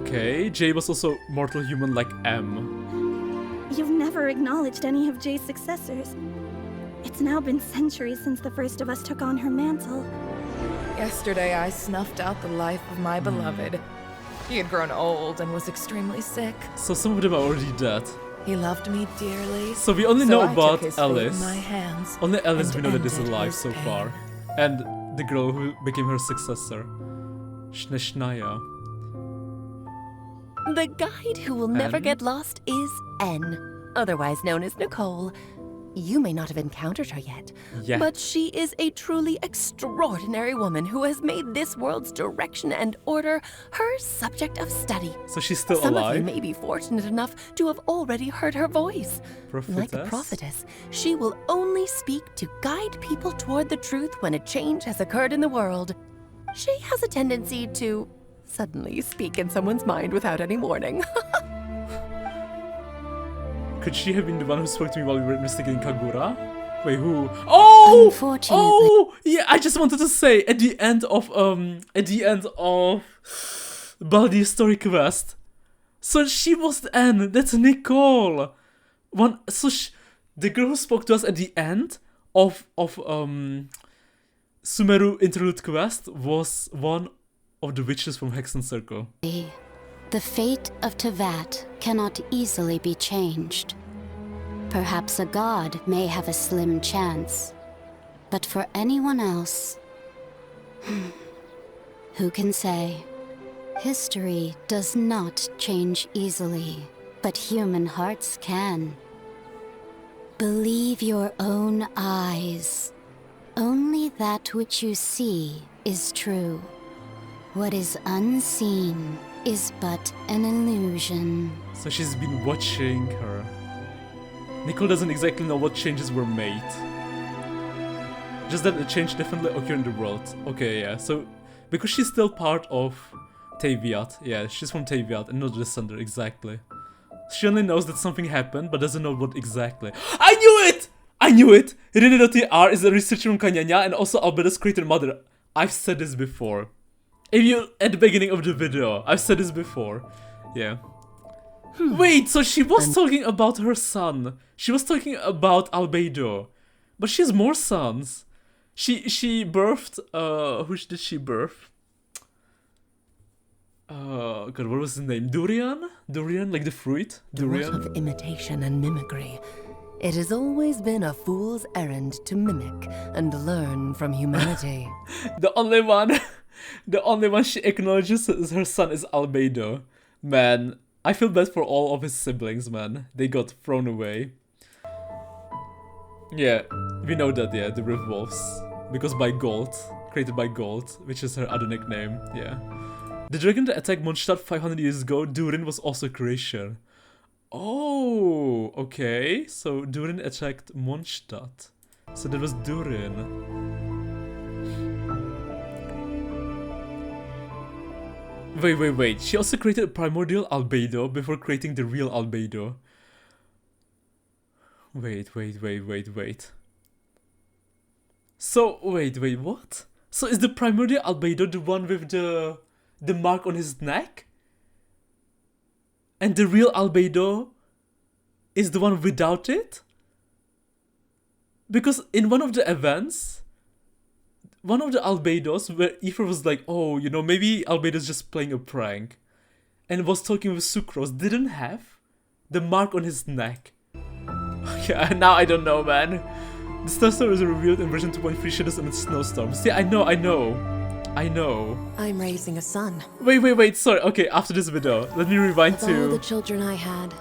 Okay, Jay was also mortal human like M. You've never acknowledged any of Jay's successors. It's now been centuries since the first of us took on her mantle. Yesterday I snuffed out the life of my beloved. He had grown old and was extremely sick. So some of them are already dead. He loved me dearly. So we only know about Alice. Hands only Alice we know that is alive so far. And the girl who became her successor. Shnaya. The guide who will never get lost is N, otherwise known as Nicole. You may not have encountered her yet, but she is a truly extraordinary woman who has made this world's direction and order her subject of study. So she's still alive? alive? Some of you may be fortunate enough to have already heard her voice. Prophetess? Like a prophetess, she will only speak to guide people toward the truth when a change has occurred in the world. She has a tendency to suddenly speak in someone's mind without any warning. Could she have been the one who spoke to me while we were investigating Kagura? Wait, who? Oh! Unfortunately. Oh! Yeah, I just wanted to say, at the end of Baldi's story quest. So she was the N, that's Nicole. The girl who spoke to us at the end of Sumeru Interlude quest was one of the witches from Hexenzirkel. The fate of Tevat cannot easily be changed. Perhaps a god may have a slim chance, but for anyone else, who can say? History does not change easily, but human hearts can. Believe your own eyes. Only that which you see is true. What is unseen is but an illusion. So she's been watching her. Nicole doesn't exactly know what changes were made. Just that a change definitely occurred in the world. Okay, yeah, so because she's still part of Teviat. Yeah, she's from Teviat and not Descender, exactly. She only knows that something happened, but doesn't know what exactly. I knew it! I knew it! Rinne.tr is a researcher from Kanyanya and also Albedo's creator mother. I've said this before. If you at the beginning of the video, I've said this before. Yeah. Wait, so she was talking about her son. She was talking about Albedo. But she has more sons. She birthed, who did she birth? God, what was his name? Durian? Durian, like the fruit? Durian? What of imitation and mimicry? It has always been a fool's errand to mimic and learn from humanity. the only one she acknowledges is her son is Albedo. Man, I feel bad for all of his siblings, man. They got thrown away. Yeah, we know that, yeah, the Rift Wolves. Because by Gold, created by Gold, which is her other nickname, yeah. The dragon that attacked Mondstadt 500 years ago, Durin, was also a creation. Oh, okay. So Durin attacked Mondstadt. So that was Durin. Wait. She also created a primordial Albedo before creating the real Albedo. Wait. So, wait, what? So is the primordial Albedo the one with the mark on his neck? And the real Albedo is the one without it? Because in one of the events, one of the Albedos where Aether was like, oh, you know, maybe Albedo's just playing a prank, and was talking with Sucrose, didn't have the mark on his neck. Yeah, now I don't know, man. The Snowstorm is revealed in version 2.3 Shadows Amidst Snowstorms. Yeah, I know. I'm raising a son. Wait, sorry. Okay, after this video, let me rewind Of to... all the children I had,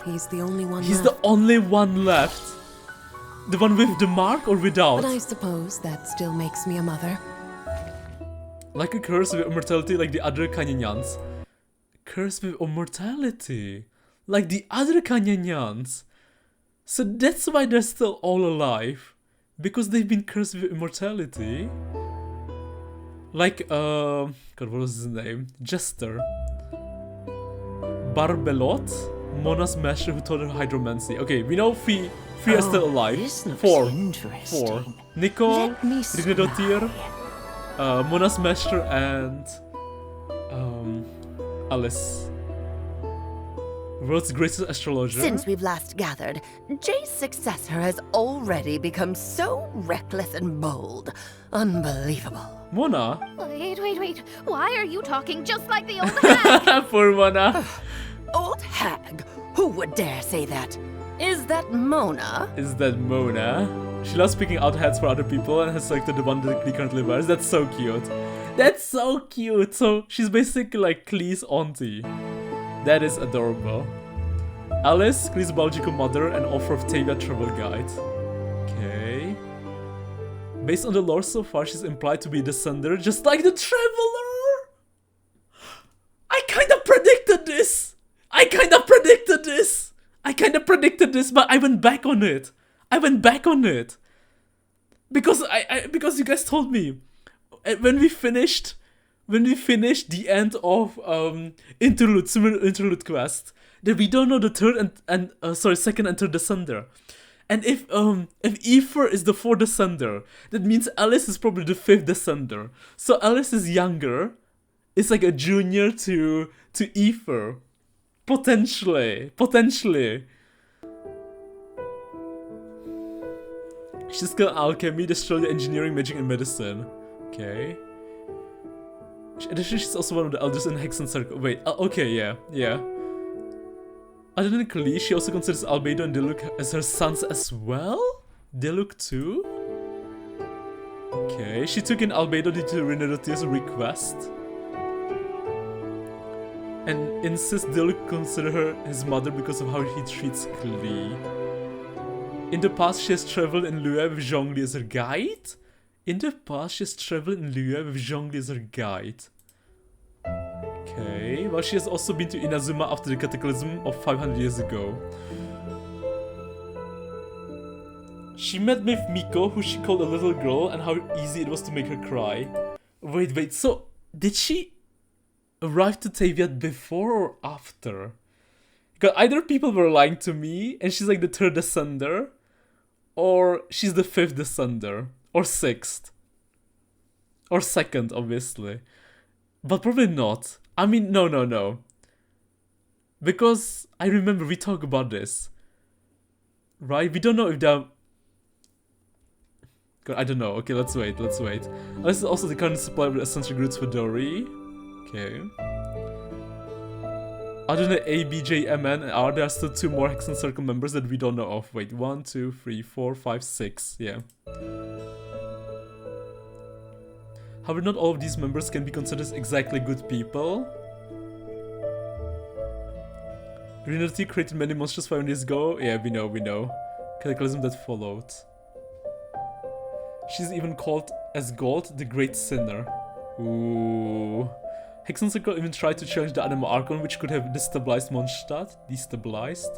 he's the only one He's left. the only one left. The one with the mark or without? But I suppose that still makes me a mother. Like a curse with immortality like the other Kanyanyans. Curse with immortality. Like the other Kanyanyans. So that's why they're still all alive. Because they've been cursed with immortality. Like, God, what was his name? Jester. Barbelot? Mona's master who taught her hydromancy. Okay, we know three are still alive. Four. Nico, Rignedotir, Mona's master, and Alice. World's greatest astrologer. Since we've last gathered, Jay's successor has already become so reckless and bold. Unbelievable. Mona? Wait. Why are you talking just like the old hag? Poor Mona. Old hag? Who would dare say that? Is that Mona? She loves picking out heads for other people and has selected the one that Klee currently wears. That's so cute. So she's basically like Klee's auntie. That is adorable. Alice, Klee's biological mother and author of Tavia Travel Guide. Okay. Based on the lore so far, she's implied to be a descender, just like the Traveler! I kinda predicted this, but I went back on it. Because because you guys told me when we finished the end of interlude quest, that we don't know the third and second and third descender. And if Aether is the fourth descender, that means Alice is probably the fifth descender. So Alice is younger. It's like a junior to Aether. Potentially. She's got alchemy, astrology, engineering, magic, and medicine. Okay. Additionally, she's also one of the elders in Hexenzirkel. Wait, okay, yeah. Other than Klee, she also considers Albedo and Diluc as her sons as well? Diluc too? Okay, she took in Albedo due to Renato's request. And insists Diluc consider her his mother because of how he treats Klee. In the past, she has traveled in Lua with Zhongli as her guide? Okay, well, she has also been to Inazuma after the cataclysm of 500 years ago. She met with Miko, who she called a little girl, and how easy it was to make her cry. Wait, so did she arrive to Teyvat before or after? Because either people were lying to me, and she's like the third descender, or she's the fifth descender, or sixth. Or second, obviously. But probably not. I mean, no. Because I remember we talked about this. Right? We don't know if they're... God, I don't know. Okay, let's wait. This is also the current supply with essential goods for Dory. Okay. Other than A, B, J, M, N, and R, there are still 2 more Hexenzirkel members that we don't know of. Wait, 1, 2, 3, 4, 5, 6. Yeah. However, not all of these members can be considered exactly good people. Renati created many monsters 5 years ago. Yeah, we know. Cataclysm that followed. She's even called as Gold, the Great Sinner. Ooh. Hexenzirkel even tried to challenge the Anima Archon, which could have destabilized Mondstadt. Destabilized.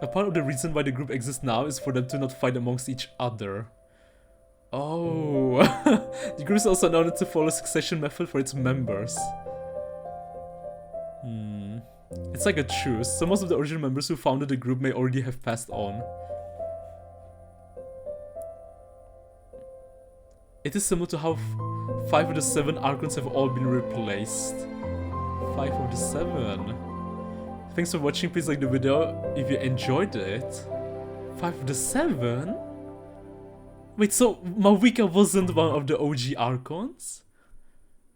A part of the reason why the group exists now is for them to not fight amongst each other. Oh. The group is also known to follow a succession method for its members. It's like a truce, so most of the original members who founded the group may already have passed on. It is similar to how 5 of the 7 Archons have all been replaced. 5 of the 7. Thanks for watching, please like the video if you enjoyed it. 5 of the 7? Wait, so Mawika wasn't one of the OG Archons?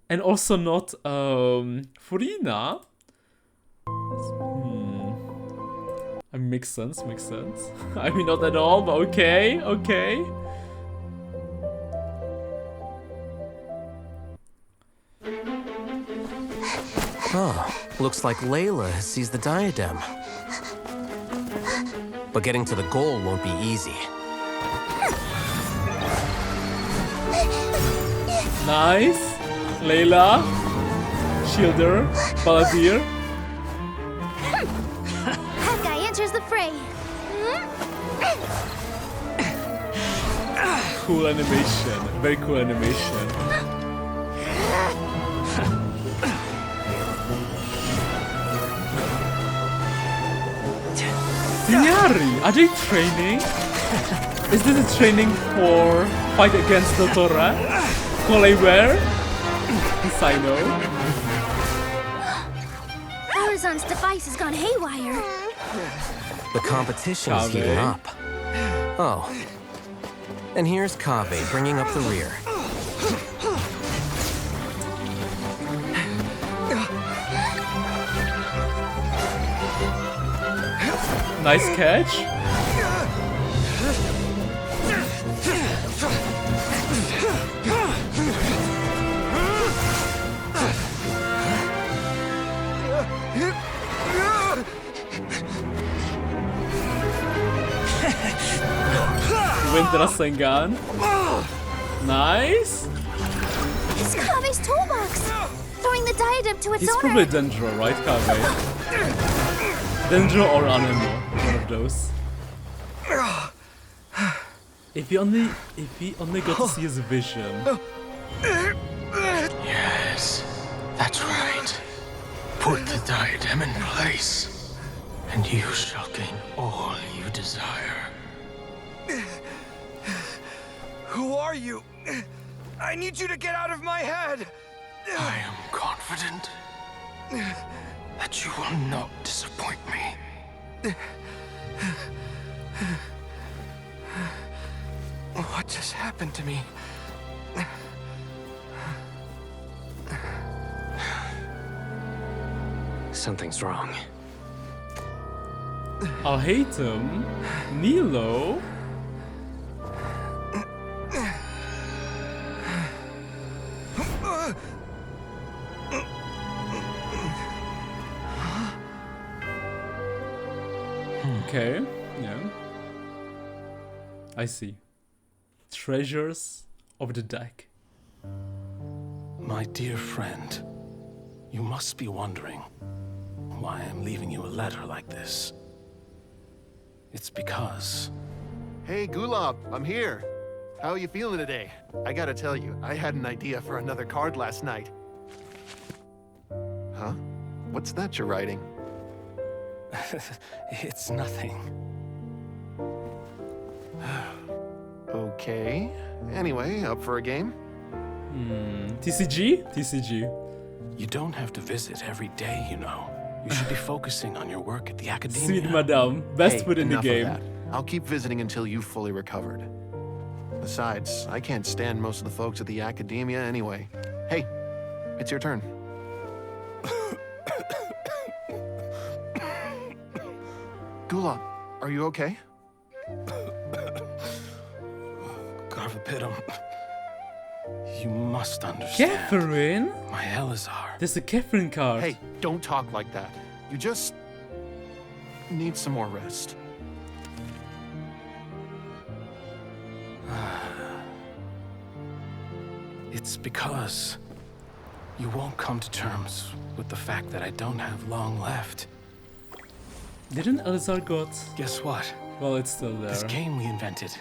And also not Furina? Makes sense. I mean, not at all, but okay. Oh, looks like Layla has seized the diadem. But getting to the goal won't be easy. Nice. Layla. Shielder. Balladeer. That guy enters the fray. Cool animation. Very cool animation. Signori, are they training? Is this a training for fight against Dottora? Coleware? Sino? Horizon's device has gone haywire. The competition is heating up. Oh. And here's Kaveh bringing up the rear. Nice catch. Wind Rasengan. Nice. It's Kaveh's toolbox. Throwing the diadem to its He's owner. probably Dendro, right, Kaveh? Dendro or Anemo, one of those. If he only got to see his vision. Yes, that's right. Put the diadem in place, and you shall gain all you desire. Who are you? I need you to get out of my head! I am confident that you will not disappoint me. What just happened to me? Something's wrong. I'll hate him. Nilo? Okay, yeah. I see. Treasures of the deck. My dear friend, you must be wondering why I'm leaving you a letter like this. It's because... Hey, Gulab, I'm here. How are you feeling today? I gotta tell you, I had an idea for another card last night. Huh? What's that you're writing? It's nothing. Okay. Anyway, up for a game? TCG? TCG. You don't have to visit every day, you know. You should be focusing on your work at the academia. Sweet madame, best food in the enough of game. that. I'll keep visiting until you've fully recovered. Besides, I can't stand most of the folks at the academia anyway. Hey, it's your turn. Gulab, are you okay? Garvapitum, you must understand. Catherine? My Elazar. There's a Catherine card. Hey, don't talk like that. You just need some more rest. It's because you won't come to terms with the fact that I don't have long left. Didn't Elazar got... Guess what? Well, it's still there. This game we invented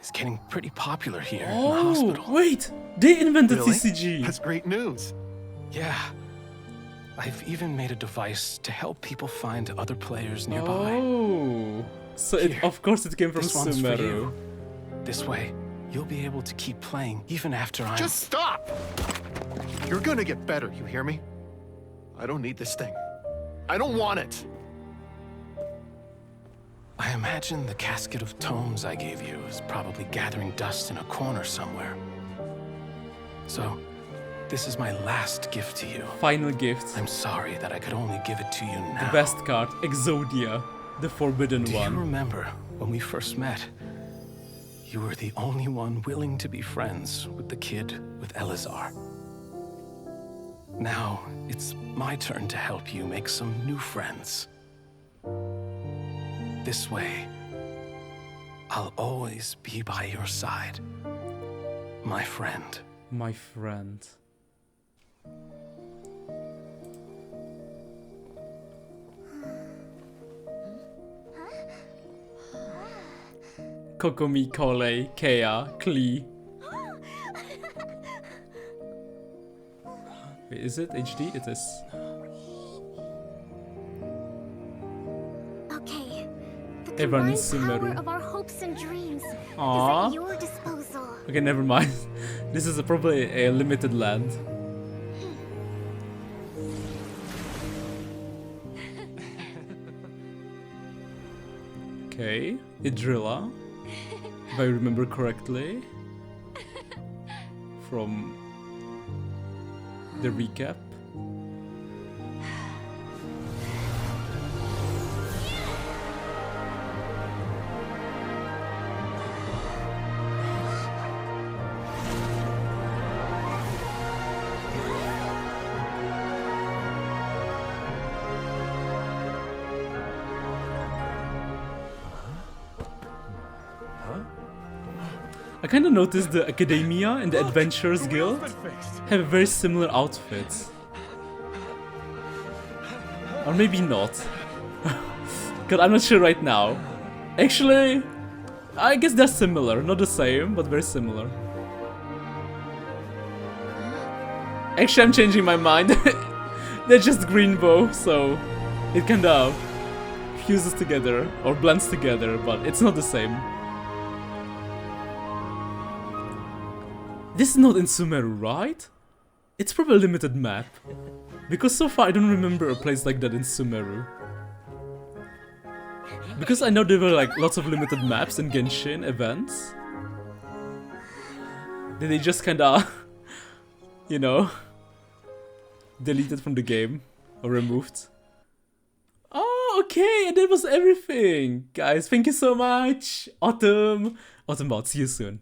is getting pretty popular here in the Oh, hospital. wait! They invented Really? TCG. That's great news. Yeah. I've even made a device to help people find other players nearby. Oh. So, of course it came from This one's for Sumeru. you. This way, you'll be able to keep playing even after I'm... Just stop! You're gonna get better, you hear me? I don't need this thing. I don't want it. I imagine the casket of tomes I gave you is probably gathering dust in a corner somewhere. So, this is my last gift to you. Final gift. I'm sorry that I could only give it to you now. The best card, Exodia, the forbidden Do one. you remember when we first met? You were the only one willing to be friends with the kid with Elazar. Now, it's my turn to help you make some new friends. This way, I'll always be by your side, my friend. My friend. Kokomi, Kole, Kea, Klee. Wait, is it HD? It is. Okay. The Everyone divine is power Sumeru. of our hopes and dreams Aww. is at your disposal. Okay, never mind. This is probably a limited land. Okay, Idrilla, if I remember correctly, from the recap. I kind of noticed the Academia and the Adventurers Guild have very similar outfits. Or maybe not. Because I'm not sure right now. Actually, I guess they're similar. Not the same, but very similar. Actually, I'm changing my mind. They're just green bow, so it kind of fuses together or blends together, but it's not the same. This is not in Sumeru, right? It's probably a limited map. Because so far I don't remember a place like that in Sumeru. Because I know there were like lots of limited maps in Genshin events. Then they just kinda, you know, deleted from the game or removed. Oh, okay, and that was everything. Guys, thank you so much. Autumn. Autumn bot, see you soon.